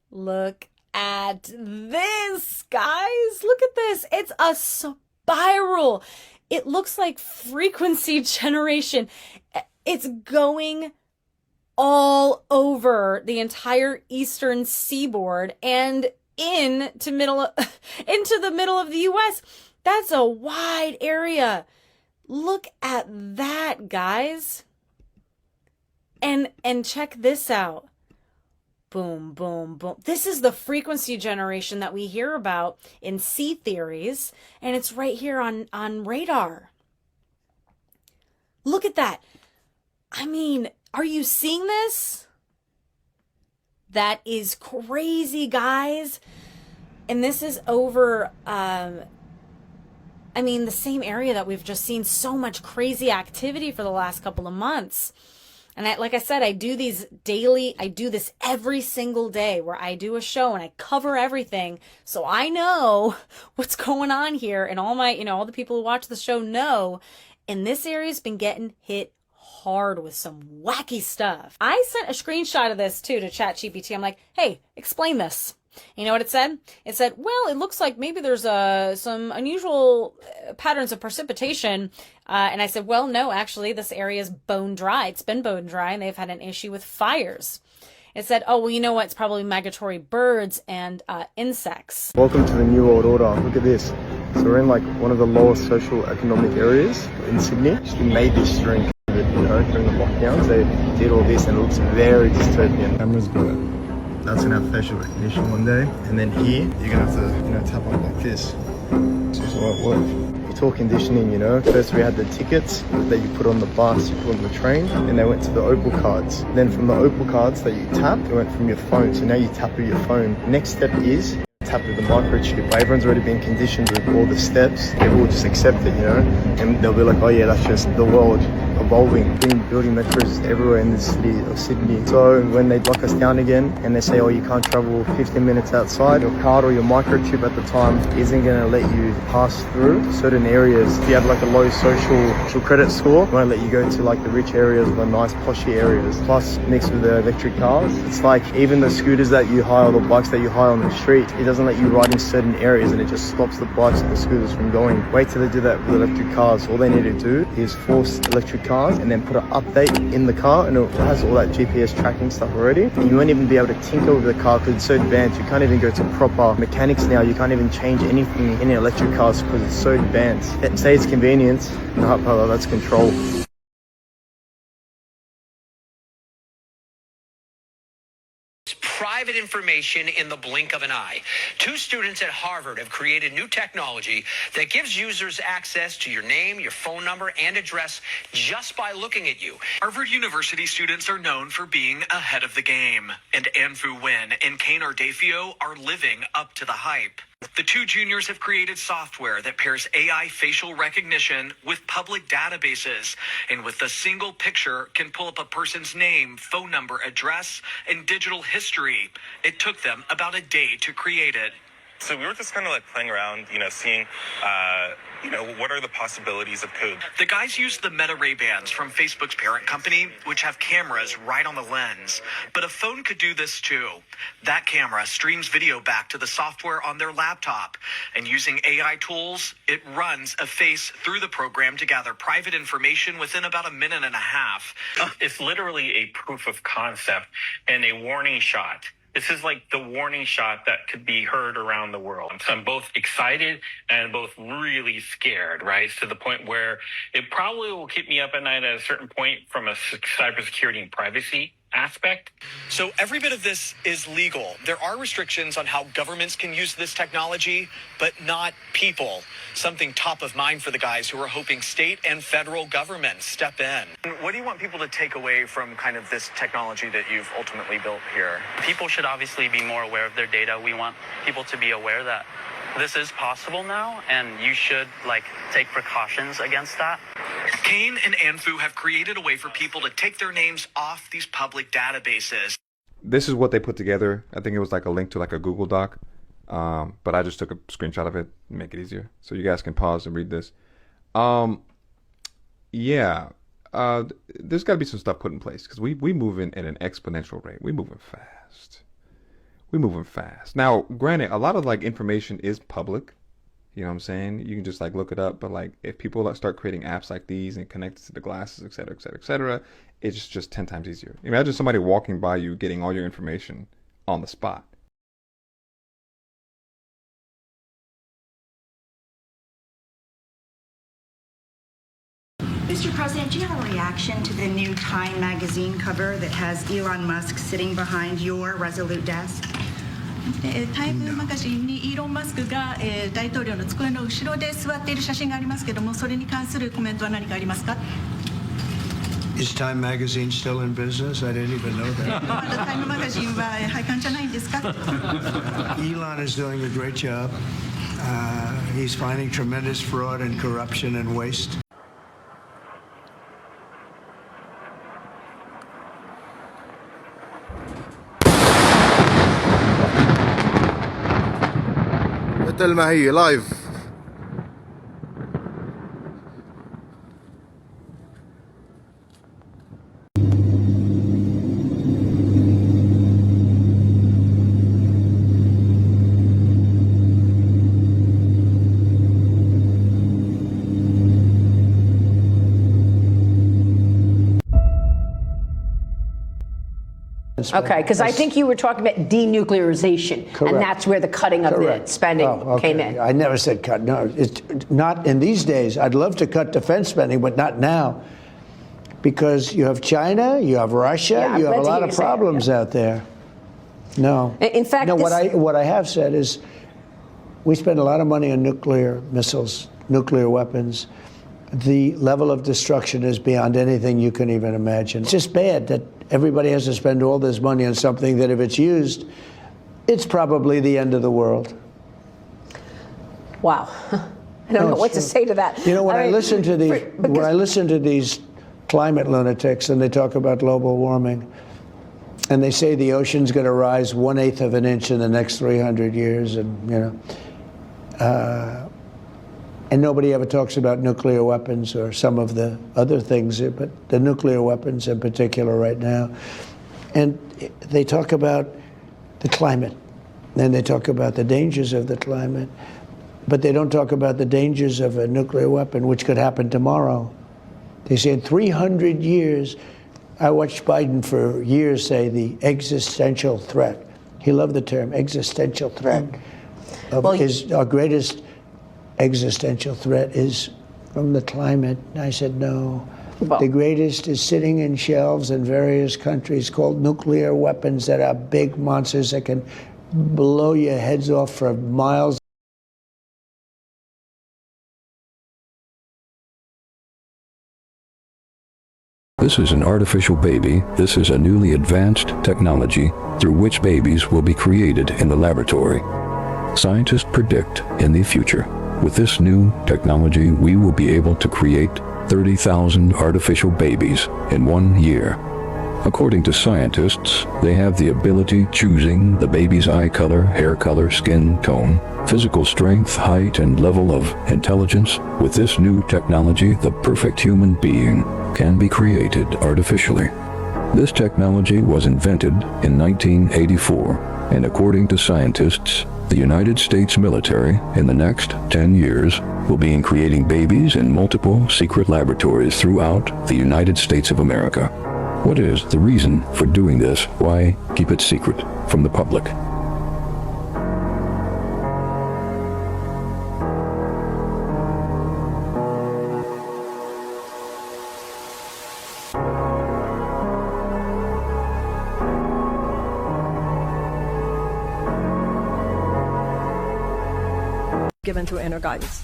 Look at this, guys. Look at this. It's a spiral. It looks like frequency generation. It's going all over the entire eastern seaboard and into the middle of the US. That's a wide area. Look at that, guys. And check this out. Boom, boom, boom. This is the frequency generation that we hear about in sea theories, and it's right here on radar. Look at that. I mean, are you seeing this? That is crazy, guys. And this is over, the same area that we've just seen so much crazy activity for the last couple of months. And like I said, I do these daily, I do this every single day where I do a show and I cover everything. So I know what's going on here, and all the people who watch the show know. And this area's been getting hit hard with some wacky stuff. I sent a screenshot of this too to ChatGPT. I'm like, hey, explain this. You know what it said? It said, well, it looks like maybe there's some unusual patterns of precipitation. And I said, well, no, actually, this area is bone dry. It's been bone dry, and they've had an issue with fires. It said, oh, well, you know what? It's probably migratory birds and insects. Welcome to the New World Order. Look at this. So we're in like one of the lowest social economic areas in Sydney. They made this during COVID, during the lockdowns. They did all this, and it looks very dystopian. Camera's good. That's gonna have facial recognition one day, and then here you're gonna have to tap on like this. So it won't work. It's all conditioning, First we had the tickets that you put on the bus, you put on the train, and they went to the Opal cards. Then from the Opal cards that you tap, it went from your phone. So now you tap with your phone. Next step is tap with the microchip. Everyone's already been conditioned with all the steps. People will just accept it, and they'll be like, oh yeah, that's just the world evolving. Building metros everywhere in the city of Sydney. So when they lock us down again and they say, oh, you can't travel 15 minutes outside, your card or your microchip at the time isn't going to let you pass through certain areas. If you have like a low social credit score, it won't let you go to like the rich areas or the nice poshy areas. Plus, mixed with the electric cars, it's like even the scooters that you hire, the bikes that you hire on the street, it doesn't let you ride in certain areas, and it just stops the bikes and the scooters from going. Wait till they do that with electric cars. All they need to do is force electric cars and then put an update in the car, and it has all that GPS tracking stuff already. And you won't even be able to tinker with the car because it's so advanced. You can't even go to proper mechanics now. You can't even change anything in electric cars because it's so advanced. Say it's convenience, no, brother, that's control. Private information in the blink of an eye. 2 students at Harvard have created new technology that gives users access to your name, your phone number, and address just by looking at you. Harvard University students are known for being ahead of the game, and Anfu Nguyen and Kane Ardafio are living up to the hype. The 2 juniors have created software that pairs AI facial recognition with public databases, and with a single picture can pull up a person's name, phone number, address, and digital history. It took them about a day to create it. So we were just kind of like playing around, seeing, what are the possibilities of code? The guys used the Meta Ray-Bans from Facebook's parent company, which have cameras right on the lens. But a phone could do this too. That camera streams video back to the software on their laptop. And using AI tools, it runs a face through the program to gather private information within about a minute and a half. It's literally a proof of concept and a warning shot. This is like the warning shot that could be heard around the world. So I'm both excited and both really scared, right? To the point where it probably will keep me up at night at a certain point from a cybersecurity and privacy aspect. So every bit of this is legal. There are restrictions on how governments can use this technology, but not people. Something top of mind for the guys who are hoping state and federal governments step in. What do you want people to take away from kind of this technology that you've ultimately built here? People should obviously be more aware of their data. We want people to be aware that this is possible now, and you should take precautions against that. Kane and Anfu have created a way for people to take their names off these public databases. This is what they put together. I think it was like a link to like a Google Doc, but I just took a screenshot of it to make it easier. So you guys can pause and read this. There's got to be some stuff put in place because we move in at an exponential rate. We're moving fast. Now, granted, a lot of information is public. You know what I'm saying? You can just like look it up, but like if people start creating apps like these and connect it to the glasses, et cetera, et cetera, et cetera, it's just 10 times easier. Imagine somebody walking by you getting all your information on the spot. Mr. President, do you have a reaction to the new Time magazine cover that has Elon Musk sitting behind your Resolute desk? タイムマガジンにイーロン・マスクが大統領の机の後ろで座っている写真がありますけども、それに関するコメントは何かありますか? Is Time magazine still in business? I didn't even know that. まだタイムマガジンは廃刊じゃないんですか? Elon is doing a great job. He's finding tremendous fraud and corruption and waste. المهية لايف. Okay, because I think you were talking about denuclearization, Correct. and that's where the cutting of the spending came in. I never said cut. No, it's not in these days. I'd love to cut defense spending, but not now, because you have China, you have Russia, you have a lot of problems out there. No. In fact, no. What I have said is, we spend a lot of money on nuclear missiles, nuclear weapons. The level of destruction is beyond anything you can even imagine. It's just bad that everybody has to spend all this money on something that if it's used, it's probably the end of the world. Wow. I don't know what to say to that. You know, when I listen to these climate lunatics and they talk about global warming, and they say the ocean's going to rise 1/8 of an inch in the next 300 years, and you know, and nobody ever talks about nuclear weapons or some of the other things, but the nuclear weapons in particular right now. And they talk about the climate, and they talk about the dangers of the climate, but they don't talk about the dangers of a nuclear weapon, which could happen tomorrow. They say in 300 years, I watched Biden for years say the existential threat. He loved the term existential threat. Our greatest existential threat is from the climate. And I said, no. The greatest is sitting in shelves in various countries called nuclear weapons that are big monsters that can blow your heads off for miles. This is an artificial baby. This is a newly advanced technology through which babies will be created in the laboratory. Scientists predict in the future, with this new technology, we will be able to create 30,000 artificial babies in 1 year. According to scientists, they have the ability choosing the baby's eye color, hair color, skin tone, physical strength, height, and level of intelligence. With this new technology, the perfect human being can be created artificially. This technology was invented in 1984, and according to scientists, the United States military in the next 10 years will be creating babies in multiple secret laboratories throughout the United States of America. What is the reason for doing this? Why keep it secret from the public? Given through inner guidance.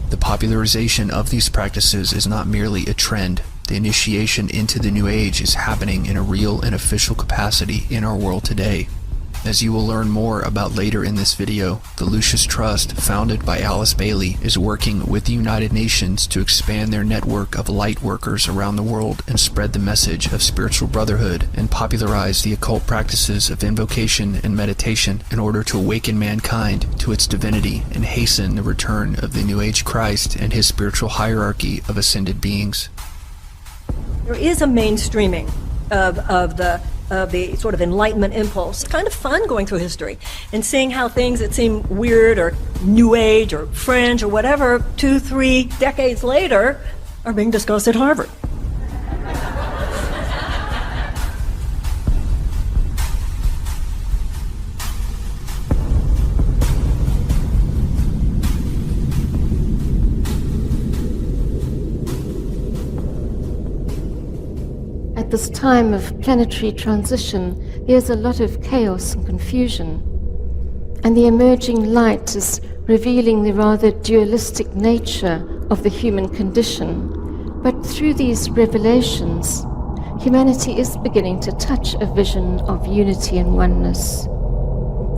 The popularization of these practices is not merely a trend. The initiation into the New Age is happening in a real and official capacity in our world today. As you will learn more about later in this video, the Lucis Trust, founded by Alice Bailey, is working with the United Nations to expand their network of light workers around the world and spread the message of spiritual brotherhood and popularize the occult practices of invocation and meditation in order to awaken mankind to its divinity and hasten the return of the New Age Christ and his spiritual hierarchy of ascended beings. There is a mainstreaming of the of the sort of Enlightenment impulse. It's kind of fun going through history and seeing how things that seem weird or New Age or fringe or whatever 2-3 decades later are being discussed at Harvard. At this time of planetary transition, there's a lot of chaos and confusion. And the emerging light is revealing the rather dualistic nature of the human condition. But through these revelations, humanity is beginning to touch a vision of unity and oneness.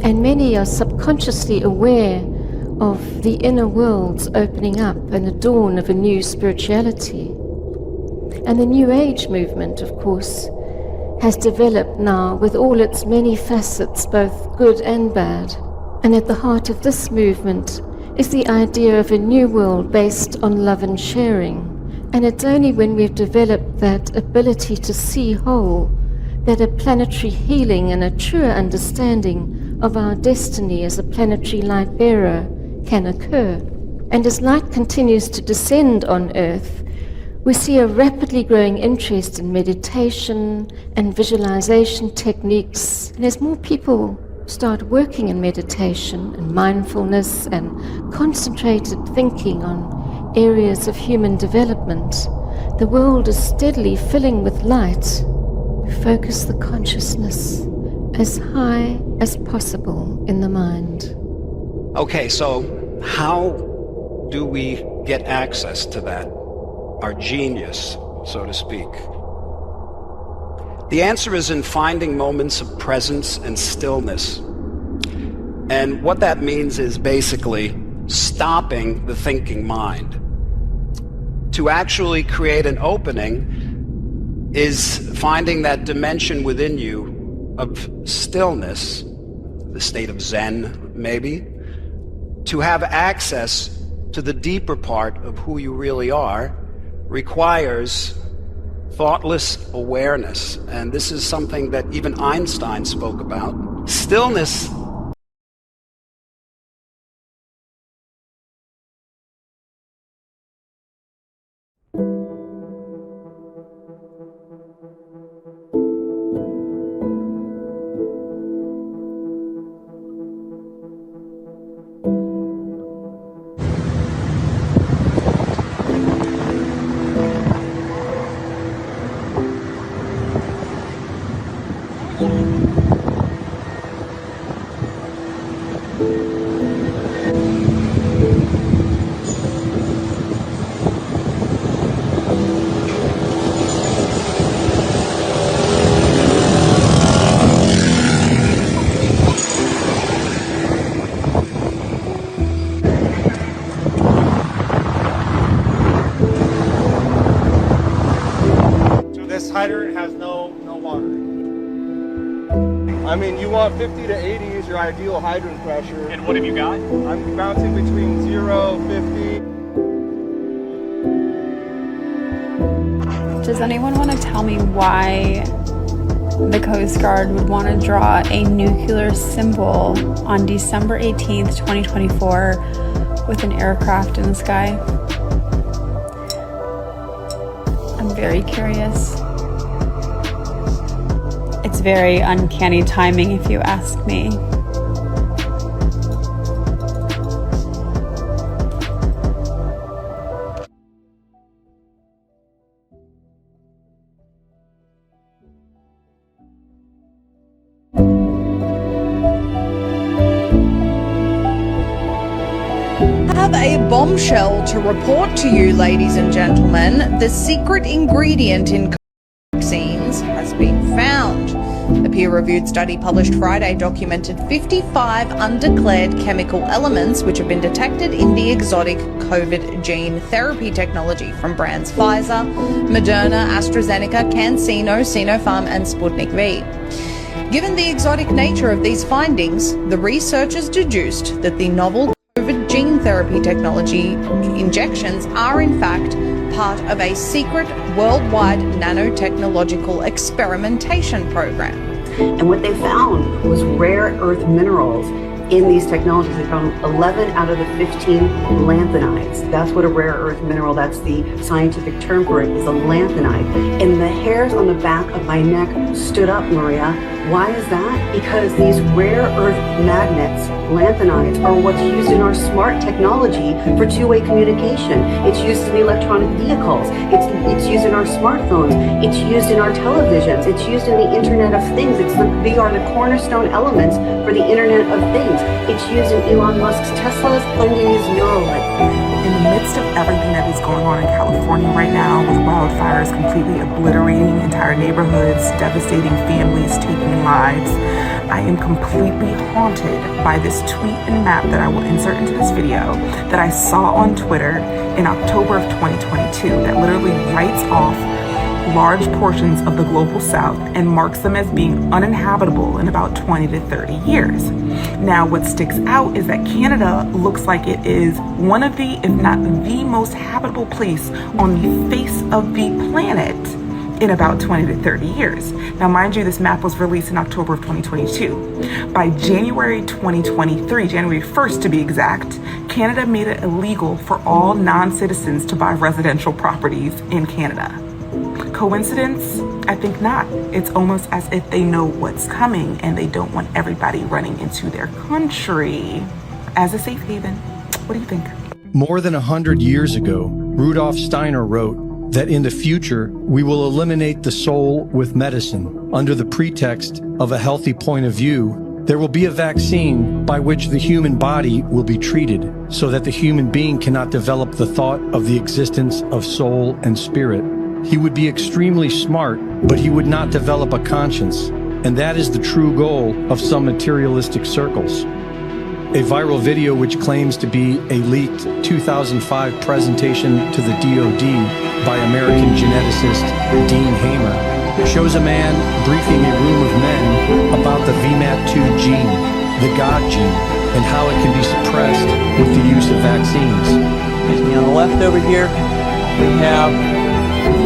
And many are subconsciously aware of the inner worlds opening up and the dawn of a new spirituality. And the New Age movement, of course, has developed now with all its many facets, both good and bad. And at the heart of this movement is the idea of a new world based on love and sharing. And it's only when we've developed that ability to see whole that a planetary healing and a truer understanding of our destiny as a planetary light bearer can occur. And as light continues to descend on Earth, we see a rapidly growing interest in meditation and visualization techniques. And as more people start working in meditation and mindfulness and concentrated thinking on areas of human development, the world is steadily filling with light to focus the consciousness as high as possible in the mind. Okay, so how do we get access to that? Our genius, so to speak. The answer is in finding moments of presence and stillness. And what that means is basically stopping the thinking mind. To actually create an opening is finding that dimension within you of stillness, the state of Zen, maybe, to have access to the deeper part of who you really are requires thoughtless awareness. And this is something that even Einstein spoke about. Stillness hydrant has no water. I mean, you want 50 to 80 is your ideal hydrant pressure. And what have you got? I'm bouncing between 0, 50. Does anyone want to tell me why the Coast Guard would want to draw a nuclear symbol on December 18th, 2024 with an aircraft in the sky? I'm very curious. It's very uncanny timing, if you ask me. Have a bombshell to report to you, ladies and gentlemen. The secret ingredient in vaccines has been found. A peer-reviewed study published Friday documented 55 undeclared chemical elements which have been detected in the exotic COVID gene therapy technology from brands Pfizer, Moderna, AstraZeneca, CanSino, Sinopharm and Sputnik V. Given the exotic nature of these findings, the researchers deduced that the novel COVID gene therapy technology injections are in fact part of a secret worldwide nanotechnological experimentation program. And what they found was rare earth minerals in these technologies. They found 11 out of the 15 lanthanides. That's what a rare earth mineral, that's the scientific term for it, is a lanthanide. And the hairs on the back of my neck stood up, Maria. Why is that? Because these rare earth magnets, lanthanides, are what's used in our smart technology for two-way communication. It's used in the electronic vehicles. It's used in our smartphones. It's used in our televisions. It's used in the Internet of Things. They are the cornerstone elements for the Internet of Things. It's used in Elon Musk's Teslas and in his Neuralink. In the midst of everything that is going on in California right now, with wildfires completely obliterating entire neighborhoods, devastating families, taking lives, I am completely haunted by this tweet and map that I will insert into this video that I saw on Twitter in October of 2022 that literally writes off large portions of the global south and marks them as being uninhabitable in about 20 to 30 years. Now, what sticks out is that Canada looks like it is one of the, if not the most habitable place on the face of the planet in about 20 to 30 years. Now, mind you, this map was released in October of 2022. By January 2023, January 1st to be exact, Canada made it illegal for all non-citizens to buy residential properties in Canada. Coincidence? I think not. It's almost as if they know what's coming and they don't want everybody running into their country as a safe haven. What do you think? More than 100 years ago, Rudolf Steiner wrote that in the future, we will eliminate the soul with medicine. Under the pretext of a healthy point of view, there will be a vaccine by which the human body will be treated so that the human being cannot develop the thought of the existence of soul and spirit. He would be extremely smart, but he would not develop a conscience. And that is the true goal of some materialistic circles. A viral video which claims to be a leaked 2005 presentation to the DoD by American geneticist Dean Hamer shows a man briefing a room of men about the VMAT2 gene, the God gene, and how it can be suppressed with the use of vaccines. On the left over here, we have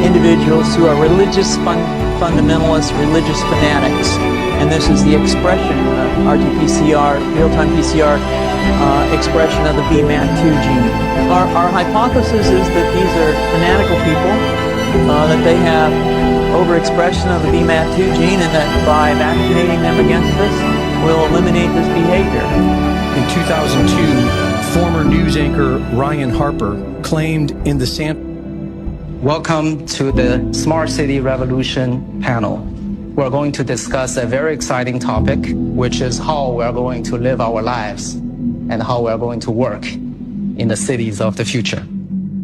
individuals who are religious fundamentalists, religious fanatics. And this is the expression, RT-PCR, real-time PCR expression of the VMAT2 gene. Our hypothesis is that these are fanatical people, that they have overexpression of the VMAT2 gene, and that by vaccinating them against this, we'll eliminate this behavior. In 2002, former news anchor Ryan Harper claimed in the Welcome to the Smart City Revolution panel. We're going to discuss a very exciting topic, which is how we're going to live our lives and how we're going to work in the cities of the future.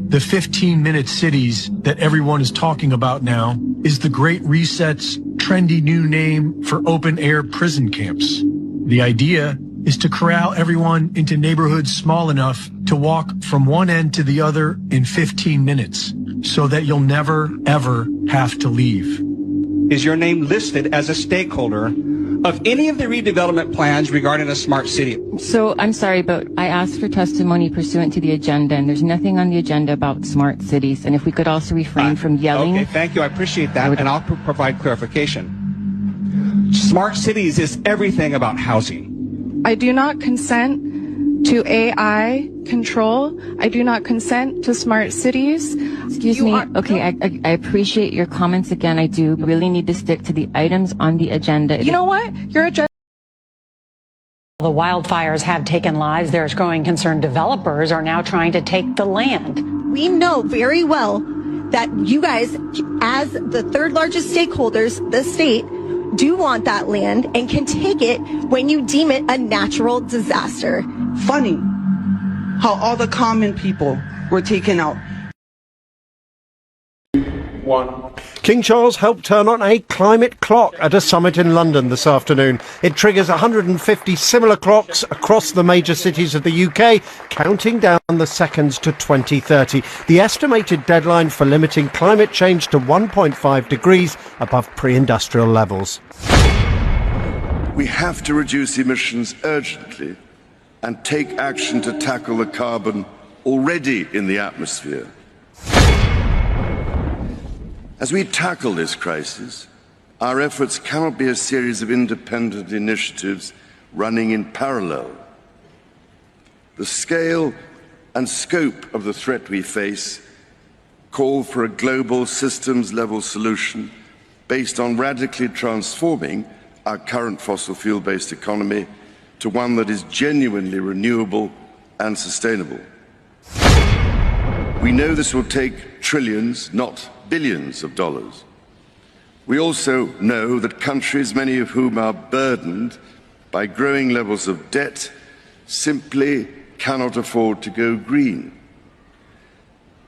The 15-minute cities that everyone is talking about now is the Great Reset's trendy new name for open-air prison camps. The idea is to corral everyone into neighborhoods small enough to walk from one end to the other in 15 minutes. So that you'll never, ever have to leave. Is your name listed as a stakeholder of any of the redevelopment plans regarding a smart city? So I'm sorry, but I asked for testimony pursuant to the agenda, and there's nothing on the agenda about smart cities. And if we could also refrain from yelling. Okay, thank you. I appreciate that, and I'll provide clarification. Smart cities is everything about housing. I do not consent to AI control. I do not consent to smart cities. Excuse me. Okay, I appreciate your comments again. I do really need to stick to the items on the agenda. You know what? Your agenda. The wildfires have taken lives. There's growing concern. Developers are now trying to take the land. We know very well that you guys, as the third largest stakeholders, the state, do want that land and can take it when you deem it a natural disaster. Funny how all the common people were taken out. King Charles helped turn on a climate clock at a summit in London this afternoon. It triggers 150 similar clocks across the major cities of the UK, counting down the seconds to 2030. The estimated deadline for limiting climate change to 1.5 degrees above pre-industrial levels. We have to reduce emissions urgently and take action to tackle the carbon already in the atmosphere. As we tackle this crisis, our efforts cannot be a series of independent initiatives running in parallel. The scale and scope of the threat we face call for a global systems-level solution based on radically transforming our current fossil fuel-based economy to one that is genuinely renewable and sustainable. We know this will take trillions, not billions of dollars. We also know that countries, many of whom are burdened by growing levels of debt, simply cannot afford to go green.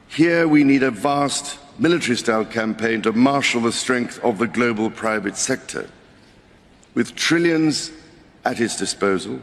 Here we need a vast military-style campaign to marshal the strength of the global private sector, with trillions at its disposal,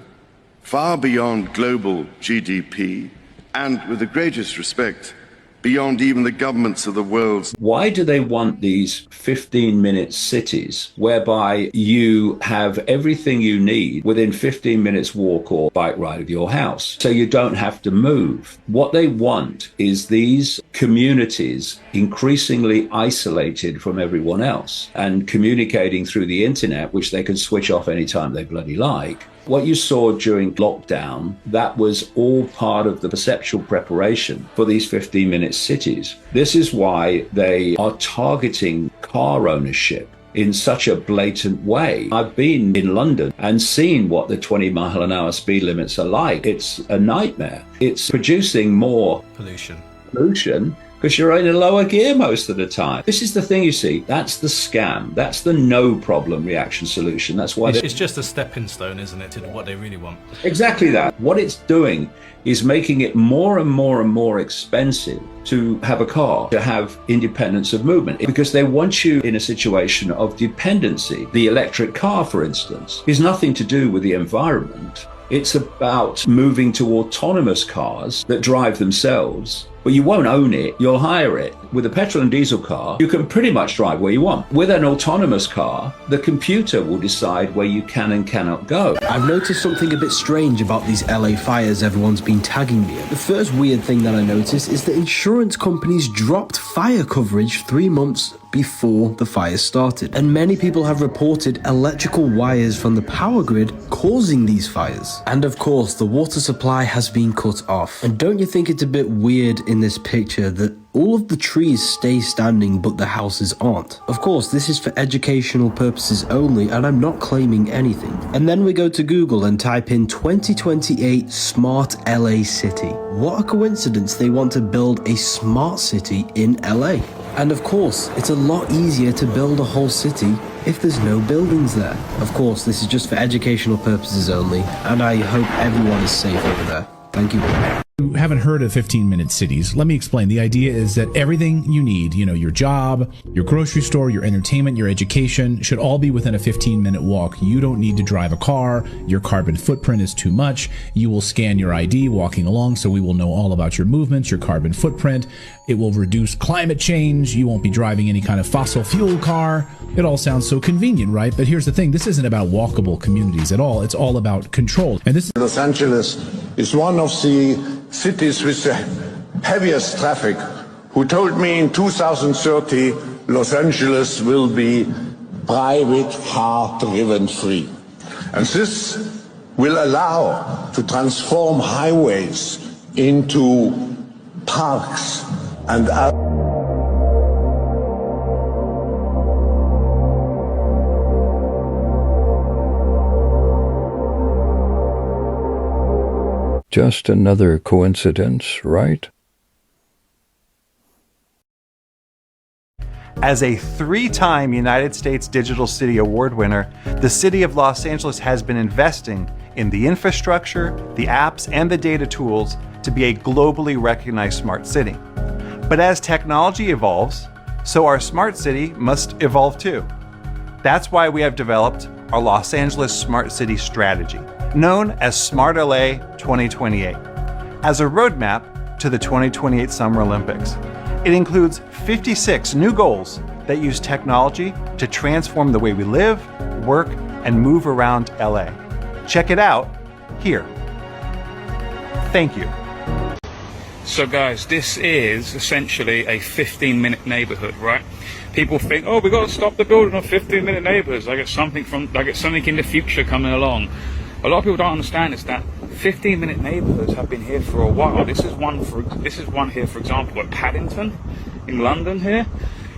far beyond global GDP, and with the greatest respect, beyond even the governments of the world's. Why do they want these 15-minute cities whereby you have everything you need within 15 minutes walk or bike ride of your house, so you don't have to move? What they want is these communities increasingly isolated from everyone else and communicating through the internet, which they can switch off anytime they bloody like. What you saw during lockdown, that was all part of the perceptual preparation for these 15-minute cities. This is why they are targeting car ownership in such a blatant way. I've been in London and seen what the 20-mile-an-hour speed limits are like. It's a nightmare. It's producing more pollution because you're in a lower gear most of the time. This is the thing, you see. That's the scam. That's the no problem reaction solution. That's why it's just a stepping stone, isn't it, to what they really want? Exactly that. What it's doing is making it more and more and more expensive to have a car, to have independence of movement, because they want you in a situation of dependency. The electric car, for instance, is nothing to do with the environment. It's about moving to autonomous cars that drive themselves, but you won't own it, you'll hire it. With a petrol and diesel car, you can pretty much drive where you want. With an autonomous car, the computer will decide where you can and cannot go. I've noticed something a bit strange about these LA fires everyone's been tagging me in. The first weird thing that I noticed is that insurance companies dropped fire coverage 3 months before the fire started. And many people have reported electrical wires from the power grid causing these fires. And of course, the water supply has been cut off. And don't you think it's a bit weird in this picture that all of the trees stay standing but the houses aren't? Of course, this is for educational purposes only, and I'm not claiming anything. And then we go to Google and type in 2028 Smart LA City. What a coincidence they want to build a smart city in LA. And of course, it's a lot easier to build a whole city if there's no buildings there. Of course, this is just for educational purposes only, and I hope everyone is safe over there. Thank you. You haven't heard of 15-minute cities. Let me explain. The idea is that everything you need, your job, your grocery store, your entertainment, your education, should all be within a 15-minute walk. You don't need to drive a car. Your carbon footprint is too much. You will scan your ID walking along, so we will know all about your movements, your carbon footprint. It will reduce climate change. You won't be driving any kind of fossil fuel car. It all sounds so convenient, right? But here's the thing. This isn't about walkable communities at all. It's all about control. And this Los Angeles is one of the cities with the heaviest traffic, who told me in 2030 Los Angeles will be private car driven free. And this will allow to transform highways into parks and Just another coincidence, right? As a 3-time United States Digital City Award winner, the City of Los Angeles has been investing in the infrastructure, the apps, and the data tools to be a globally recognized smart city. But as technology evolves, so our smart city must evolve too. That's why we have developed our Los Angeles Smart City Strategy, known as Smart LA 2028, as a roadmap to the 2028 Summer Olympics. It includes 56 new goals that use technology to transform the way we live, work, and move around LA. Check it out here. Thank you. So guys, this is essentially a 15-minute neighborhood, right? People think, oh, we got to stop the building of 15-minute neighborhoods. I get something in the future coming along. A lot of people don't understand is that 15-minute neighborhoods have been here for a while. This is one here, for example, at Paddington in London here.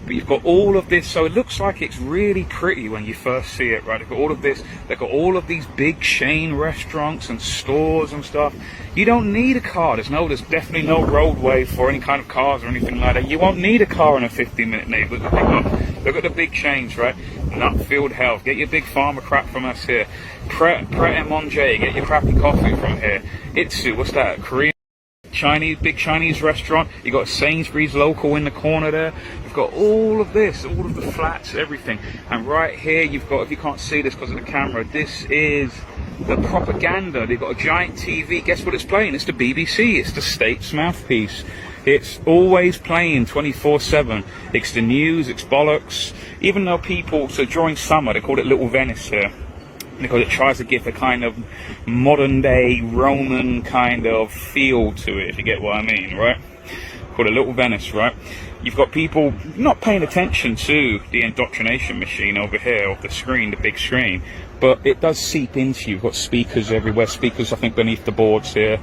But you've got all of this, so it looks like it's really pretty when you first see it, right? They've got all of this, they've got all of these big chain restaurants and stores and stuff. You don't need a car. There's definitely no roadway for any kind of cars or anything like that. You won't need a car in a 15-minute neighborhood. Look at the big chains, right? Nutfield Health, get your big pharma crap from us here. Pret a Manger, get your crappy coffee from here. Itsu, what's that? Korean big Chinese restaurant. You got Sainsbury's local in the corner there. You've got all of this, all of the flats, everything. And right here you've got, if you can't see this because of the camera, this is the propaganda. They've got a giant TV. Guess what it's playing? It's the BBC. It's the state's mouthpiece. It's always playing 24/7. It's the news, it's bollocks. Even though so during summer they call it Little Venice here, because it tries to give a kind of modern day Roman kind of feel to it, if you get what I mean, right? Called a Little Venice, right? You've got people not paying attention to the indoctrination machine over here, off the screen, the big screen, but it does seep into you. You've got speakers everywhere, speakers I think beneath the boards here,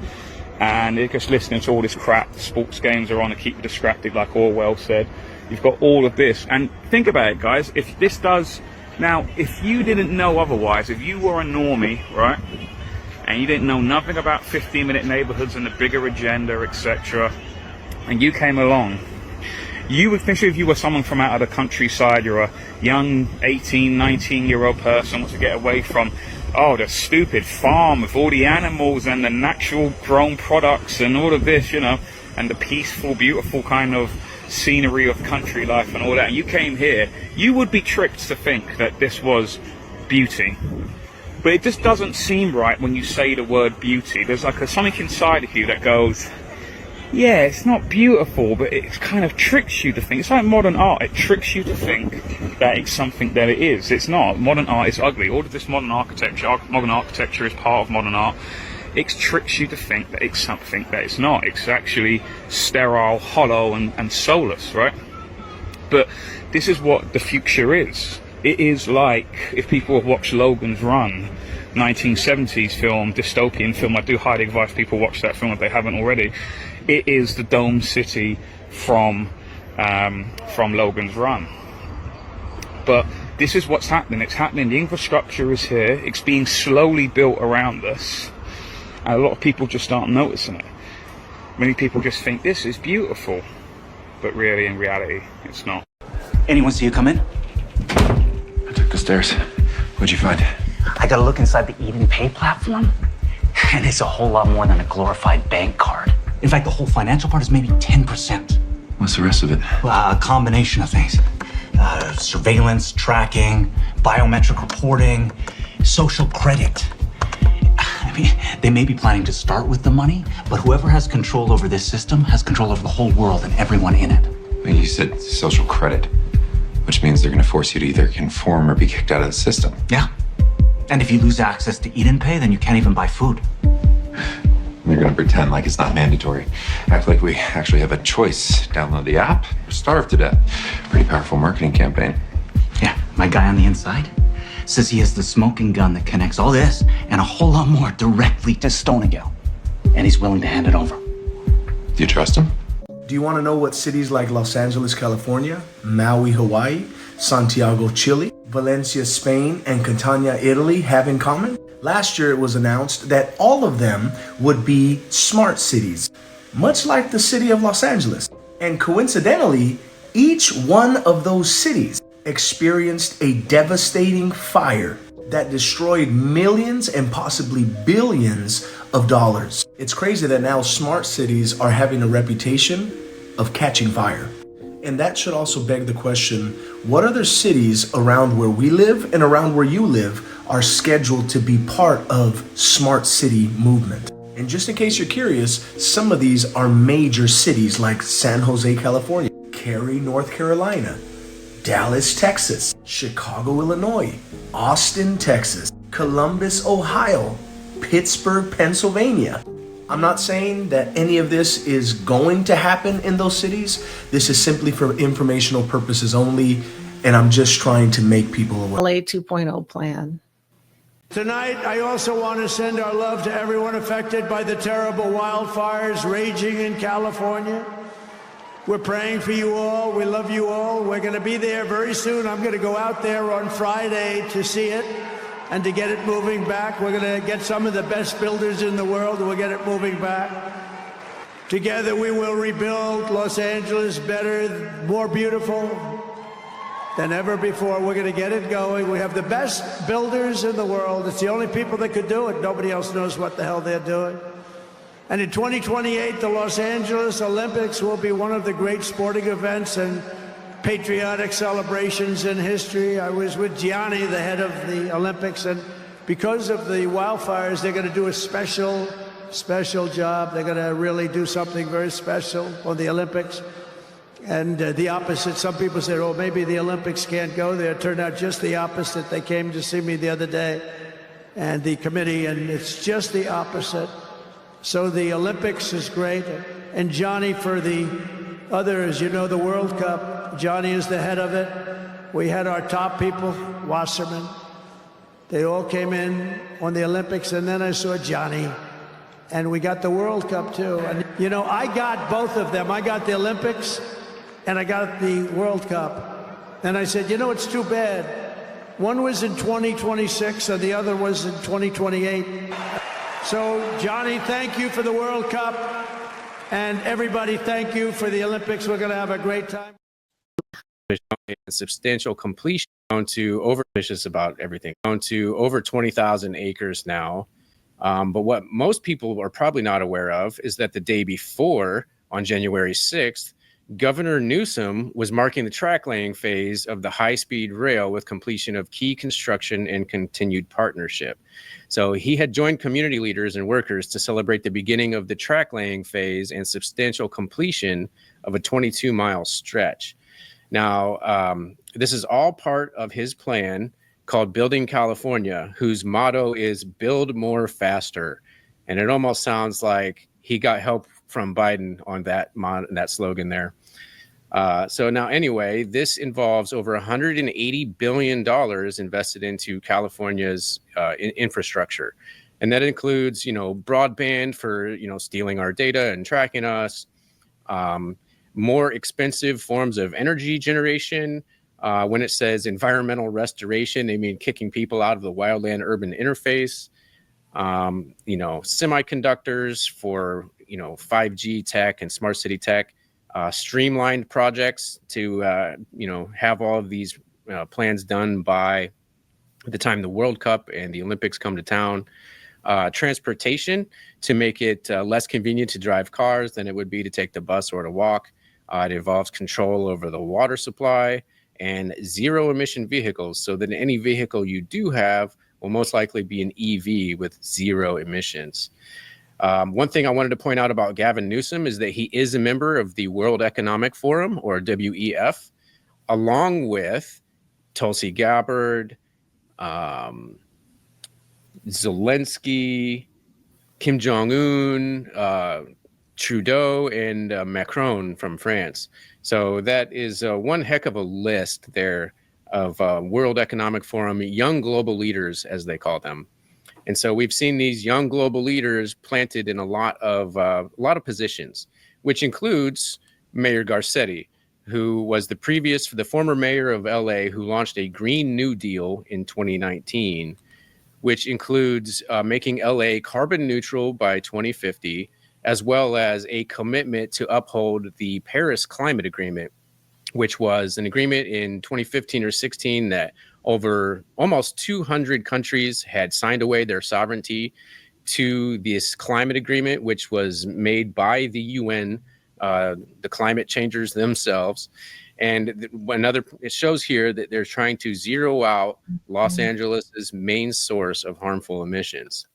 and they're just listening to all this crap. The sports games are on to keep you distracted, like Orwell said. You've got all of this, and think about it, guys. If this does, now, if you didn't know otherwise, if you were a normie, right, and you didn't know nothing about 15-minute neighborhoods and the bigger agenda, etc., and you came along, you would think, if you were someone from out of the countryside, you're a young 18, 19-year-old person, wants to get away from, the stupid farm with all the animals and the natural grown products and all of this, and the peaceful, beautiful kind of scenery of country life and all that, and you came here, you would be tricked to think that this was beauty. But it just doesn't seem right when you say the word beauty. There's like something inside of you that goes, yeah, it's not beautiful, but it kind of tricks you to think. It's like modern art. It tricks you to think that it's something that it is. It's not. Modern art is ugly. All of this modern architecture is part of modern art. It tricks you to think that it's something that it's not. It's actually sterile, hollow, and soulless, right? But this is what the future is. It is like, if people have watched Logan's Run, 1970s film, dystopian film, I do highly advise people watch that film if they haven't already. It is the Dome City from Logan's Run. But this is what's happening. It's happening. The infrastructure is here. It's being slowly built around us. And a lot of people just aren't noticing it. Many people just think this is beautiful. But really, in reality, it's not. Anyone see you come in? I took the stairs. What'd you find? I got a look inside the Eden Pay platform. And it's a whole lot more than a glorified bank card. In fact, the whole financial part is maybe 10%. What's the rest of it? A combination of things. Surveillance, tracking, biometric reporting, social credit. I mean, they may be planning to start with the money, but whoever has control over this system has control over the whole world and everyone in it. Well, you said social credit, which means they're going to force you to either conform or be kicked out of the system. Yeah. And if you lose access to Eden Pay, then you can't even buy food. They're going to pretend like it's not mandatory. Act like we actually have a choice. Download the app or starve to death. Pretty powerful marketing campaign. Yeah, my guy on the inside says he has the smoking gun that connects all this and a whole lot more directly to Stoningale. And he's willing to hand it over. Do you trust him? Do you want to know what cities like Los Angeles, California, Maui, Hawaii, Santiago, Chile, Valencia, Spain, and Catania, Italy have in common? Last year it was announced that all of them would be smart cities, much like the city of Los Angeles. And coincidentally, each one of those cities experienced a devastating fire that destroyed millions and possibly billions of dollars. It's crazy that now smart cities are having a reputation of catching fire. And that should also beg the question, what other cities around where we live and around where you live are scheduled to be part of smart city movement? And just in case you're curious, some of these are major cities like San Jose, California, Cary, North Carolina, Dallas, Texas, Chicago, Illinois, Austin, Texas, Columbus, Ohio, Pittsburgh, Pennsylvania, I'm not saying that any of this is going to happen in those cities. This is simply for informational purposes only, and I'm just trying to make people aware. LA 2.0 plan. Tonight, I also want to send our love to everyone affected by the terrible wildfires raging in California. We're praying for you all. We love you all. We're going to be there very soon. I'm going to go out there on Friday to see it and to get it moving back. We're going to get some of the best builders in the world, and we'll get it moving back. Together, we will rebuild Los Angeles better, more beautiful than ever before. We're going to get it going. We have the best builders in the world. It's the only people that could do it. Nobody else knows what the hell they're doing. And in 2028, the Los Angeles Olympics will be one of the great sporting events and patriotic celebrations in history. I was with Gianni, the head of the Olympics, and because of the wildfires, they're going to do a special job. They're going to really do something very special for the Olympics. And the opposite, some people say, oh, maybe the Olympics can't go there. It turned out just the opposite. They came to see me the other day, and the committee, and it's just the opposite. So the Olympics is great. And Johnny, for the others, you know, the World Cup, Johnny is the head of it. We had our top people, Wasserman. They all came in on the Olympics, and then I saw Johnny. And we got the World Cup, too. And, you know, I got both of them. I got the Olympics, and I got the World Cup. And I said, you know, it's too bad. One was in 2026, and the other was in 2028. So, Johnny, thank you for the World Cup. And everybody, thank you for the Olympics. We're going to have a great time. Substantial completion down to over ambitious about everything, down to over 20,000 acres now. But what most people are probably not aware of is that the day before, on January 6th, Governor Newsom was marking the track laying phase of the high-speed rail with completion of key construction and continued partnership. So he had joined community leaders and workers to celebrate the beginning of the track laying phase and substantial completion of a 22-mile stretch. Now, this is all part of his plan called Building California, whose motto is build more faster. And it almost sounds like he got help from Biden on that slogan there. So now, anyway, this involves over $180 billion invested into California's infrastructure. And that includes, you know, broadband for, you know, stealing our data and tracking us, more expensive forms of energy generation. When it says environmental restoration, they mean kicking people out of the wildland urban interface. You know, semiconductors for, you know, 5G tech and smart city tech, streamlined projects to, you know, have all of these plans done by the time the World Cup and the Olympics come to town. Transportation to make it less convenient to drive cars than it would be to take the bus or to walk. It involves control over the water supply and zero emission vehicles, so that any vehicle you do have will most likely be an EV with zero emissions. One thing I wanted to point out about Gavin Newsom is that he is a member of the World Economic Forum, or WEF, along with Tulsi Gabbard, Zelensky, Kim Jong-un, Trudeau, and Macron from France. So that is one heck of a list there of World Economic Forum young global leaders, as they call them. And so we've seen these young global leaders planted in a lot of positions, which includes Mayor Garcetti, who was the former mayor of LA, who launched a Green New Deal in 2019, which includes making LA carbon neutral by 2050, as well as a commitment to uphold the Paris Climate Agreement, which was an agreement in 2015 or 16 that over almost 200 countries had signed away their sovereignty to this climate agreement, which was made by the UN, the climate changers themselves. And it shows here that they're trying to zero out Los Angeles's main source of harmful emissions.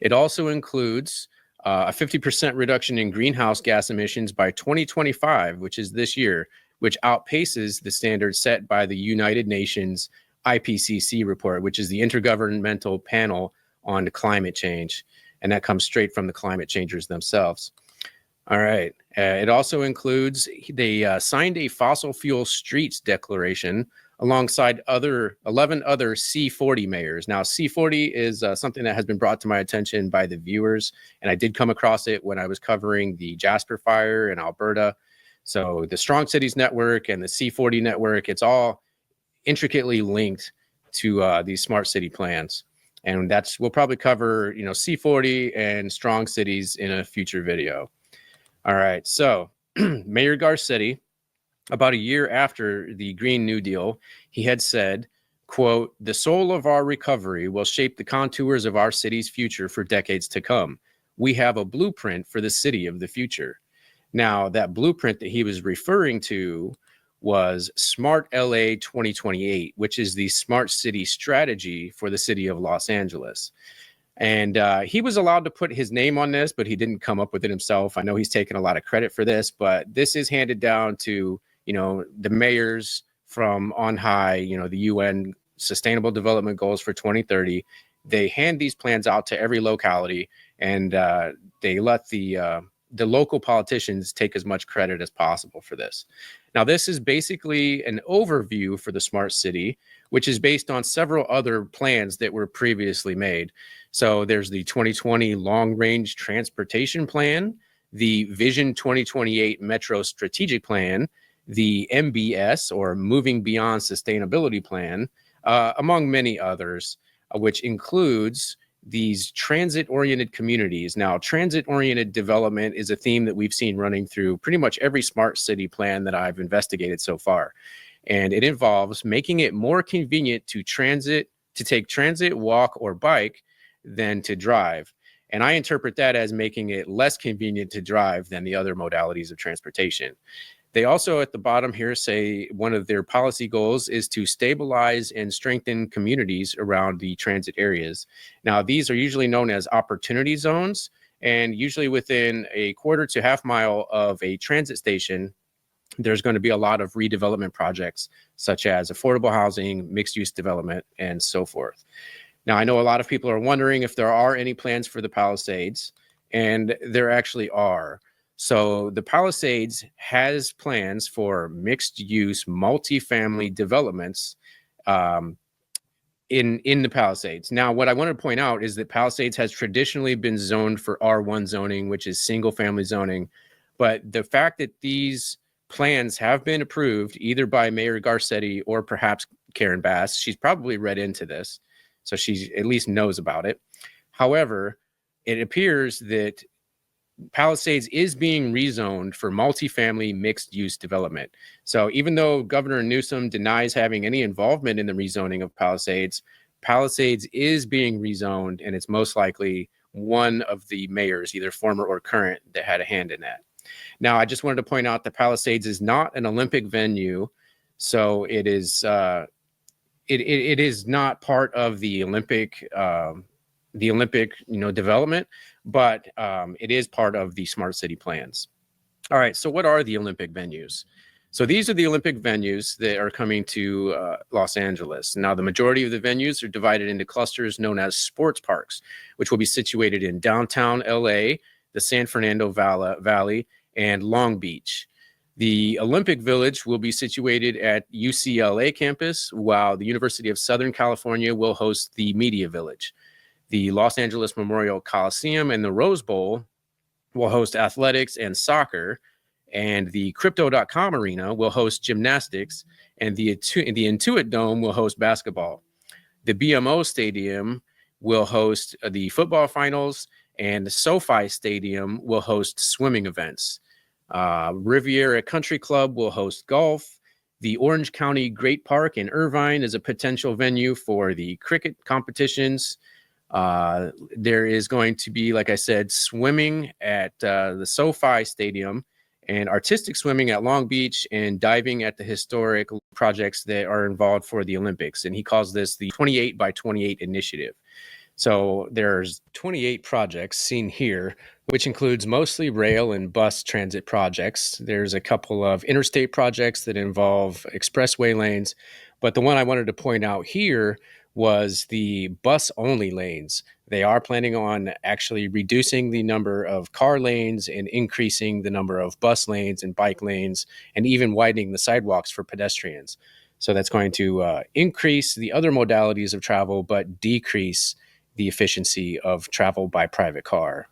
It also includes a 50% reduction in greenhouse gas emissions by 2025, which is this year, which outpaces the standard set by the United Nations IPCC report, which is the Intergovernmental Panel on Climate Change. and that comes straight from the climate changers themselves. All right. It also includes, they signed a fossil fuel streets declaration alongside 11 other C40 mayors. Now, C40 is something that has been brought to my attention by the viewers, and I did come across it when I was covering the Jasper fire in Alberta. So the Strong Cities Network and the C40 network, it's all intricately linked to these smart city plans. And we'll probably cover, C40 and Strong Cities in a future video. All right, so Mayor Garcetti, about a year after the Green New Deal, he had said, quote, "The soul of our recovery will shape the contours of our city's future for decades to come. We have a blueprint for the city of the future." Now, that blueprint that he was referring to was Smart LA 2028, which is the smart city strategy for the city of Los Angeles. And he was allowed to put his name on this, but he didn't come up with it himself. I know he's taken a lot of credit for this, but this is handed down to, the mayors from on high, the UN Sustainable Development Goals for 2030. They hand these plans out to every locality, and they let the local politicians take as much credit as possible for this. Now, this is basically an overview for the smart city, which is based on several other plans that were previously made. So there's the 2020 Long Range Transportation Plan, the Vision 2028 Metro Strategic Plan, the MBS, or Moving Beyond Sustainability Plan, among many others, which includes these transit-oriented communities. Now, transit-oriented development is a theme that we've seen running through pretty much every smart city plan that I've investigated so far. And it involves making it more convenient to take transit, walk, or bike than to drive. And I interpret that as making it less convenient to drive than the other modalities of transportation. They also at the bottom here say one of their policy goals is to stabilize and strengthen communities around the transit areas. Now, these are usually known as opportunity zones, and usually within a quarter to half mile of a transit station, there's going to be a lot of redevelopment projects, such as affordable housing, mixed use development, and so forth. Now, I know a lot of people are wondering if there are any plans for the Palisades, and there actually are. So the Palisades has plans for mixed use multifamily developments in the Palisades. Now, what I want to point out is that Palisades has traditionally been zoned for R1 zoning, which is single family zoning. But the fact that these plans have been approved either by Mayor Garcetti or perhaps Karen Bass, she's probably read into this, so she at least knows about it. However, it appears that Palisades is being rezoned for multifamily mixed use development. So even though Governor Newsom denies having any involvement in the rezoning of Palisades, Palisades is being rezoned, and it's most likely one of the mayors, either former or current, that had a hand in that. Now, I just wanted to point out that Palisades is not an Olympic venue, so it is it is not part of the Olympic development, but it is part of the smart city plans. All right, so what are the Olympic venues? So these are the Olympic venues that are coming to Los Angeles. Now, the majority of the venues are divided into clusters known as sports parks, which will be situated in downtown LA, the San Fernando Valley, and Long Beach. The Olympic Village will be situated at UCLA campus, while the University of Southern California will host the Media Village. The Los Angeles Memorial Coliseum and the Rose Bowl will host athletics and soccer, and the Crypto.com Arena will host gymnastics, and the Intuit Dome will host basketball. The BMO Stadium will host the football finals, and the SoFi Stadium will host swimming events. Riviera Country Club will host golf. The Orange County Great Park in Irvine is a potential venue for the cricket competitions. There is going to be, like I said, swimming at the SoFi Stadium, and artistic swimming at Long Beach, and diving at the historic projects that are involved for the Olympics. And he calls this the 28 by 28 initiative. So there's 28 projects seen here, which includes mostly rail and bus transit projects. There's a couple of interstate projects that involve expressway lanes, but the one I wanted to point out here was the bus-only lanes. They are planning on actually reducing the number of car lanes and increasing the number of bus lanes and bike lanes, and even widening the sidewalks for pedestrians. So that's going to increase the other modalities of travel, but decrease the efficiency of travel by private car.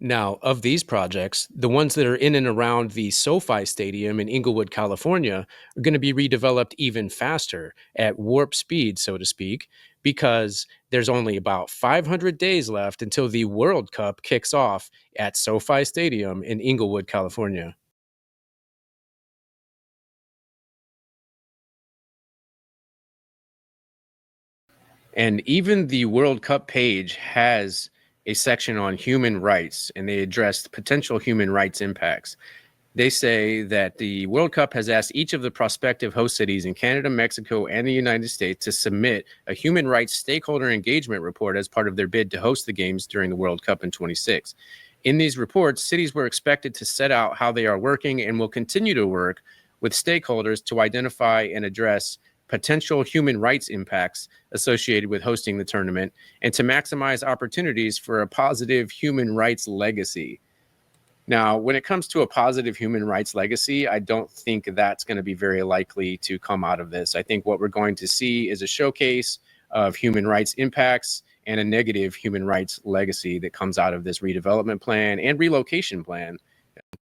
Now, of these projects, the ones that are in and around the SoFi Stadium in Inglewood, California, are going to be redeveloped even faster at warp speed, so to speak, because there's only about 500 days left until the World Cup kicks off at SoFi Stadium in Inglewood, California. And even the World Cup page has a section on human rights, and they addressed potential human rights impacts. They say that the World Cup has asked each of the prospective host cities in Canada, Mexico, and the United States to submit a human rights stakeholder engagement report as part of their bid to host the games during the World Cup in 26. In these reports, cities were expected to set out how they are working and will continue to work with stakeholders to identify and address potential human rights impacts associated with hosting the tournament, and to maximize opportunities for a positive human rights legacy. Now, when it comes to a positive human rights legacy, I don't think that's going to be very likely to come out of this. I think what we're going to see is a showcase of human rights impacts and a negative human rights legacy that comes out of this redevelopment plan and relocation plan.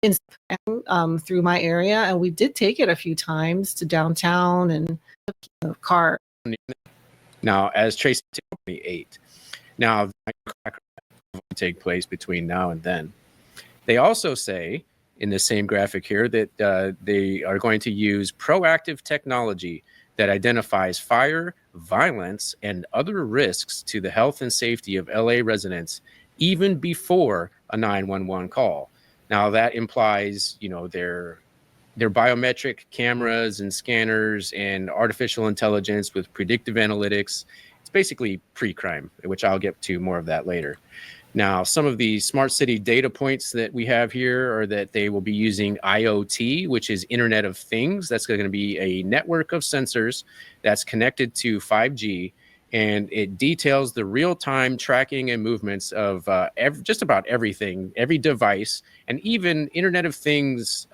Through my area, and we did take it a few times to downtown and car. Now, as Tracy told me, 8. Now, will take place between now and then. They also say in the same graphic here that they are going to use proactive technology that identifies fire, violence, and other risks to the health and safety of LA residents even before a 911 call. Now that implies, their biometric cameras and scanners and artificial intelligence with predictive analytics. It's basically pre-crime, which I'll get to more of that later. Now, some of the smart city data points that we have here are that they will be using IoT, which is Internet of Things. That's going to be a network of sensors that's connected to 5G, and it details the real-time tracking and movements of just about everything, every device, and even Internet of Things.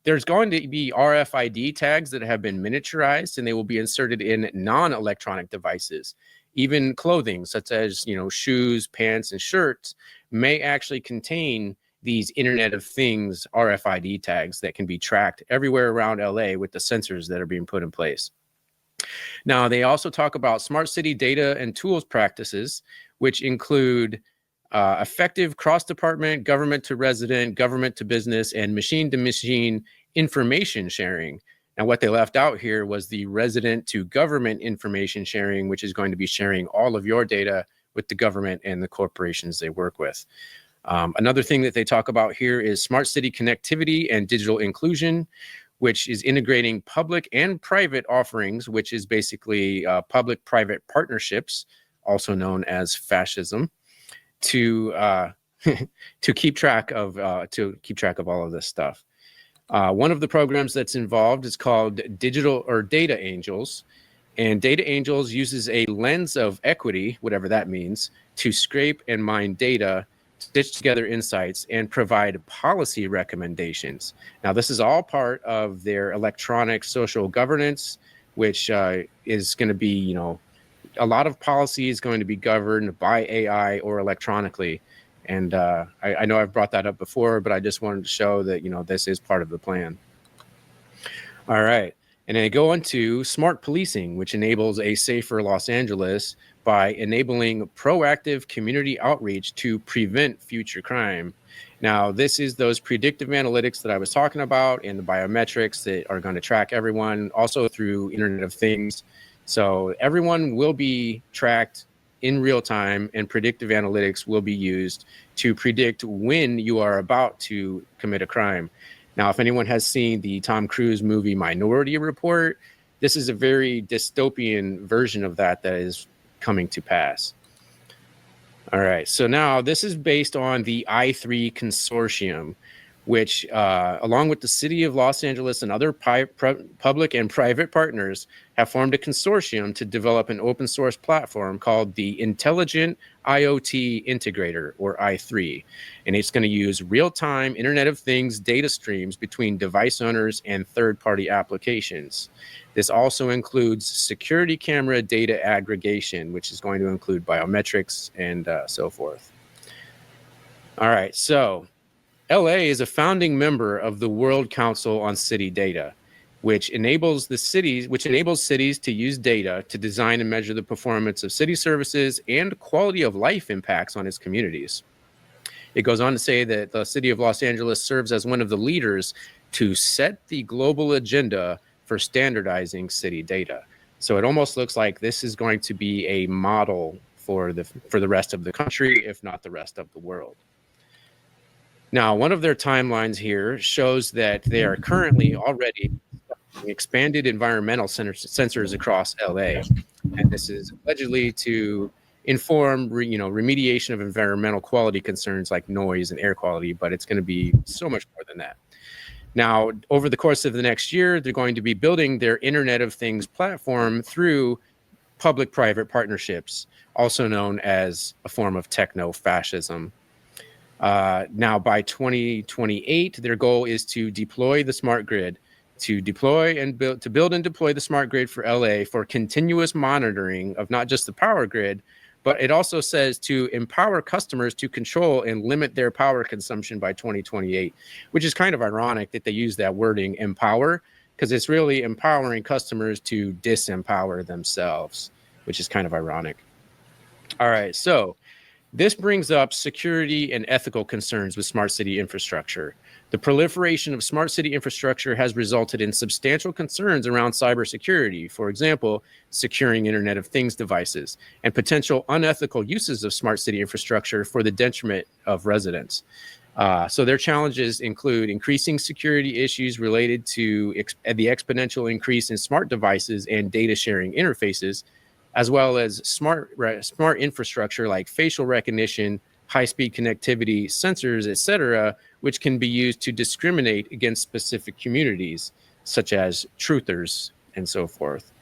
There's going to be RFID tags that have been miniaturized, and they will be inserted in non-electronic devices. Even clothing, such as shoes, pants, and shirts, may actually contain these Internet of Things RFID tags that can be tracked everywhere around LA with the sensors that are being put in place. Now, they also talk about smart city data and tools practices, which include effective cross-department, government to resident, government to business, and machine-to-machine information sharing. Now, what they left out here was the resident to government information sharing, which is going to be sharing all of your data with the government and the corporations they work with. Another thing that they talk about here is smart city connectivity and digital inclusion, which is integrating public and private offerings, which is basically public-private partnerships, also known as fascism, to keep track of all of this stuff. One of the programs that's involved is called Digital or Data Angels, and Data Angels uses a lens of equity, whatever that means, to scrape and mine data, stitch together insights, and provide policy recommendations. Now, this is all part of their electronic social governance, which is going to be, a lot of policy is going to be governed by AI or electronically. And I know I've brought that up before, but I just wanted to show that, this is part of the plan. All right. And they go into smart policing, which enables a safer Los Angeles by enabling proactive community outreach to prevent future crime. Now, this is those predictive analytics that I was talking about and the biometrics that are going to track everyone, also through Internet of Things. So everyone will be tracked in real time, and predictive analytics will be used to predict when you are about to commit a crime. Now, if anyone has seen the Tom Cruise movie Minority Report, this is a very dystopian version of that is coming to pass. All right, so now this is based on the I3 consortium, which, along with the city of Los Angeles and other public and private partners, have formed a consortium to develop an open source platform called the Intelligent IoT Integrator, or I3. And it's going to use real-time Internet of Things data streams between device owners and third-party applications. This also includes security camera data aggregation, which is going to include biometrics and so forth. All right, so LA is a founding member of the World Council on City Data, which enables cities to use data to design and measure the performance of city services and quality of life impacts on its communities. It goes on to say that the city of Los Angeles serves as one of the leaders to set the global agenda for standardizing city data. So it almost looks like this is going to be a model for the rest of the country, if not the rest of the world. Now, one of their timelines here shows that they are currently already expanded environmental sensors across LA. And this is allegedly to inform remediation of environmental quality concerns like noise and air quality, but it's going to be so much more than that. Now, over the course of the next year, they're going to be building their Internet of Things platform through public-private partnerships, also known as a form of techno-fascism. Now, by 2028, their goal is to deploy the smart grid, to build and deploy the smart grid for LA for continuous monitoring of not just the power grid, but it also says to empower customers to control and limit their power consumption by 2028, which is kind of ironic that they use that wording, empower, because it's really empowering customers to disempower themselves, which is kind of ironic. All right, so this brings up security and ethical concerns with smart city infrastructure. The proliferation of smart city infrastructure has resulted in substantial concerns around cybersecurity, for example, securing Internet of Things devices, and potential unethical uses of smart city infrastructure for the detriment of residents. So their challenges include increasing security issues related to the exponential increase in smart devices and data sharing interfaces, as well as smart infrastructure like facial recognition, high-speed connectivity, sensors, etc., which can be used to discriminate against specific communities, such as truthers and so forth.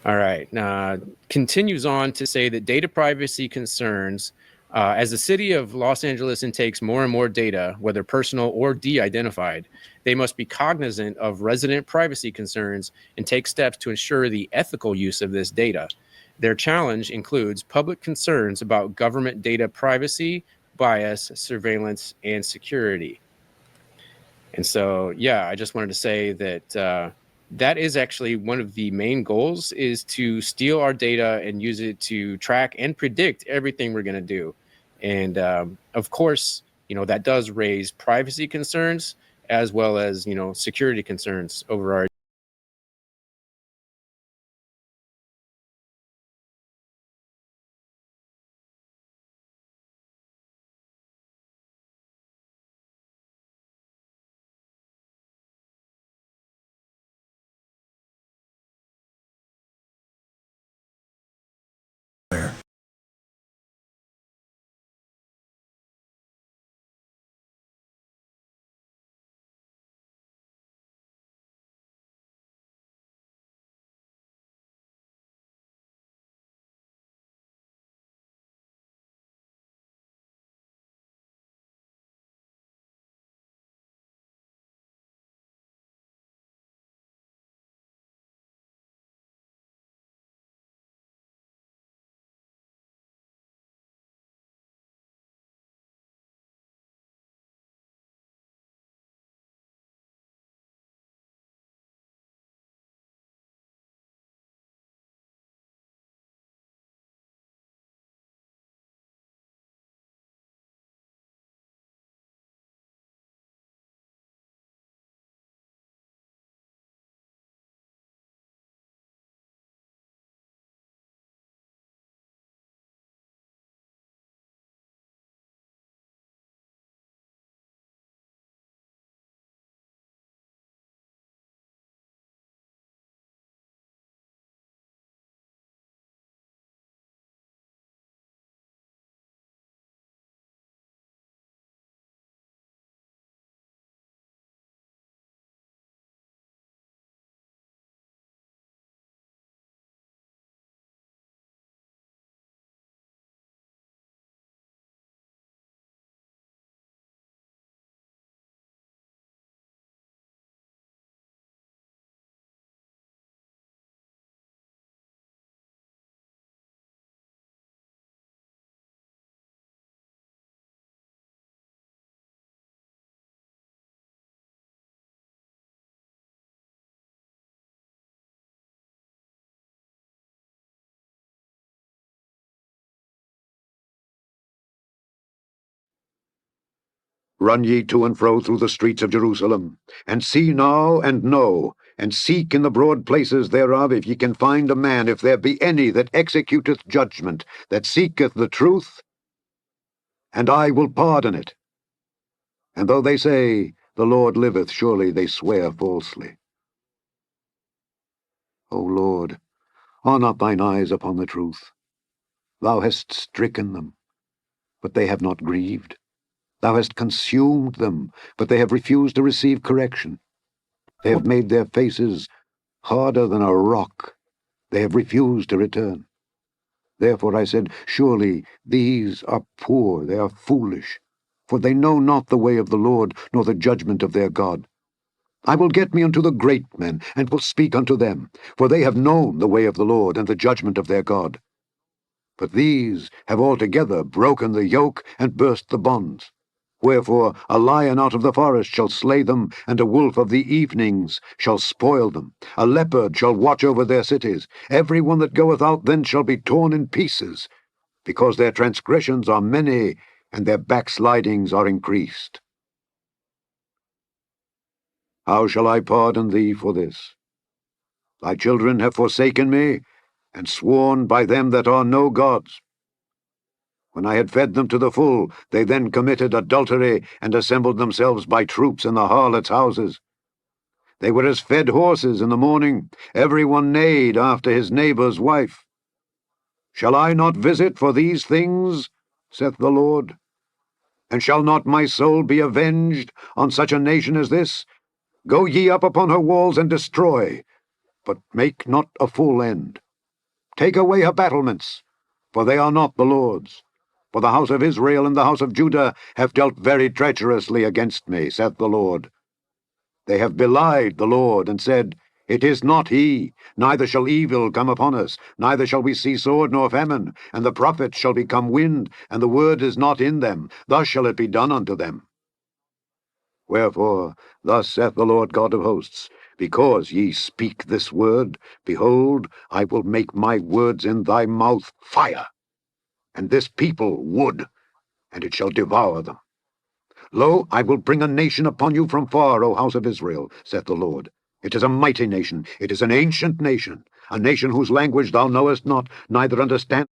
All right, continues on to say that data privacy concerns, as the city of Los Angeles intakes more and more data, whether personal or de-identified, they must be cognizant of resident privacy concerns and take steps to ensure the ethical use of this data. Their challenge includes public concerns about government data privacy, bias, surveillance, and security. And so, yeah, I just wanted to say that that is actually one of the main goals, is to steal our data and use it to track and predict everything we're going to do. And of course, that does raise privacy concerns as well as, security concerns over our Run ye to and fro through the streets of Jerusalem, and see now and know, and seek in the broad places thereof, if ye can find a man, if there be any that executeth judgment, that seeketh the truth, and I will pardon it. And though they say, The Lord liveth, surely they swear falsely. O Lord, are not thine eyes upon the truth? Thou hast stricken them, but they have not grieved. Thou hast consumed them, but they have refused to receive correction. They have made their faces harder than a rock. They have refused to return. Therefore I said, Surely these are poor, they are foolish, for they know not the way of the Lord, nor the judgment of their God. I will get me unto the great men, and will speak unto them, for they have known the way of the Lord, and the judgment of their God. But these have altogether broken the yoke, and burst the bonds. Wherefore a lion out of the forest shall slay them, and a wolf of the evenings shall spoil them. A leopard shall watch over their cities. Every one that goeth out then shall be torn in pieces, because their transgressions are many, and their backslidings are increased. How shall I pardon thee for this? Thy children have forsaken me, and sworn by them that are no gods. When I had fed them to the full, they then committed adultery, and assembled themselves by troops in the harlots' houses. They were as fed horses in the morning, every one neighed after his neighbour's wife. Shall I not visit for these things, saith the Lord? And shall not my soul be avenged on such a nation as this? Go ye up upon her walls and destroy, but make not a full end. Take away her battlements, for they are not the Lord's. For the house of Israel and the house of Judah have dealt very treacherously against me, saith the Lord. They have belied the Lord, and said, It is not he, neither shall evil come upon us, neither shall we see sword nor famine, and the prophets shall become wind, and the word is not in them, thus shall it be done unto them. Wherefore, thus saith the Lord God of hosts, because ye speak this word, behold, I will make my words in thy mouth fire, and this people wood, and it shall devour them. Lo, I will bring a nation upon you from far, O house of Israel, saith the Lord. It is a mighty nation, it is an ancient nation, a nation whose language thou knowest not, neither understandest.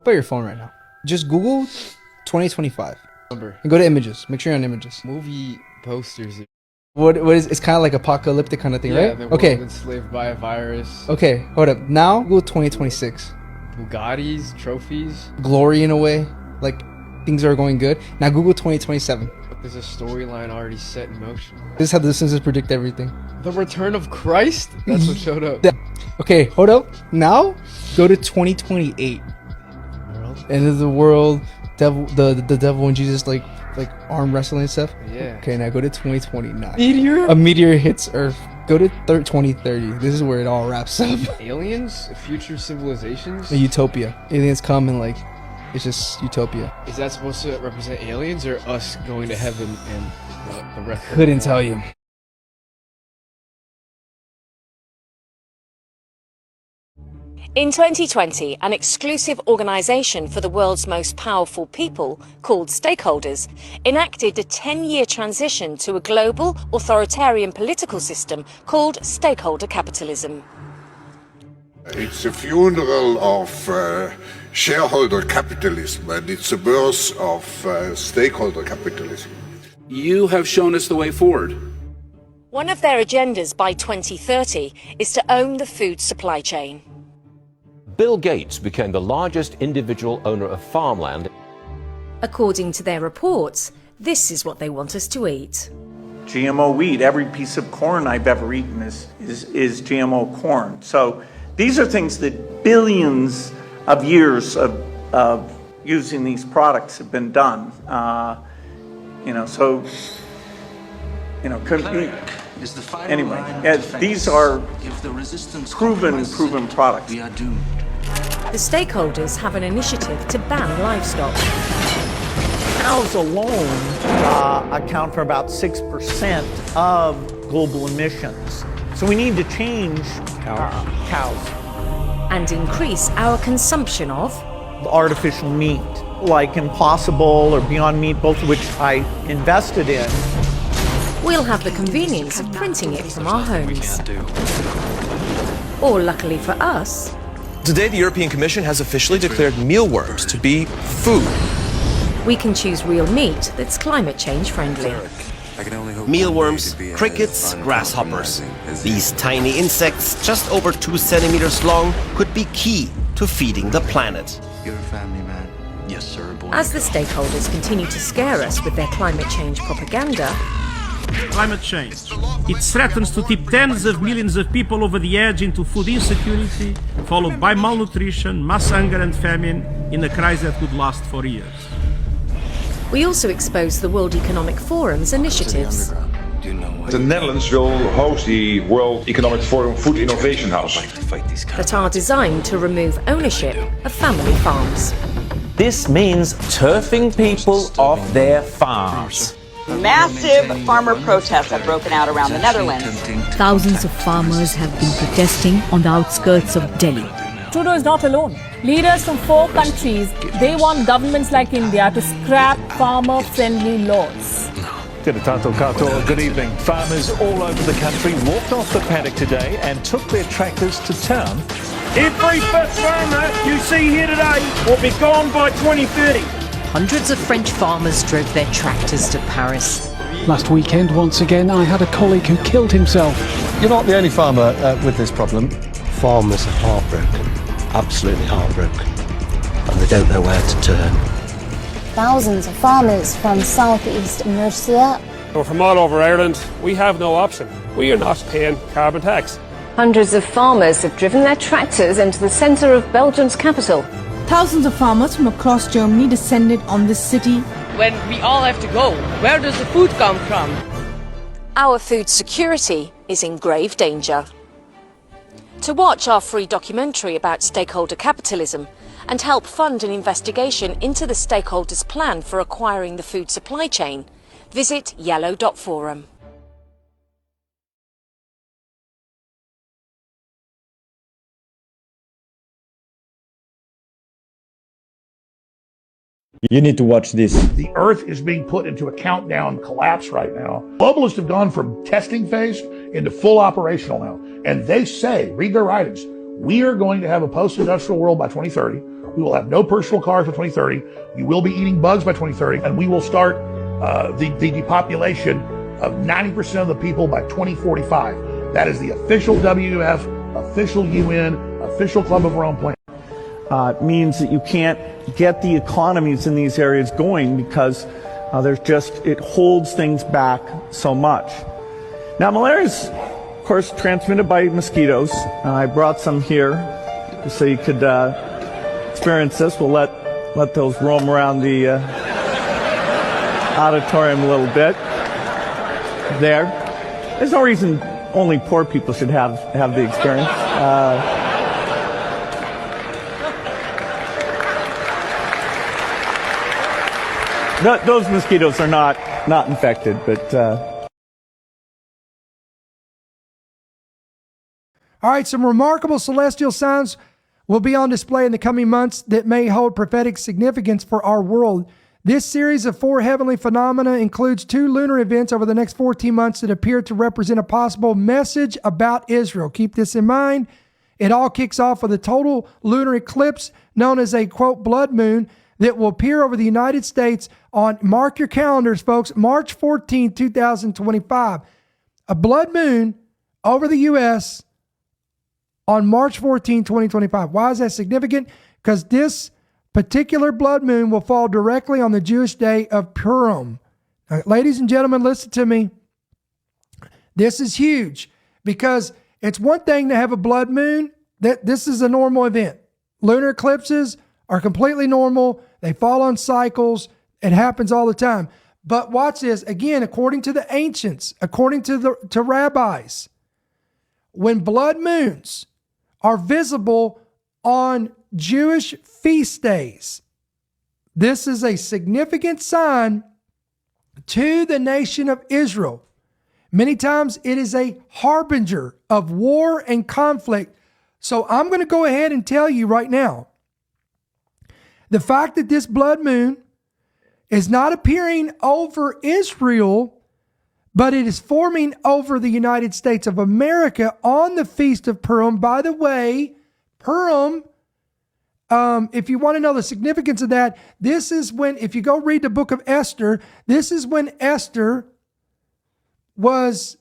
Put your phone right now. Just Google 2025. Number. And go to images. Make sure you're on images. Movie posters. What is it's kind of like apocalyptic kind of thing, right? The world Okay. enslaved by a virus. Okay, hold up. Now Google 2026. Bugattis, trophies. Glory in a way. Like things are going good. Now Google 2027. There's a storyline already set in motion. This is how the Simpsons predict everything. The return of Christ? That's what showed up. Okay, hold up. Now go to 2028. End of the world. Devil, the devil and Jesus like arm wrestling and stuff. Yeah. Okay, now go to 2029. Meteor? A meteor hits Earth. Go to 2030. This is where it all wraps up. Aliens? Future civilizations? A utopia. Aliens come and like, it's just utopia. Is that supposed to represent aliens or us going to heaven and the rest? Couldn't tell you. In 2020, an exclusive organisation for the world's most powerful people, called Stakeholders, enacted a 10-year transition to a global, authoritarian political system called stakeholder capitalism. It's a funeral of shareholder capitalism, and it's a birth of stakeholder capitalism. You have shown us the way forward. One of their agendas by 2030 is to own the food supply chain. Bill Gates became the largest individual owner of farmland. According to their reports, this is what they want us to eat. GMO wheat, every piece of corn I've ever eaten is GMO corn. So these are things that billions of years of using these products have been done. Anyway, these are proven products. The stakeholders have an initiative to ban livestock. Cows alone account for about 6% of global emissions. So we need to change cows. And increase our consumption of artificial meat, like Impossible or Beyond Meat, both of which I invested in. We'll have the convenience of printing it from our homes. Or luckily for us, today the European Commission has officially declared mealworms to be food. We can choose real meat that's climate change friendly. Mealworms, crickets, grasshoppers. These tiny insects, just over 2 centimeters long, could be key to feeding the planet. You're a family man. Yes, sir. As the stakeholders continue to scare us with their climate change propaganda, climate change. It threatens to tip tens of millions of people over the edge into food insecurity, followed by malnutrition, mass hunger and famine in a crisis that could last for years. we also expose the World Economic Forum's initiatives. The Netherlands will host the World Economic Forum Food Innovation House that are designed to remove ownership of family farms. This means turfing people off their farms. Massive farmer protests have broken out around the Netherlands. Thousands of farmers have been protesting on the outskirts of Delhi. Trudeau is not alone. Leaders from 4 countries, they want governments like India to scrap farmer-friendly laws. Good evening. Farmers all over the country walked off the paddock today and took their tractors to town. Every fifth farmer you see here today will be gone by 2030. Hundreds of French farmers drove their tractors to Paris. Last weekend, once again, I had a colleague who killed himself. You're not the only farmer with this problem. Farmers are heartbroken, absolutely heartbroken, and they don't know where to turn. Thousands of farmers from southeast Mercia. From all over Ireland, we have no option. We are not paying carbon tax. Hundreds of farmers have driven their tractors into the centre of Belgium's capital. Thousands of farmers from across Germany descended on this city. When we all have to go, where does the food come from? Our food security is in grave danger. To watch our free documentary about stakeholder capitalism and help fund an investigation into the stakeholders' plan for acquiring the food supply chain, visit yellow.forum. You need to watch this. The Earth is being put into a countdown collapse right now. Globalists have gone from testing phase into full operational now. And they say, read their writings, we are going to have a post-industrial world by 2030. We will have no personal cars by 2030. You will be eating bugs by 2030, and we will start the depopulation of 90% of the people by 2045. That is the official WWF, official UN, official Club of Rome plan. Means that you can't get the economies in these areas going because it holds things back so much. Now, malaria is, of course, transmitted by mosquitoes. I brought some here so you could experience this. We'll let those roam around the auditorium a little bit. There. There's no reason only poor people should have the experience. Those mosquitoes are not infected, but. All right, some remarkable celestial signs will be on display in the coming months that may hold prophetic significance for our world. This series of 4 heavenly phenomena includes 2 lunar events over the next 14 months that appear to represent a possible message about Israel. Keep this in mind. It all kicks off with a total lunar eclipse known as a, quote, blood moon that will appear over the United States on, mark your calendars, folks, March 14, 2025. A blood moon over the U.S. on March 14, 2025. Why is that significant? Because this particular blood moon will fall directly on the Jewish day of Purim. Now, ladies and gentlemen, listen to me. This is huge because it's one thing to have a blood moon. This is a normal event. Lunar eclipses are completely normal. They fall on cycles. It happens all the time. But watch this. Again, according to the ancients, according to rabbis, when blood moons are visible on Jewish feast days, this is a significant sign to the nation of Israel. Many times it is a harbinger of war and conflict. So I'm going to go ahead and tell you right now, the fact that this blood moon is not appearing over Israel, but it is forming over the United States of America on the Feast of Purim. By the way, Purim, if you want to know the significance of that, this is when, if you go read the book of Esther, this is when Esther was,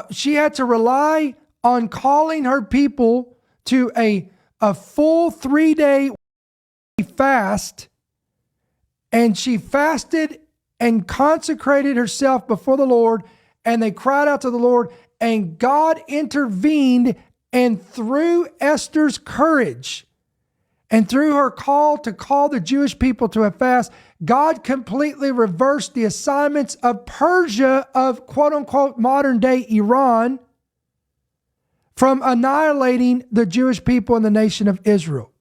she had to rely on calling her people to a full 3-day fast, and she fasted and consecrated herself before the Lord, and they cried out to the Lord, and God intervened, and through Esther's courage and through her call to call the Jewish people to a fast, God completely reversed the assignments of Persia, of quote-unquote modern-day Iran, from annihilating the Jewish people and the nation of Israel.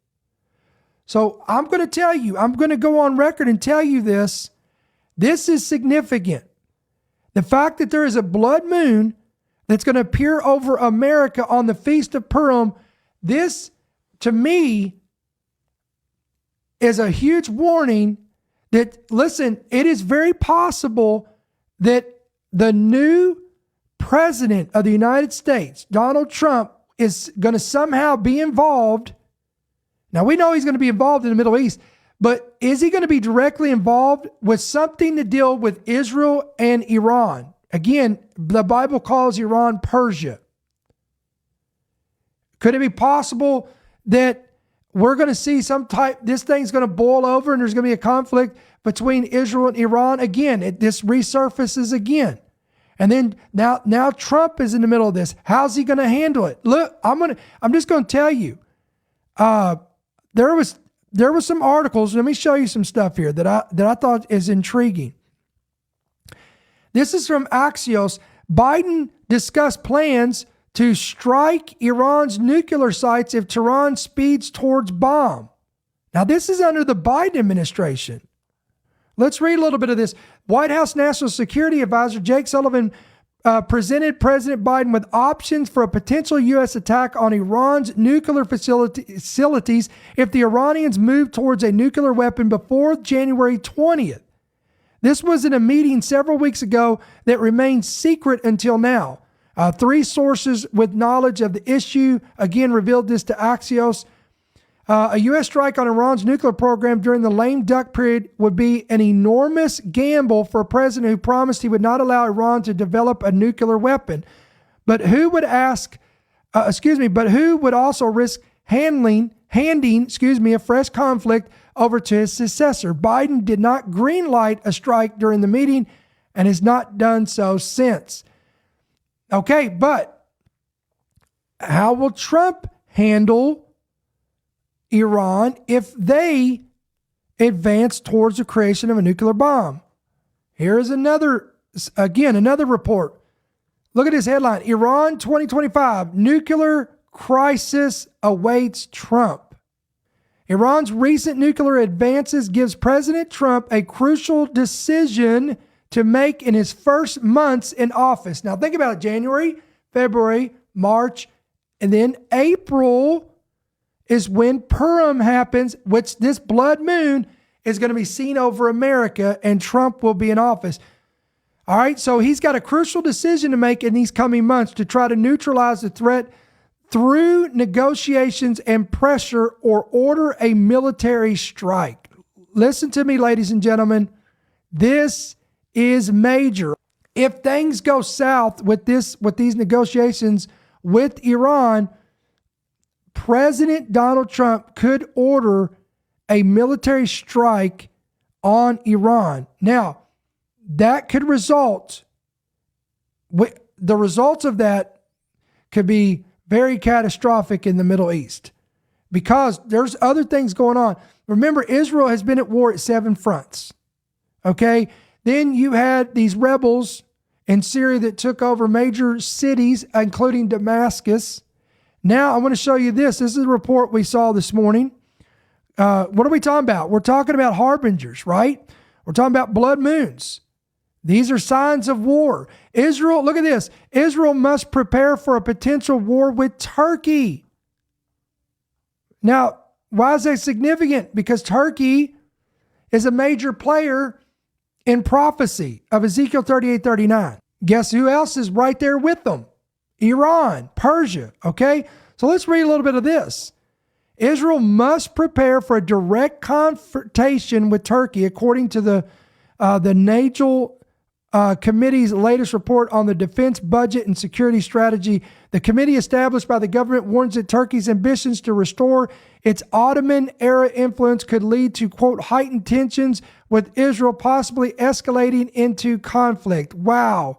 So I'm going to tell you, I'm going to go on record and tell you this. This is significant. The fact that there is a blood moon that's going to appear over America on the Feast of Purim, this, to me, is a huge warning that, listen, it is very possible that the new president of the United States, Donald Trump, is going to somehow be involved. Now, we know he's going to be involved in the Middle East, but is he going to be directly involved with something to deal with Israel and Iran? Again, the Bible calls Iran Persia. Could it be possible that we're going to see this thing's going to boil over and there's going to be a conflict between Israel and Iran? Again, this resurfaces again. And then now Trump is in the middle of this. How's he going to handle it? Look, I'm just going to tell you, there was some articles. Let me show you some stuff here that I thought is intriguing. This is from Axios. Biden discussed plans to strike Iran's nuclear sites if Tehran speeds towards bomb. Now, this is under the Biden administration. Let's read a little bit of this. White House National Security Advisor Jake Sullivan presented President Biden with options for a potential U.S. attack on Iran's nuclear facilities if the Iranians move towards a nuclear weapon before January 20th. This was in a meeting several weeks ago that remained secret until now. 3 sources with knowledge of the issue, again, revealed this to Axios. A U.S. strike on Iran's nuclear program during the lame duck period would be an enormous gamble for a president who promised he would not allow Iran to develop a nuclear weapon. But who would but who would also risk handing a fresh conflict over to his successor? Biden did not greenlight a strike during the meeting and has not done so since. Okay, but how will Trump handle Iran if they advance towards the creation of a nuclear bomb? Here is another report. Look at this headline: Iran 2025, nuclear crisis awaits Trump. Iran's recent nuclear advances gives President Trump a crucial decision to make in his first months in office. Now think about it: January, February, March, and then April is when Purim happens, which this blood moon is going to be seen over America, and Trump will be in office. All right, so he's got a crucial decision to make in these coming months to try to neutralize the threat through negotiations and pressure, or order a military strike. Listen to me, ladies and gentlemen. This is major. If things go south with these negotiations with Iran, President Donald Trump could order a military strike on Iran. Now, that could the results of that could be very catastrophic in the Middle East, because there's other things going on. Remember, Israel has been at war at 7 fronts. Okay? Then you had these rebels in Syria that took over major cities, including Damascus. Now I want to show you this. This is a report we saw this morning. What are we talking about? We're talking about harbingers, right? We're talking about blood moons. These are signs of war. Israel, look at this. Israel must prepare for a potential war with Turkey. Now, why is that significant? Because Turkey is a major player in prophecy of Ezekiel 38:39. Guess who else is right there with them? Iran, Persia, okay? So let's read a little bit of this. Israel must prepare for a direct confrontation with Turkey, according to the Nagel Committee's latest report on the defense budget and security strategy. The committee established by the government warns that Turkey's ambitions to restore its Ottoman-era influence could lead to, quote, heightened tensions with Israel, possibly escalating into conflict. Wow.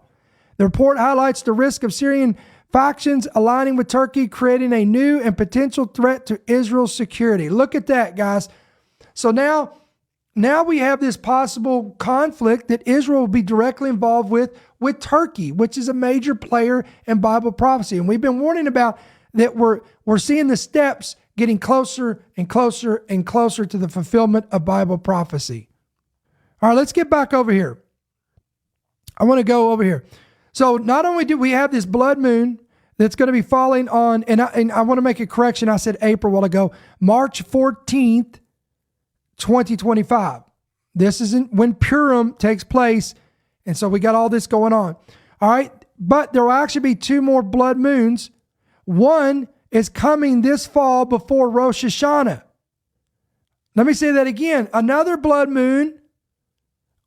The report highlights the risk of Syrian factions aligning with Turkey, creating a new and potential threat to Israel's security. Look at that, guys. So now we have this possible conflict that Israel will be directly involved with Turkey, which is a major player in Bible prophecy. And we've been warning about that we're seeing the steps getting closer and closer and closer to the fulfillment of Bible prophecy. All right, let's get back over here. I want to go over here. So not only do we have this blood moon that's going to be falling on, and I want to make a correction. I said April a while ago, March 14th, 2025. This isn't when Purim takes place. And so we got all this going on. All right. But there will actually be 2 more blood moons. One is coming this fall before Rosh Hashanah. Let me say that again. Another blood moon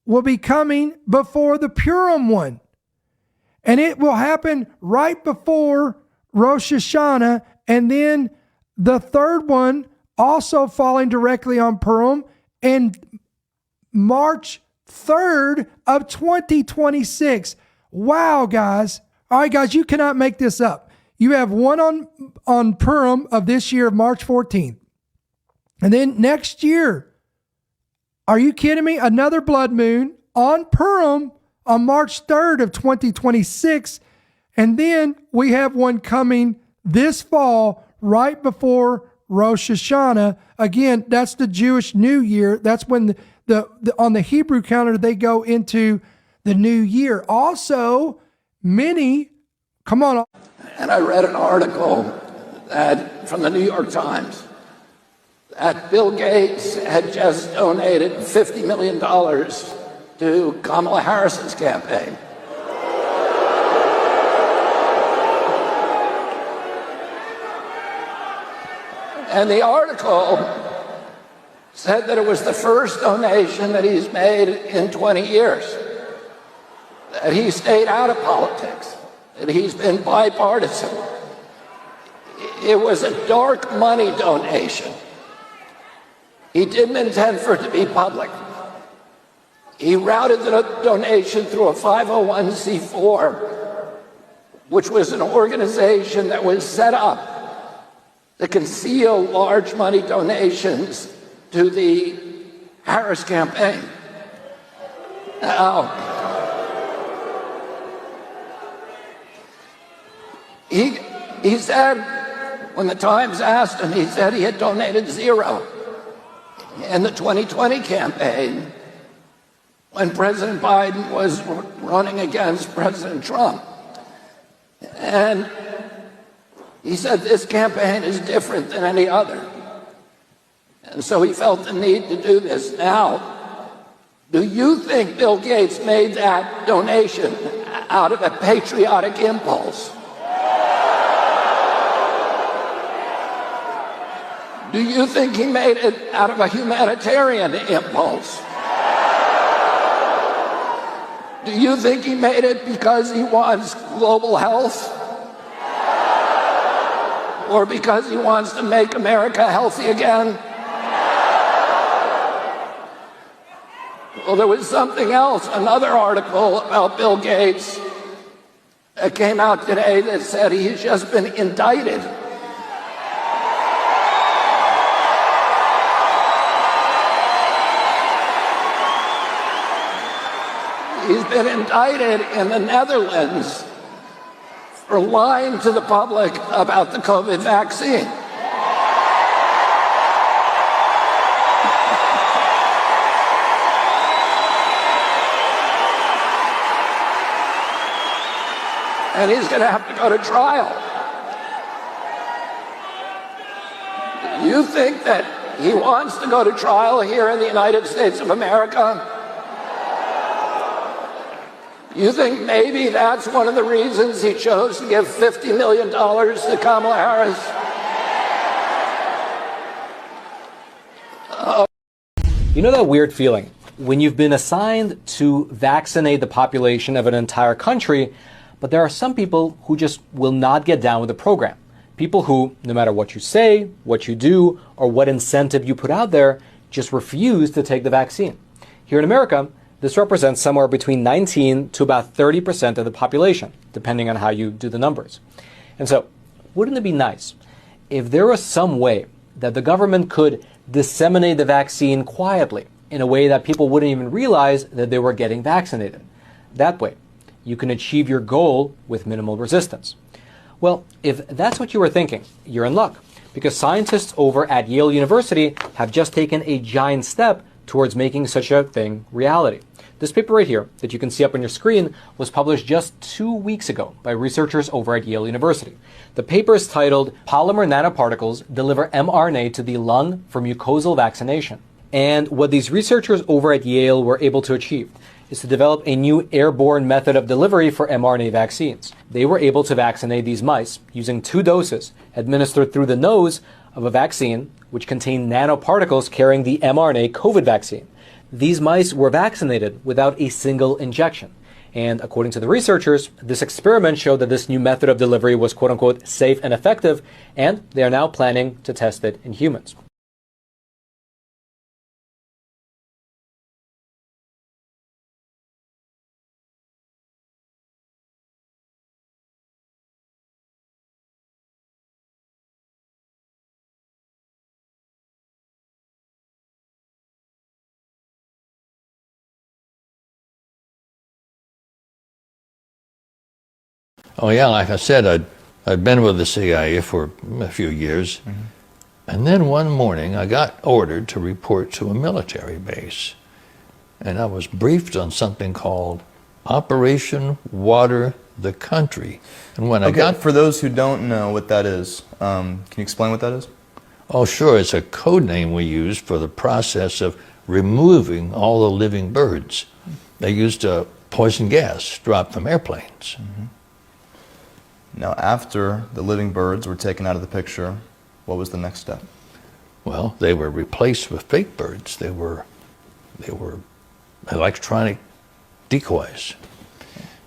will be coming before the Purim one. And it will happen right before Rosh Hashanah. And then the third one also falling directly on Purim, and March 3rd of 2026. Wow, guys. All right, guys, you cannot make this up. You have one on Purim of this year, March 14th. And then next year, are you kidding me? Another blood moon on Purim on March 3rd of 2026. And then we have one coming this fall right before Rosh Hashanah. Again, that's the Jewish New Year. That's when on the Hebrew calendar, they go into the new year. Also, come on. And I read an article from the New York Times that Bill Gates had just donated $50 million to Kamala Harris's campaign. And the article said that it was the first donation that he's made in 20 years, that he stayed out of politics, that he's been bipartisan. It was a dark money donation. He didn't intend for it to be public. He routed the donation through a 501c4, which was an organization that was set up to conceal large money donations to the Harris campaign. Now, he said, when the Times asked him, he said he had donated zero in the 2020 campaign when President Biden was running against President Trump. And he said this campaign is different than any other. And so he felt the need to do this. Now, do you think Bill Gates made that donation out of a patriotic impulse? Do you think he made it out of a humanitarian impulse? Do you think he made it because he wants global health? Or because he wants to make America healthy again? Well, there was something else, another article about Bill Gates that came out today that said he's just been indicted. He's been indicted in the Netherlands for lying to the public about the COVID vaccine. And he's going to have to go to trial. You think that he wants to go to trial here in the United States of America? You think maybe that's one of the reasons he chose to give $50 million to Kamala Harris? You know that weird feeling when you've been assigned to vaccinate the population of an entire country, but there are some people who just will not get down with the program. People who, no matter what you say, what you do, or what incentive you put out there, just refuse to take the vaccine. Here in America, this represents somewhere between 19 to about 30% of the population, depending on how you do the numbers. And so, wouldn't it be nice if there was some way that the government could disseminate the vaccine quietly, in a way that people wouldn't even realize that they were getting vaccinated? That way, you can achieve your goal with minimal resistance. Well, if that's what you were thinking, you're in luck, because scientists over at Yale University have just taken a giant step towards making such a thing reality. This paper right here that you can see up on your screen was published just 2 weeks ago by researchers over at Yale University. The paper is titled "Polymer Nanoparticles Deliver mRNA to the Lung for Mucosal Vaccination." And what these researchers over at Yale were able to achieve is to develop a new airborne method of delivery for mRNA vaccines. They were able to vaccinate these mice using 2 doses administered through the nose of a vaccine which contained nanoparticles carrying the mRNA COVID vaccine. These mice were vaccinated without a single injection. And according to the researchers, this experiment showed that this new method of delivery was quote-unquote safe and effective, and they are now planning to test it in humans. Oh yeah, like I said, I'd been with the CIA for a few years, and then one morning I got ordered to report to a military base, and I was briefed on something called Operation Water the Country. And when I got... For those who don't know what that is, can you explain what that is? Oh sure, it's a code name we use for the process of removing all the living birds. They used poison gas dropped from airplanes. Now, after the living birds were taken out of the picture, what was the next step? Well, they were replaced with fake birds. They were electronic decoys.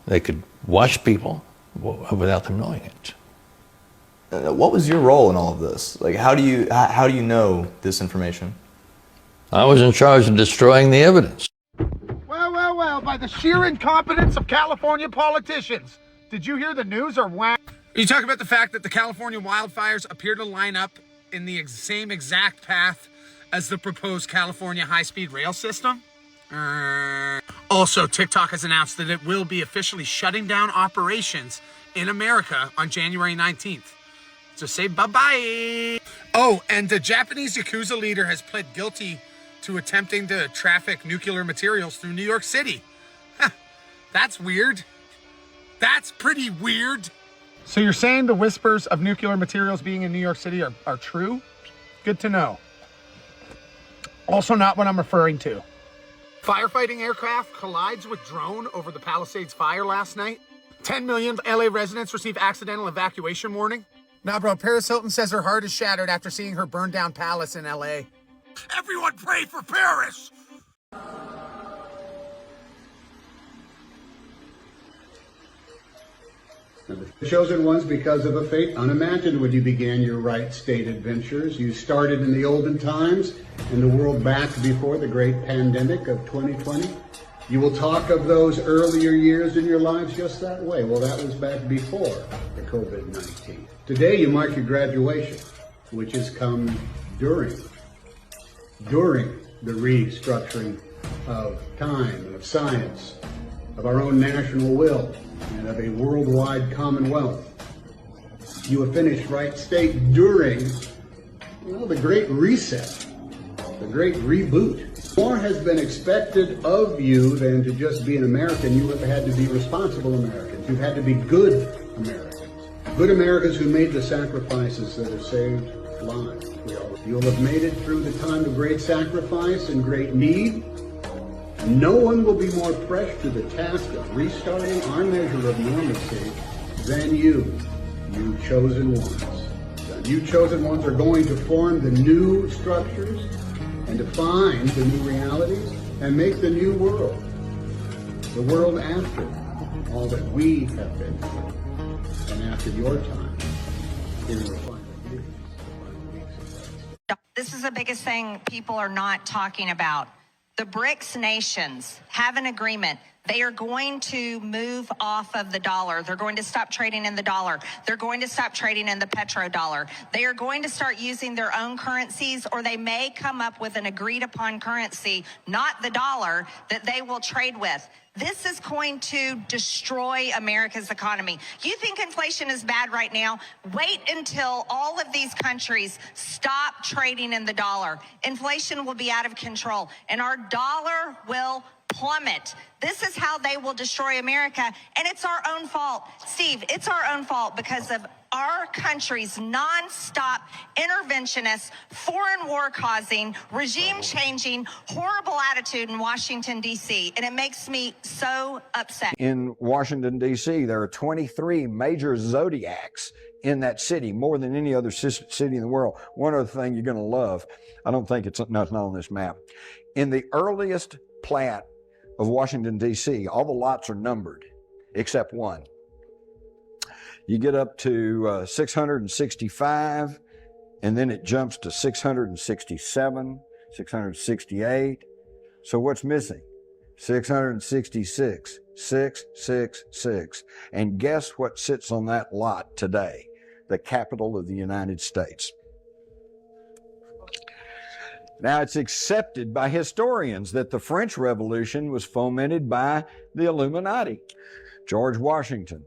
They could watch people without them knowing it. What was your role in all of this? Like, how do you know this information? I was in charge of destroying the evidence. Well, by the sheer incompetence of California politicians. Did you hear the news or what? Are you talking about the fact that the California wildfires appear to line up in the same exact path as the proposed California high-speed rail system? Also, TikTok has announced that it will be officially shutting down operations in America on January 19th. So say bye-bye. Oh, and the Japanese Yakuza leader has pled guilty to attempting to traffic nuclear materials through New York City. That's weird. That's pretty weird. So you're saying the whispers of nuclear materials being in New York City are true? Good to know. Also not what I'm referring to. Firefighting aircraft collides with drone over the Palisades fire last night. 10 million LA residents receive accidental evacuation warning. Nah, bro, Paris Hilton says her heart is shattered after seeing her burned down palace in LA. Everyone pray for Paris! The chosen ones, because of a fate unimagined when you began your right state adventures. You started in the olden times, in the world back before the great pandemic of 2020. You will talk of those earlier years in your lives just that way. Well, that was back before the COVID-19. Today you mark your graduation, which has come during the restructuring of time and of science, of our own national will, and of a worldwide commonwealth. You have finished right state during, the great reset, the great reboot. More has been expected of you than to just be an American. You have had to be responsible Americans. You've had to be good Americans. Good Americans who made the sacrifices that have saved lives. You'll have made it through the time of great sacrifice and great need. No one will be more fresh to the task of restarting our measure of normalcy than you chosen ones. You chosen ones are going to form the new structures and define the new realities and make the new world, the world after all that we have been through, and after your time in the final years, the final weeks of life. This is the biggest thing people are not talking about. The BRICS nations have an agreement. They are going to move off of the dollar. They're going to stop trading in the dollar. They're going to stop trading in the petrodollar. They are going to start using their own currencies, or they may come up with an agreed upon currency, not the dollar, that they will trade with. This is going to destroy America's economy. You think inflation is bad right now? Wait until all of these countries stop trading in the dollar. Inflation will be out of control, and our dollar will plummet. This is how they will destroy America, and it's our own fault. Steve, it's our own fault because of our country's non-stop interventionist, foreign war-causing, regime-changing, horrible attitude in Washington, D.C., and it makes me so upset. In Washington, D.C., there are 23 major zodiacs in that city, more than any other city in the world. One other thing you're going to love, I don't think it's not on this map. In the earliest plat of Washington, D.C., all the lots are numbered except one. You get up to 665, and then it jumps to 667, 668. So what's missing? 666, 666. And guess what sits on that lot today? The capital of the United States. Now, it's accepted by historians that the French Revolution was fomented by the Illuminati. George Washington,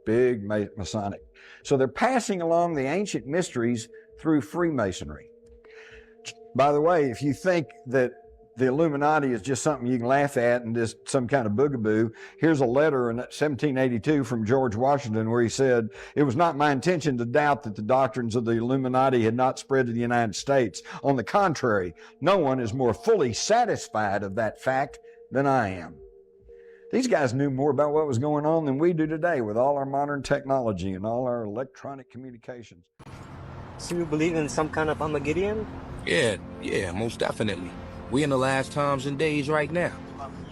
big Masonic. So they're passing along the ancient mysteries through Freemasonry. By the way, if you think that the Illuminati is just something you can laugh at and just some kind of boogaboo, here's a letter in 1782 from George Washington where he said, "It was not my intention to doubt that the doctrines of the Illuminati had not spread to the United States. On the contrary, no one is more fully satisfied of that fact than I am." These guys knew more about what was going on than we do today with all our modern technology and all our electronic communications. So you believe in some kind of Armageddon? Yeah, most definitely. We in the last times and days right now.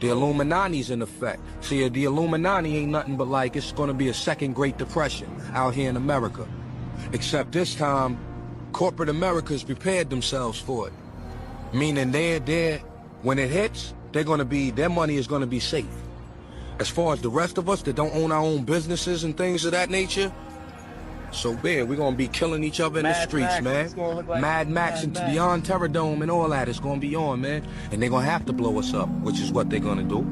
The Illuminati's in effect. See, the Illuminati ain't nothing but like it's gonna be a second Great Depression out here in America. Except this time, corporate America's prepared themselves for it. Meaning when it hits, their money is gonna be safe. As far as the rest of us that don't own our own businesses and things of that nature, so bad, we're gonna be killing each other in the streets, man. Mad Max and beyond Terror Dome and all that is gonna be on, man. And they're gonna have to blow us up, which is what they're gonna do.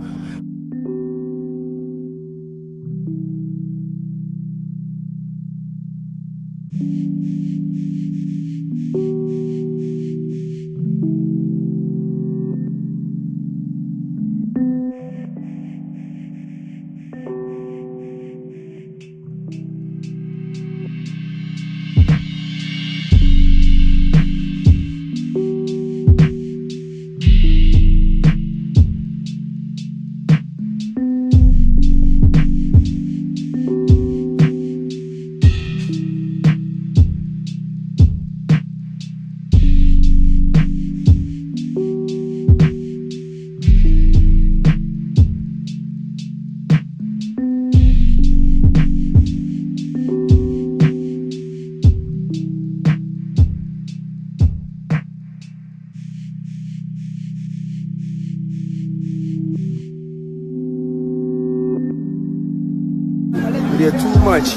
They're too much.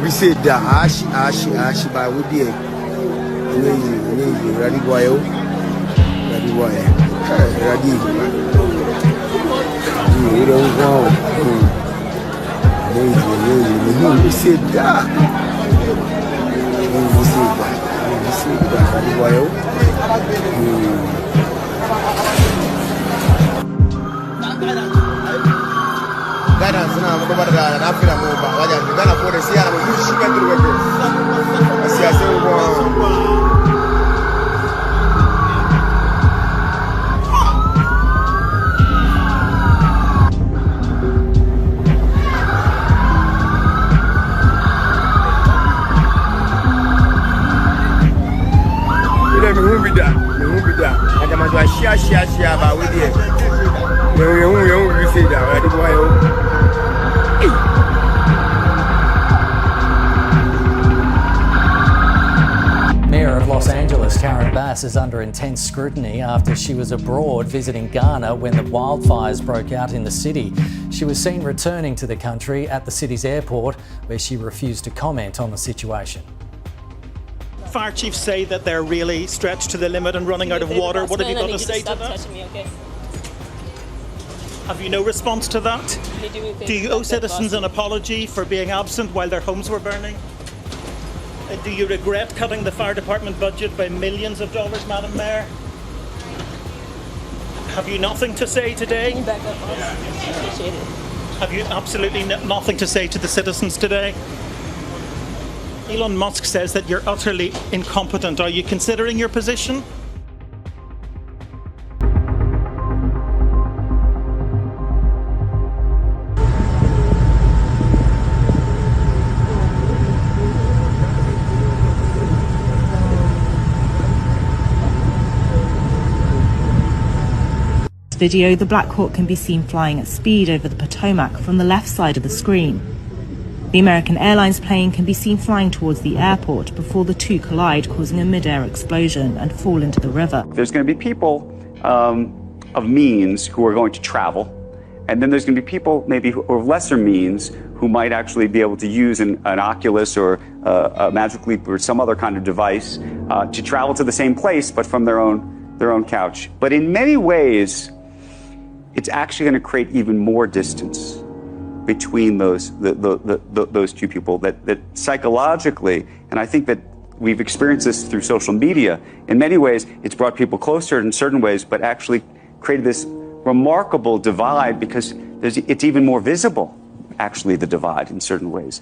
We say that ashi by with the ready boy. Ready. You don't go. We say that. We say that ready boy. Guidance na mko bada na afira mo ba waja ngana pole sia na mshika ndio wewe sia sio ile mihumbida aja majwa shia ba wedie you say that ready boy. Mayor of Los Angeles, Karen Bass, is under intense scrutiny after she was abroad visiting Ghana when the wildfires broke out in the city. She was seen returning to the country at the city's airport, where she refused to comment on the situation. Fire chiefs say that they're really stretched to the limit and running out of water. What have you got to say to that? Have you no response to that? Do you owe citizens an apology for being absent while their homes were burning? Do you regret cutting the fire department budget by millions of dollars, Madam Mayor? Have you nothing to say today? Have you absolutely nothing to say to the citizens today? Elon Musk says that you're utterly incompetent. Are you considering your position? Video, the Black Hawk can be seen flying at speed over the Potomac from the left side of the screen. The American Airlines plane can be seen flying towards the airport before the two collide, causing a mid-air explosion and fall into the river. There's going to be people of means who are going to travel, and then there's going to be people maybe of lesser means who might actually be able to use an Oculus or a Magic Leap or some other kind of device to travel to the same place, but from their own couch. But in many ways, it's actually going to create even more distance between those two people that psychologically, and I think that we've experienced this through social media, in many ways it's brought people closer in certain ways, but actually created this remarkable divide because it's even more visible, actually, the divide in certain ways.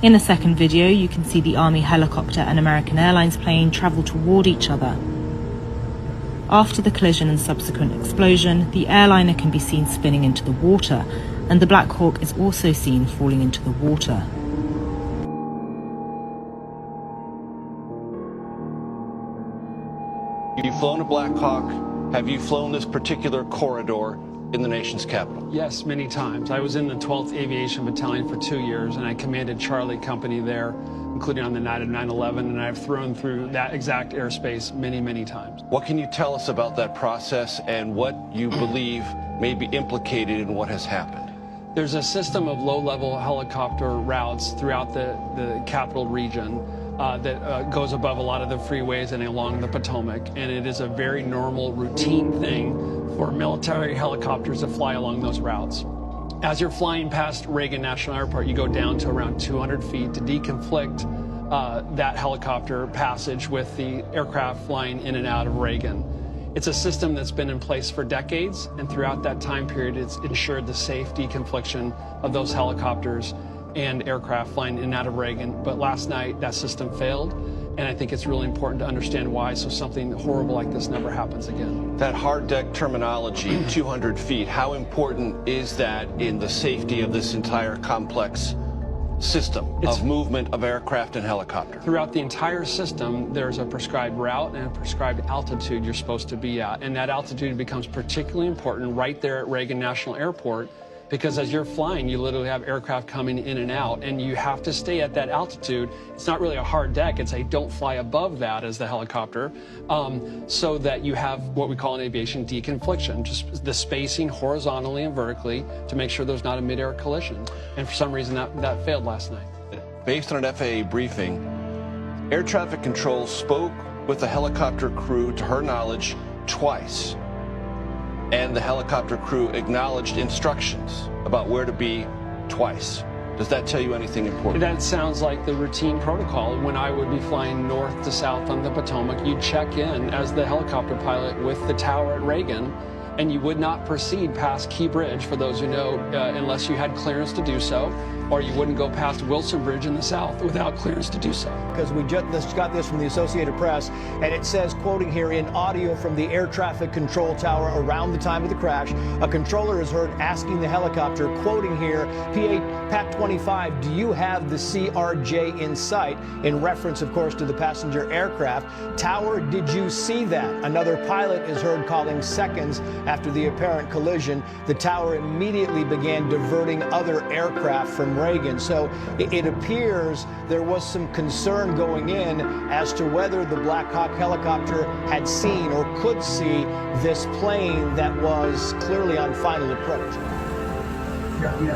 In the second video, you can see the Army helicopter and American Airlines plane travel toward each other. After the collision and subsequent explosion, the airliner can be seen spinning into the water, and the Black Hawk is also seen falling into the water. You've flown a Black Hawk. Have you flown this particular corridor in the nation's capital? Yes, many times. I was in the 12th Aviation Battalion for 2 years, and I commanded Charlie Company there, including on the night of 9/11, and I've thrown through that exact airspace many, many times. What can you tell us about that process and what you believe may be implicated in what has happened? There's a system of low-level helicopter routes throughout the capital region that goes above a lot of the freeways and along the Potomac, and it is a very normal, routine thing for military helicopters to fly along those routes. As you're flying past Reagan National Airport, you go down to around 200 feet to deconflict that helicopter passage with the aircraft flying in and out of Reagan. It's a system that's been in place for decades, and throughout that time period, it's ensured the safe deconfliction of those helicopters and aircraft flying in and out of Reagan. But last night, that system failed, and I think it's really important to understand why, so something horrible like this never happens again. That hard deck terminology, 200 feet, how important is that in the safety of this entire complex system of movement of aircraft and helicopter? Throughout the entire system, there's a prescribed route and a prescribed altitude you're supposed to be at, and that altitude becomes particularly important right there at Reagan National Airport, because as you're flying, you literally have aircraft coming in and out, and you have to stay at that altitude. It's not really a hard deck, it's a don't fly above that as the helicopter, so that you have what we call in aviation deconfliction, just the spacing horizontally and vertically to make sure there's not a mid-air collision. And for some reason that failed last night. Based on an FAA briefing, air traffic control spoke with the helicopter crew, to her knowledge, twice. And the helicopter crew acknowledged instructions about where to be twice. Does that tell you anything important? That sounds like the routine protocol. When I would be flying north to south on the Potomac, you'd check in as the helicopter pilot with the tower at Reagan, and you would not proceed past Key Bridge, for those who know, unless you had clearance to do so, or you wouldn't go past Wilson Bridge in the south without clearance to do so. Because we just got this from the Associated Press, and it says, quoting here, in audio from the air traffic control tower around the time of the crash, a controller is heard asking the helicopter, quoting here, PAC 25, do you have the CRJ in sight? In reference, of course, to the passenger aircraft. Tower, did you see that? Another pilot is heard calling seconds after the apparent collision. The tower immediately began diverting other aircraft from Reagan. So it appears there was some concern going in as to whether the Black Hawk helicopter had seen or could see this plane that was clearly on final approach. I'm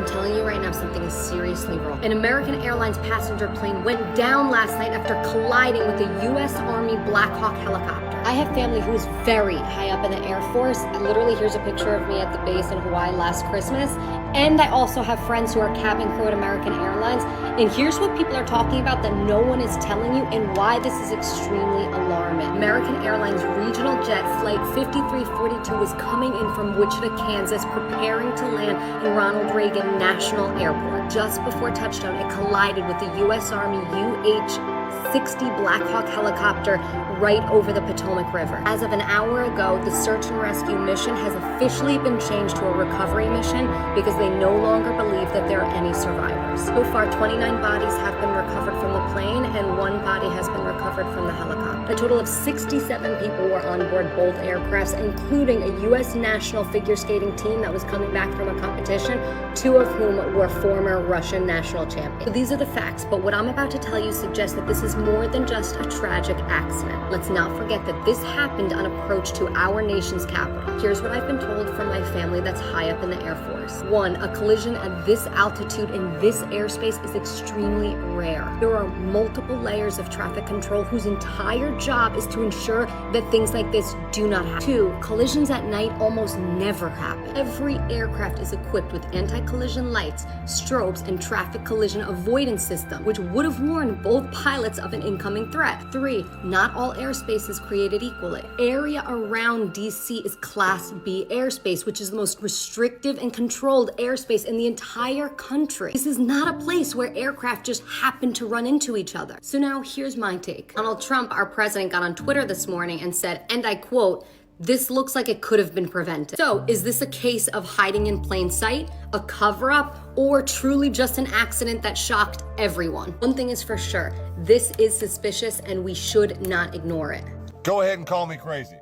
telling you right now, something is seriously wrong. An American Airlines passenger plane went down last night after colliding with a U.S. Army Black Hawk helicopter. I have family who is very high up in the Air Force. Literally, here's a picture of me at the base in Hawaii last Christmas. And I also have friends who are cabin crew at American Airlines. And here's what people are talking about that no one is telling you, and why this is extremely alarming. American Airlines regional jet flight 5342 was coming in from Wichita, Kansas, preparing to land in Ronald Reagan National Airport. Just before touchdown, it collided with the U.S. Army UH-60 Black Hawk helicopter right over the Potomac River. As of an hour ago, the search and rescue mission has officially been changed to a recovery mission because they no longer believe that there are any survivors. So far, 29 bodies have been recovered from the plane and 1 body has been recovered from the helicopter. A total of 67 people were on board both aircrafts, including a U.S. national figure skating team that was coming back from a competition, 2 of whom were former Russian national champions. So these are the facts, but what I'm about to tell you suggests that this is more than just a tragic accident. Let's not forget that this happened on approach to our nation's capital. Here's what I've been told from my family that's high up in the Air Force. 1, a collision at this altitude in this airspace is extremely rare. There are multiple layers of traffic control whose entire job is to ensure that things like this do not happen. 2, collisions at night almost never happen. Every aircraft is equipped with anti-collision lights, strobes, and traffic collision avoidance system, which would have warned both pilots of an incoming threat. 3, not all airspace is created equally. Area around DC is Class B airspace, which is the most restrictive and controlled airspace in the entire country. This is not a place where aircraft just happen to run into each other. So now here's my take. Donald Trump, our president, got on Twitter this morning and said, and I quote, "This looks like it could have been prevented." So is this a case of hiding in plain sight, a cover-up, or truly just an accident that shocked everyone? One thing is for sure, this is suspicious and we should not ignore it. Go ahead and call me crazy.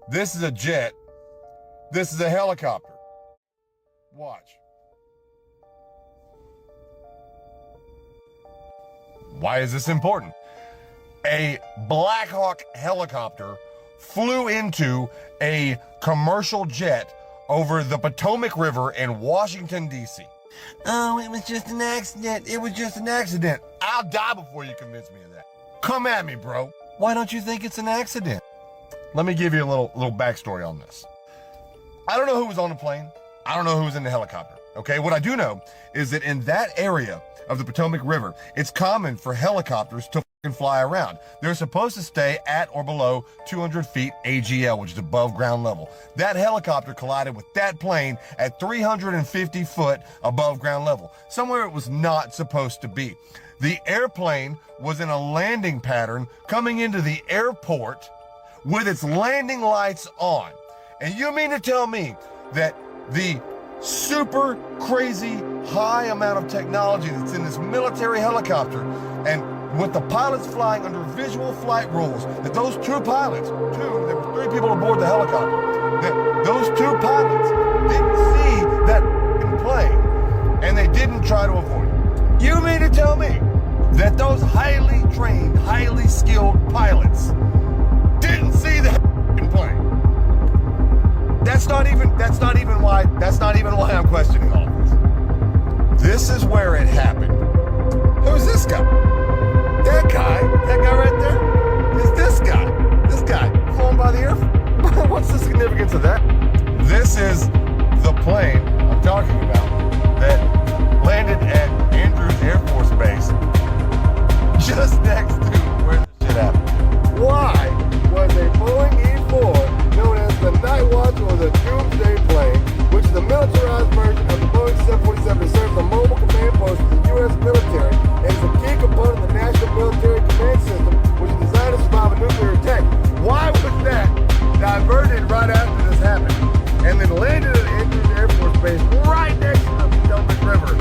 This is a jet. This is a helicopter. Watch. Why is this important? A Black Hawk helicopter flew into a commercial jet over the Potomac River in Washington, D.C. Oh, it was just an accident. It was just an accident. I'll die before you convince me of that. Come at me, bro. Why don't you think it's an accident? Let me give you a little backstory on this. I don't know who was on the plane. I don't know who was in the helicopter. Okay, what I do know is that in that area of the Potomac River, it's common for helicopters to fly around. They're supposed to stay at or below 200 feet AGL, which is above ground level. That helicopter collided with that plane at 350 foot above ground level, somewhere it was not supposed to be. The airplane was in a landing pattern coming into the airport with its landing lights on. And you mean to tell me that the super crazy high amount of technology that's in this military helicopter, and with the pilots flying under visual flight rules, that those two pilots, there were 3 people aboard the helicopter, that those 2 pilots didn't see that plane and they didn't try to avoid it? You mean to tell me that those highly trained, highly skilled pilots didn't see the plane? That's not even why I'm questioning all of this. This is where it happened. Who's this guy? That guy right there is this guy flown by the Air Force. What's the significance of that? This is the plane I'm talking about that landed at Andrews Air Force Base, just next to where the shit happened. Why was a Boeing E-4 known as the Night Watch or the Doomsday plane, which is the militarized version of the Boeing 747 that serves the mobile command post for the U.S. military and is a key component of the National Military Command System, which is designed to survive a nuclear attack? Why was that diverted right after this happened and then landed at Andrews Air Force Base right next to the Potomac River?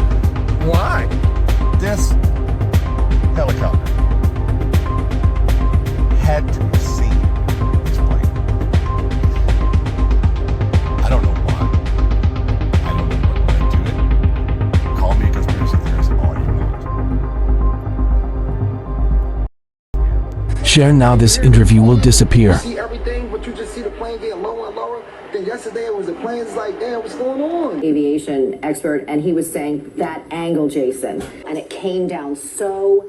Why? This helicopter had to have seen this plane. I don't know why. I don't know what led to it. Call me a conspiracy theorist all you want. Share now, this interview will disappear. You see everything, but you just see the plane getting lower and lower. Then yesterday it was the planes like, damn, what's going on? Aviation expert, and he was saying that angle, Jason, and it came down so.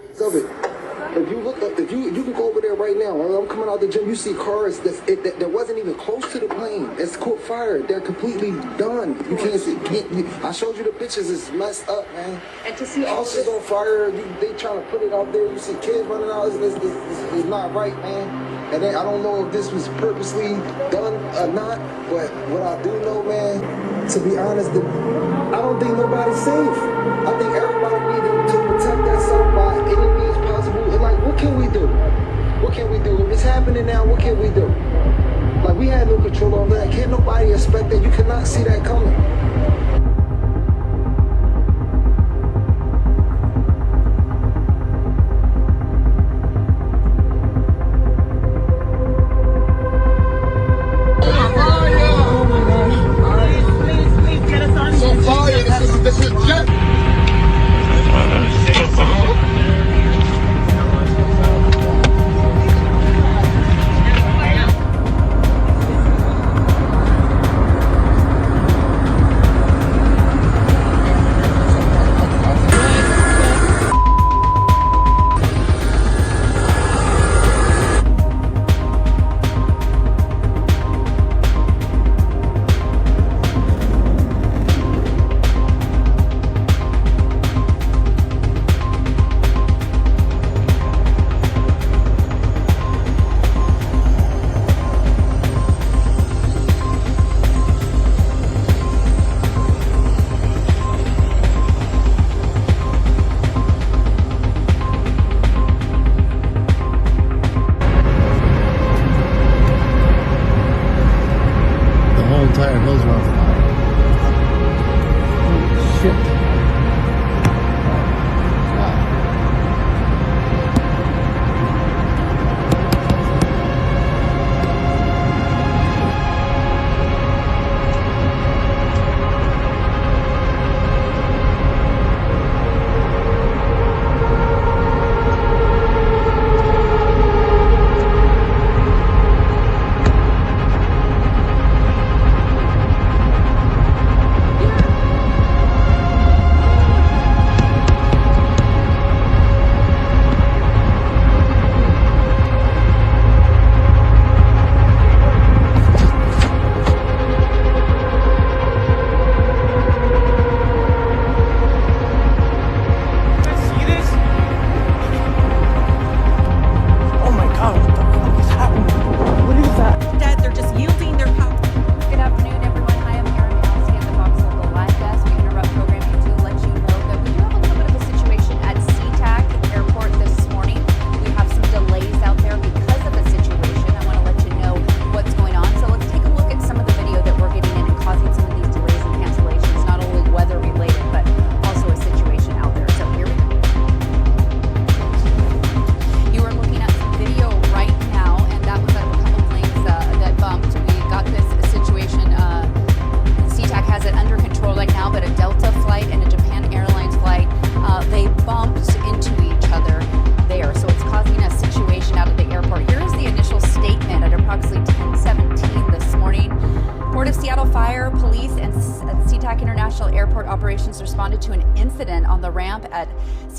If you look up, if you can go over there right now. I'm coming out the gym. You see cars that wasn't even close to the plane. It's caught fire. They're completely done. You can't see. I showed you the pictures. It's messed up, man. And to see houses on fire. They trying to put it out there. You see kids running out. It's not right, man. And then I don't know if this was purposely done or not. But what I do know, man, to be honest, I don't think nobody's safe. I think everybody needs to protect themselves by any means possible. Like, what can we do? What can we do? If it's happening now, what can we do? Like, we had no control over that. Can't nobody expect that. You cannot see that coming.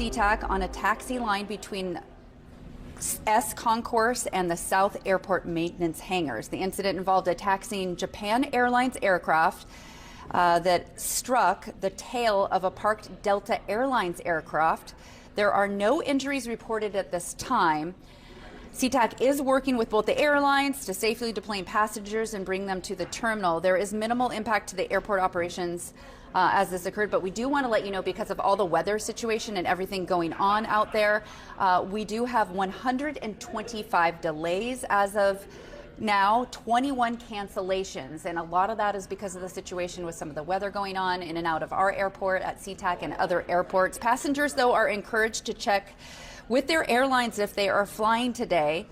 SeaTac on a taxi line between S Concourse and the South Airport maintenance hangars. The incident involved a taxiing Japan Airlines aircraft that struck the tail of a parked Delta Airlines aircraft. There are no injuries reported at this time. SeaTac is working with both the airlines to safely deplane passengers and bring them to the terminal. There is minimal impact to the airport operations as this occurred, but we do want to let you know, because of all the weather situation and everything going on out there, we do have 125 delays as of now, 21 cancellations, and a lot of that is because of the situation with some of the weather going on in and out of our airport at SeaTac and other airports. Passengers, though, are encouraged to check with their airlines if they are flying today.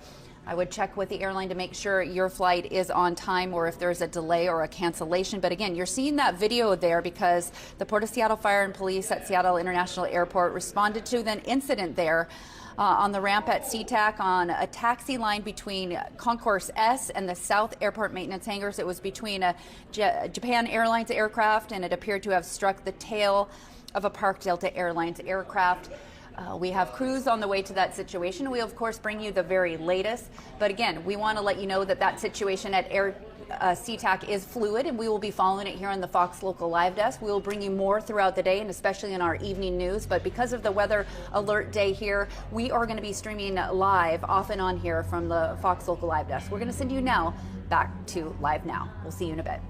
I would check with the airline to make sure your flight is on time or if there's a delay or a cancellation. But again, you're seeing that video there because the Port of Seattle Fire and Police at Seattle International Airport responded to an incident there on the ramp at SeaTac on a taxi line between Concourse S and the South Airport maintenance hangars. It was between a Japan Airlines aircraft, and it appeared to have struck the tail of a parked Delta Airlines aircraft. We have crews on the way to that situation. We'll, of course, bring you the very latest. But again, we want to let you know that that situation at SeaTac is fluid, and we will be following it here on the Fox Local Live Desk. We will bring you more throughout the day, and especially in our evening news. But because of the weather alert day here, we are going to be streaming live off and on here from the Fox Local Live Desk. We're going to send you now back to Live Now. We'll see you in a bit.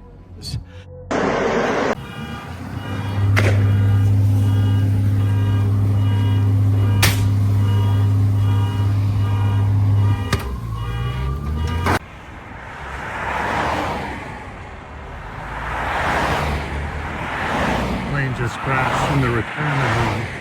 Just crashed in the retirement home.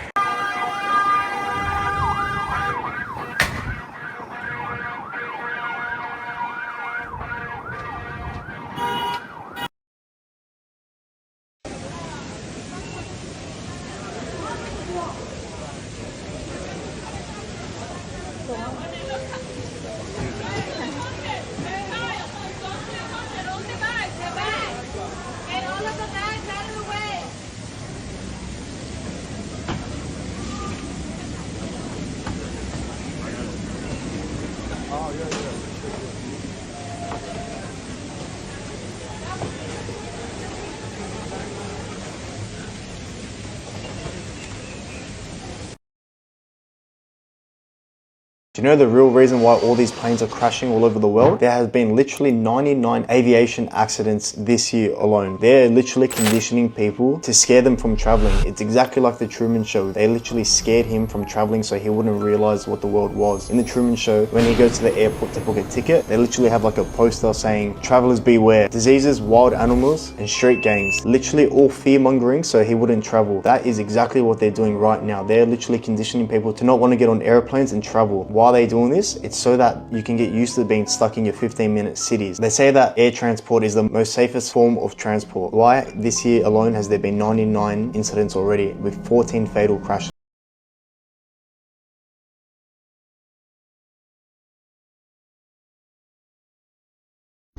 Do you know the real reason why all these planes are crashing all over the world? There has been literally 99 aviation accidents this year alone. They're literally conditioning people to scare them from traveling. It's exactly like the Truman Show. They literally scared him from traveling so he wouldn't realize what the world was. In the Truman Show, when he goes to the airport to book a ticket, they literally have like a poster saying, "Travelers beware, diseases, wild animals, and street gangs." Literally all fear-mongering so he wouldn't travel. That is exactly what they're doing right now. They're literally conditioning people to not want to get on airplanes and travel. Why are they doing this? It's so that you can get used to being stuck in your 15-minute cities. They say that air transport is the most safest form of transport. Why? This year alone has there been 99 incidents already with 14 fatal crashes.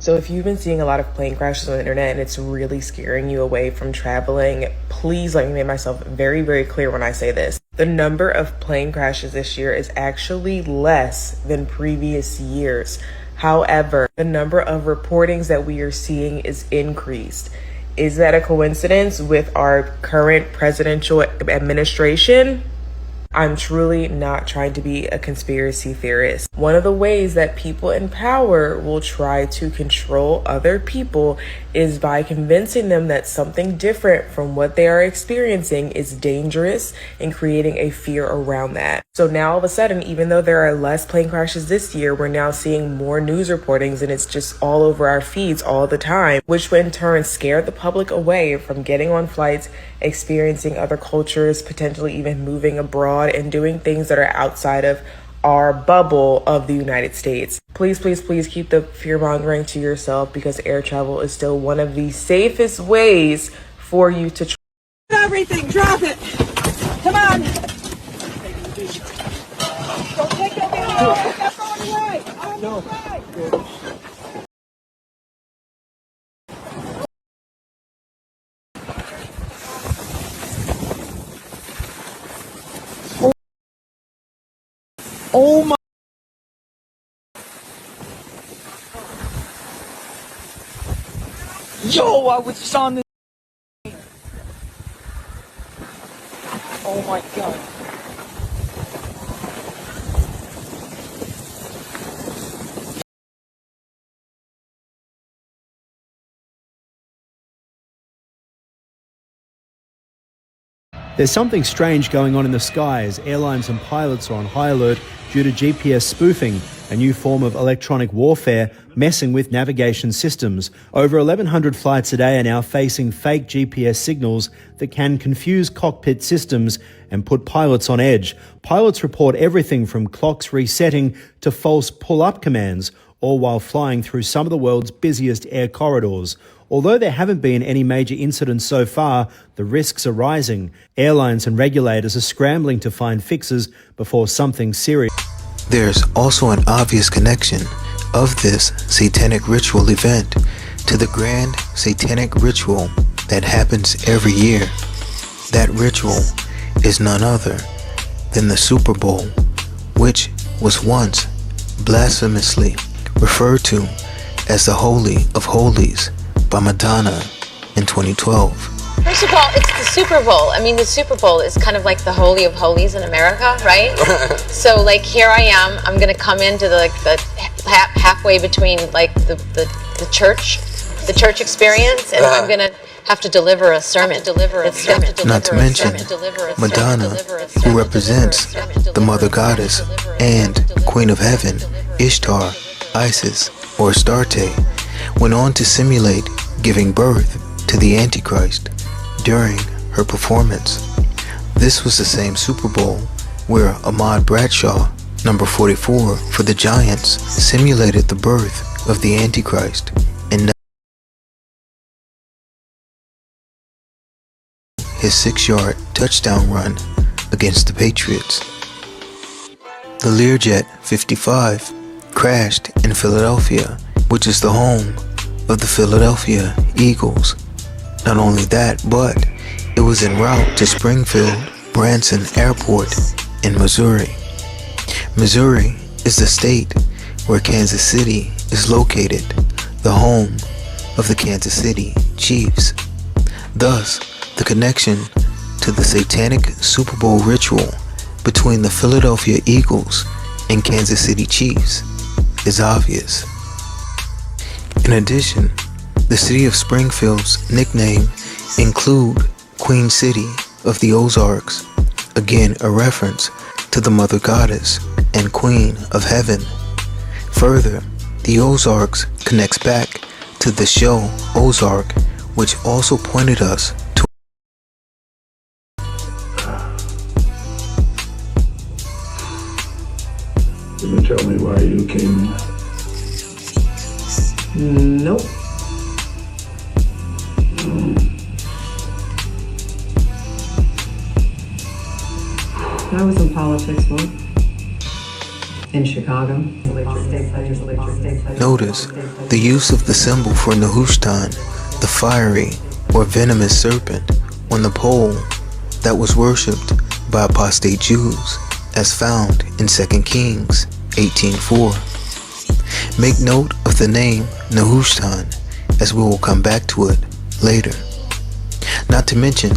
So if you've been seeing a lot of plane crashes on the internet and it's really scaring you away from traveling, please let me make myself very, very clear when I say this. The number of plane crashes this year is actually less than previous years. However, the number of reportings that we are seeing is increased. Is that a coincidence with our current presidential administration? I'm truly not trying to be a conspiracy theorist. One of the ways that people in power will try to control other people is by convincing them that something different from what they are experiencing is dangerous and creating a fear around that. So now all of a sudden, even though there are less plane crashes this year, we're now seeing more news reportings and it's just all over our feeds all the time, which in turn scare the public away from getting on flights, experiencing other cultures, potentially even moving abroad and doing things that are outside of our bubble of the United States. Please, please, please keep the fear-mongering to yourself because air travel is still one of the safest ways for you to everything, drop it. Come on. Don't take that down. That's on the way. On the way. Oh my. Yo, I was just on this. Oh my God. There's something strange going on in the sky as airlines and pilots are on high alert due to GPS spoofing, a new form of electronic warfare messing with navigation systems. Over 1,100 flights a day are now facing fake GPS signals that can confuse cockpit systems and put pilots on edge. Pilots report everything from clocks resetting to false pull-up commands, all while flying through some of the world's busiest air corridors. Although there haven't been any major incidents so far, the risks are rising. Airlines and regulators are scrambling to find fixes before something serious. There's also an obvious connection of this satanic ritual event to the grand satanic ritual that happens every year. That ritual is none other than the Super Bowl, which was once blasphemously referred to as the Holy of Holies by Madonna in 2012. First of all, it's the Super Bowl. I mean, the Super Bowl is kind of like the Holy of Holies in America, right? So, like, here I am. I'm going to come into the halfway between, like, the church experience, and I'm going to have to deliver a sermon. Not to mention Madonna, who represents the Mother Goddess and Queen of Heaven, Ishtar, Isis, or Astarte, went on to simulate giving birth to the Antichrist during her performance. This was the same Super Bowl where Ahmad Bradshaw, number 44 for the Giants, simulated the birth of the Antichrist in his 6-yard touchdown run against the Patriots. The Learjet 55 crashed in Philadelphia, which is the home of the Philadelphia Eagles. Not only that, but it was en route to Springfield Branson Airport in Missouri. Missouri is the state where Kansas City is located, the home of the Kansas City Chiefs. Thus, the connection to the satanic Super Bowl ritual between the Philadelphia Eagles and Kansas City Chiefs is obvious. In addition, the city of Springfield's nickname include Queen City of the Ozarks, again a reference to the Mother Goddess and Queen of Heaven. Further, the Ozarks connects back to the show Ozark, which also pointed us to. Can you tell me why you came here? Nope. I was in politics once. In Chicago. Notice the use of the symbol for Nehushtan, the fiery or venomous serpent, on the pole that was worshipped by apostate Jews, as found in 2 Kings 18:4. Make note of the name Nehushtan, as we will come back to it later. Not to mention,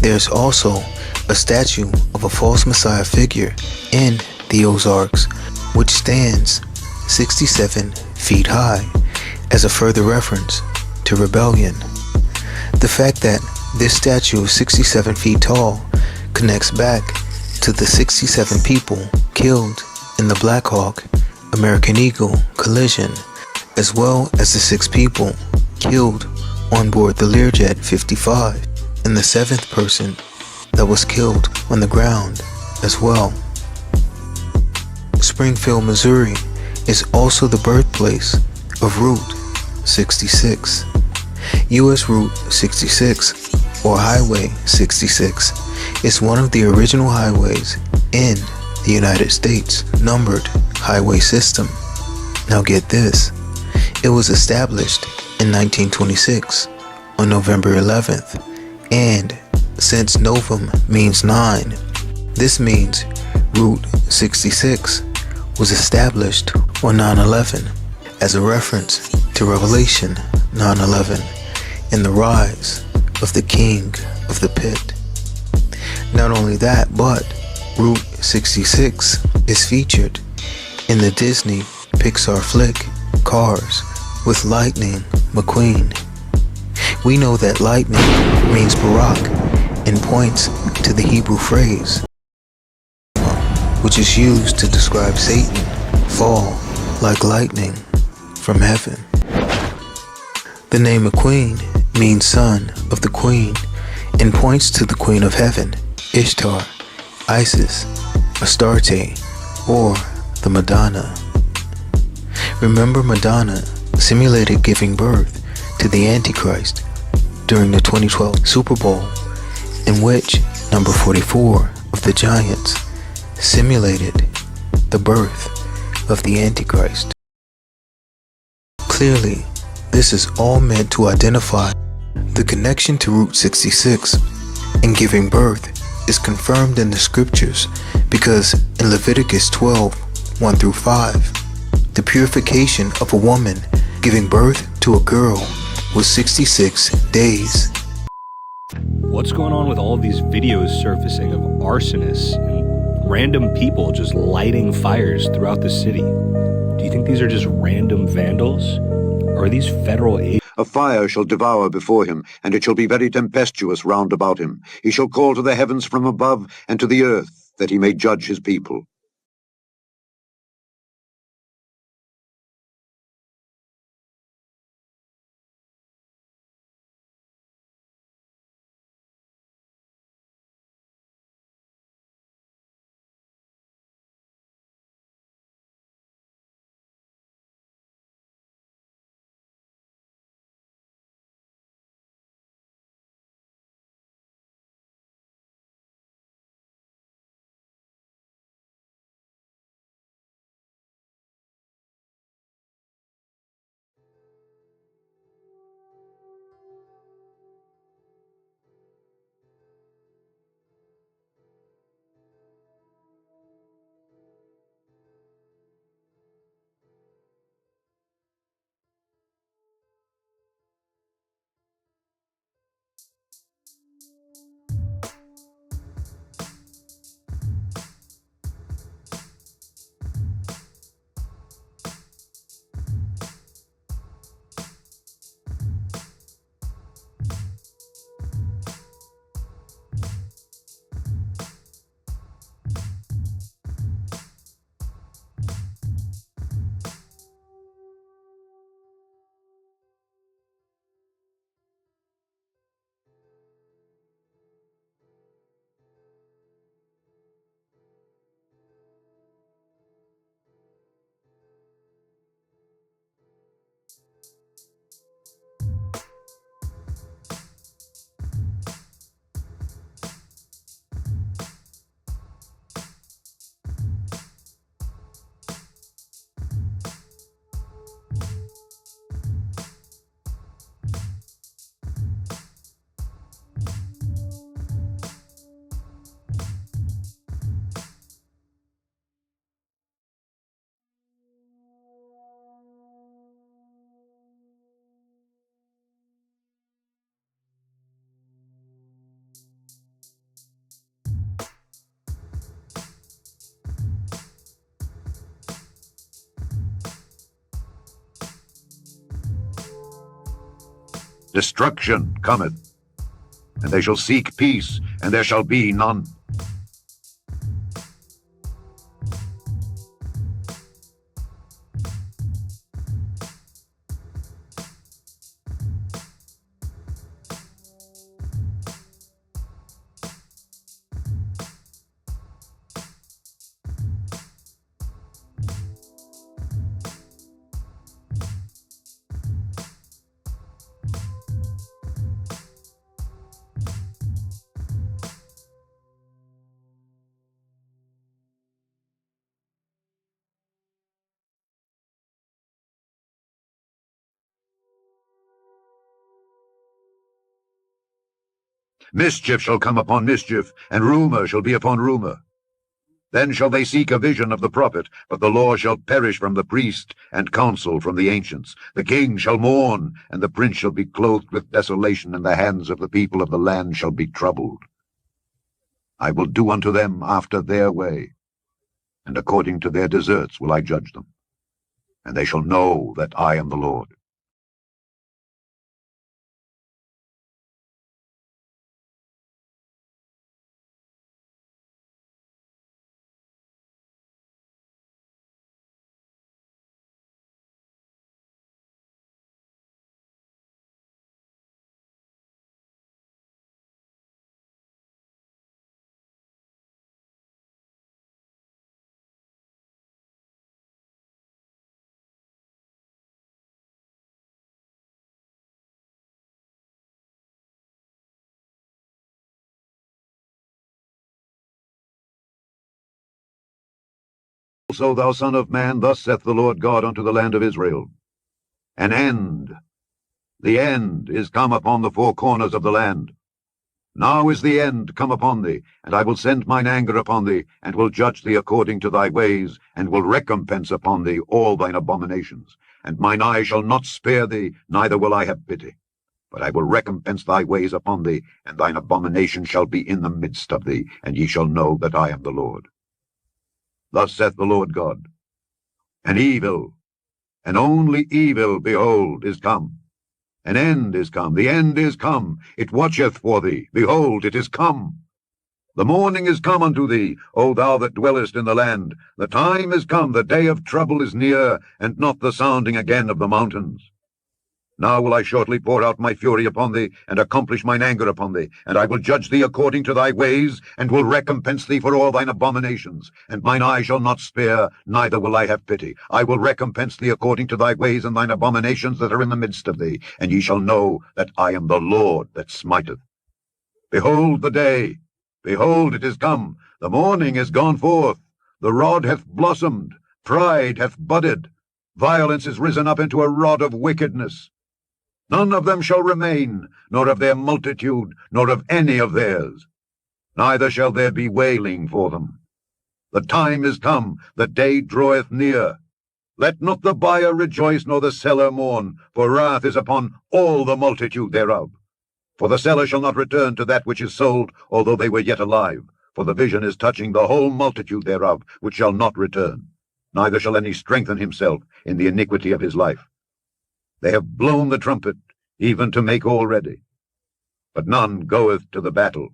there's also a statue of a false Messiah figure in the Ozarks, which stands 67 feet high, as a further reference to rebellion. The fact that this statue is 67 feet tall connects back to the 67 people killed in the Black Hawk American Eagle collision, as well as the 6 people killed on board the Learjet 55 and the 7th person that was killed on the ground as well. Springfield, Missouri is also the birthplace of Route 66. U.S. Route 66, or Highway 66, is one of the original highways in the United States numbered highway system. Now get this, it was established in 1926 on November 11th, and since Novum means 9, this means Route 66 was established on 9/11 as a reference to Revelation 9/11 and the rise of the King of the Pit. Not only that, but Route 66 is featured in the Disney Pixar flick Cars with Lightning McQueen. We know that lightning means Barak and points to the Hebrew phrase, which is used to describe Satan fall like lightning from heaven. The name McQueen means son of the queen and points to the queen of heaven, Ishtar, Isis, Astarte, or the Madonna. Remember, Madonna simulated giving birth to the Antichrist during the 2012 Super Bowl, in which number 44 of the Giants simulated the birth of the Antichrist. Clearly, this is all meant to identify the connection to Route 66, and giving birth is confirmed in the scriptures because in Leviticus 12:1-5, the purification of a woman giving birth to a girl was 66 days. What's going on with all of these videos surfacing of arsonists and random people just lighting fires throughout the city? Do you think these are just random vandals? Or are these federal agents? A fire shall devour before him, and it shall be very tempestuous round about him. He shall call to the heavens from above, and to the earth, that he may judge his people. Destruction cometh, and they shall seek peace, and there shall be none. Mischief shall come upon mischief, and rumor shall be upon rumor. Then shall they seek a vision of the prophet, but the law shall perish from the priest, and counsel from the ancients. The king shall mourn, and the prince shall be clothed with desolation, and the hands of the people of the land shall be troubled. I will do unto them after their way, and according to their deserts will I judge them, and they shall know that I am the Lord. Also, thou son of man, thus saith the Lord God unto the land of Israel, An end, the end is come upon the four corners of the land. Now is the end come upon thee, and I will send mine anger upon thee, and will judge thee according to thy ways, and will recompense upon thee all thine abominations. And mine eye shall not spare thee, neither will I have pity. But I will recompense thy ways upon thee, and thine abomination shall be in the midst of thee, and ye shall know that I am the Lord. Thus saith the Lord God, An evil, and only evil, behold, is come. An end is come, the end is come, it watcheth for thee, behold, it is come. The morning is come unto thee, O thou that dwellest in the land. The time is come, the day of trouble is near, and not the sounding again of the mountains. Now will I shortly pour out my fury upon thee, and accomplish mine anger upon thee, and I will judge thee according to thy ways, and will recompense thee for all thine abominations. And mine eye shall not spare, neither will I have pity. I will recompense thee according to thy ways and thine abominations that are in the midst of thee, and ye shall know that I am the Lord that smiteth. Behold the day, behold it is come, the morning is gone forth, the rod hath blossomed, pride hath budded, violence is risen up into a rod of wickedness. None of them shall remain, nor of their multitude, nor of any of theirs. Neither shall there be wailing for them. The time is come, the day draweth near. Let not the buyer rejoice, nor the seller mourn, for wrath is upon all the multitude thereof. For the seller shall not return to that which is sold, although they were yet alive. For the vision is touching the whole multitude thereof, which shall not return. Neither shall any strengthen himself in the iniquity of his life. They have blown the trumpet, even to make all ready. But none goeth to the battle,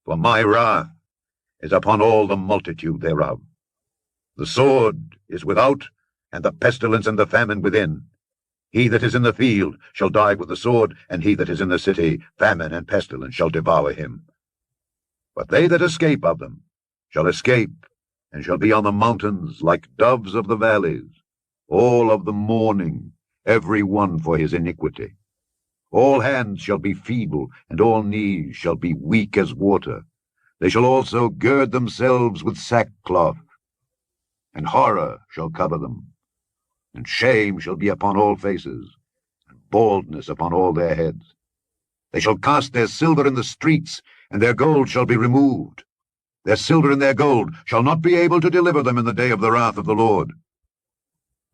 for my wrath is upon all the multitude thereof. The sword is without, and the pestilence and the famine within. He that is in the field shall die with the sword, and he that is in the city, famine and pestilence shall devour him. But they that escape of them shall escape, and shall be on the mountains like doves of the valleys, all of them mourning, every one for his iniquity. All hands shall be feeble, and all knees shall be weak as water. They shall also gird themselves with sackcloth, and horror shall cover them, and shame shall be upon all faces, and baldness upon all their heads. They shall cast their silver in the streets, and their gold shall be removed. Their silver and their gold shall not be able to deliver them in the day of the wrath of the Lord.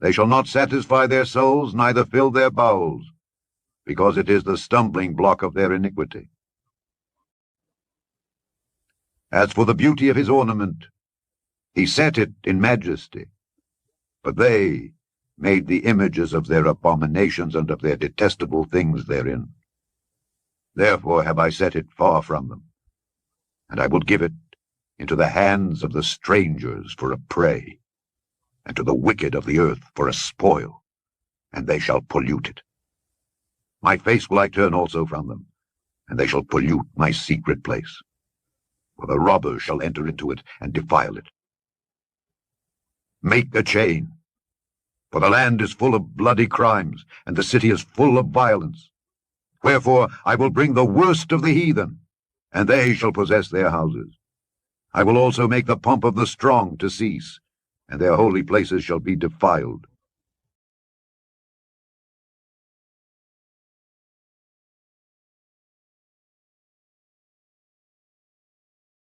They shall not satisfy their souls, neither fill their bowels, because it is the stumbling block of their iniquity. As for the beauty of his ornament, he set it in majesty, but they made the images of their abominations and of their detestable things therein. Therefore have I set it far from them, and I will give it into the hands of the strangers for a prey, and to the wicked of the earth for a spoil, and they shall pollute it. My face will I turn also from them, and they shall pollute my secret place. For the robbers shall enter into it and defile it. Make a chain, for the land is full of bloody crimes, and the city is full of violence. Wherefore I will bring the worst of the heathen, and they shall possess their houses. I will also make the pomp of the strong to cease, and their holy places shall be defiled.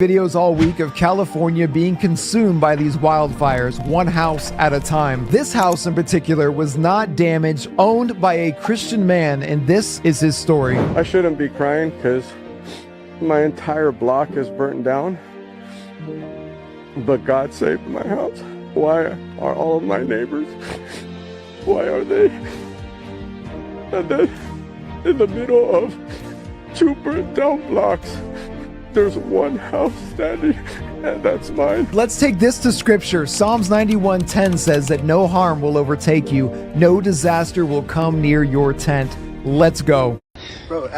Videos all week of California being consumed by these wildfires, one house at a time. This house in particular was not damaged, owned by a Christian man, and this is his story. I shouldn't be crying because my entire block is burnt down, but God saved my house. Why are all of my neighbors, why are they? And then in the middle of 2 burnt down blocks, there's one house standing, and that's mine. Let's take this to scripture. Psalms 91:10 says that no harm will overtake you, no disaster will come near your tent. Let's go. Bro,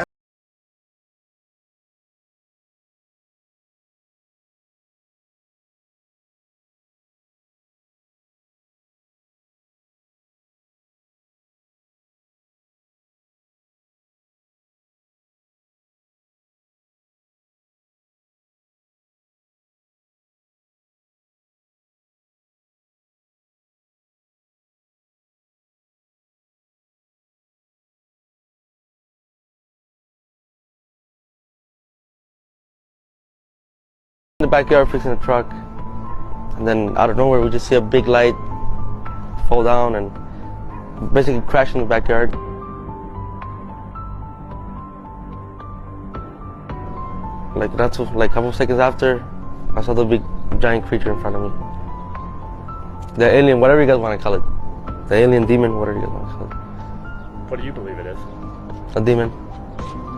in the backyard fixing a truck, and then out of nowhere we just see a big light fall down and basically crash in the backyard. Like that's like a couple of seconds after, I saw the big giant creature in front of me. The alien, whatever you guys want to call it. The alien demon, whatever you guys want to call it. What do you believe it is? A demon.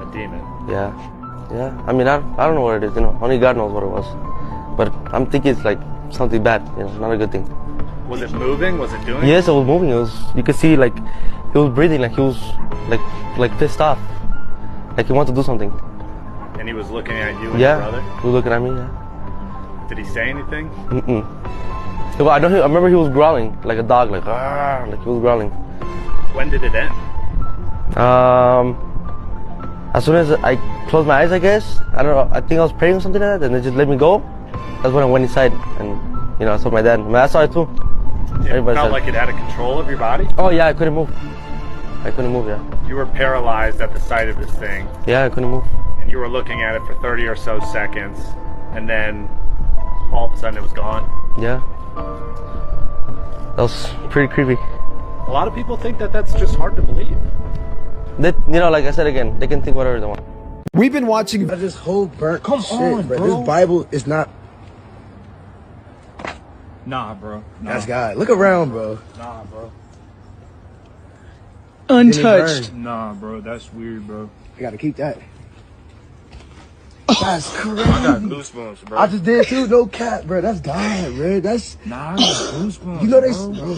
A demon. Yeah. Yeah. I mean, I don't know what it is, you know. Only God knows what it was. But I'm thinking it's like something bad, you know, not a good thing. Was it moving? Was it doing? Yes, it was moving. It was. You could see like he was breathing, like he was like pissed off, like he wanted to do something. And he was looking at you and Yeah. your brother? He was looking at me. Yeah. Did he say anything? Well, I remember he was growling like a dog, like he was growling. When did it end? As soon as I closed my eyes, I guess. I don't know. I think I was praying or something like that, and they just let me go. That's when I went inside, and you know, I saw my dad. I mean, I saw it too. It Everybody felt said. like it had a control of your body? Oh yeah, I couldn't move. I couldn't move. Yeah. You were paralyzed at the sight of this thing. Yeah, I couldn't move. And you were looking at it for 30 or so seconds, and then all of a sudden it was gone. Yeah. That was pretty creepy. A lot of people think that that's just hard to believe. They, you know, like I said again, they can think whatever they want. We've been watching. This whole burnt Come shit, on, bro. bro. This Bible is not. Nah, bro. Nah. That's God. Look around, bro. Nah, bro. Untouched. Nah, bro. That's weird, bro. I gotta keep that. That's crazy. I got goosebumps, bro. I just did too. No cap, bro. That's God, bro. That's. Nah, I got goosebumps. You know they. bro.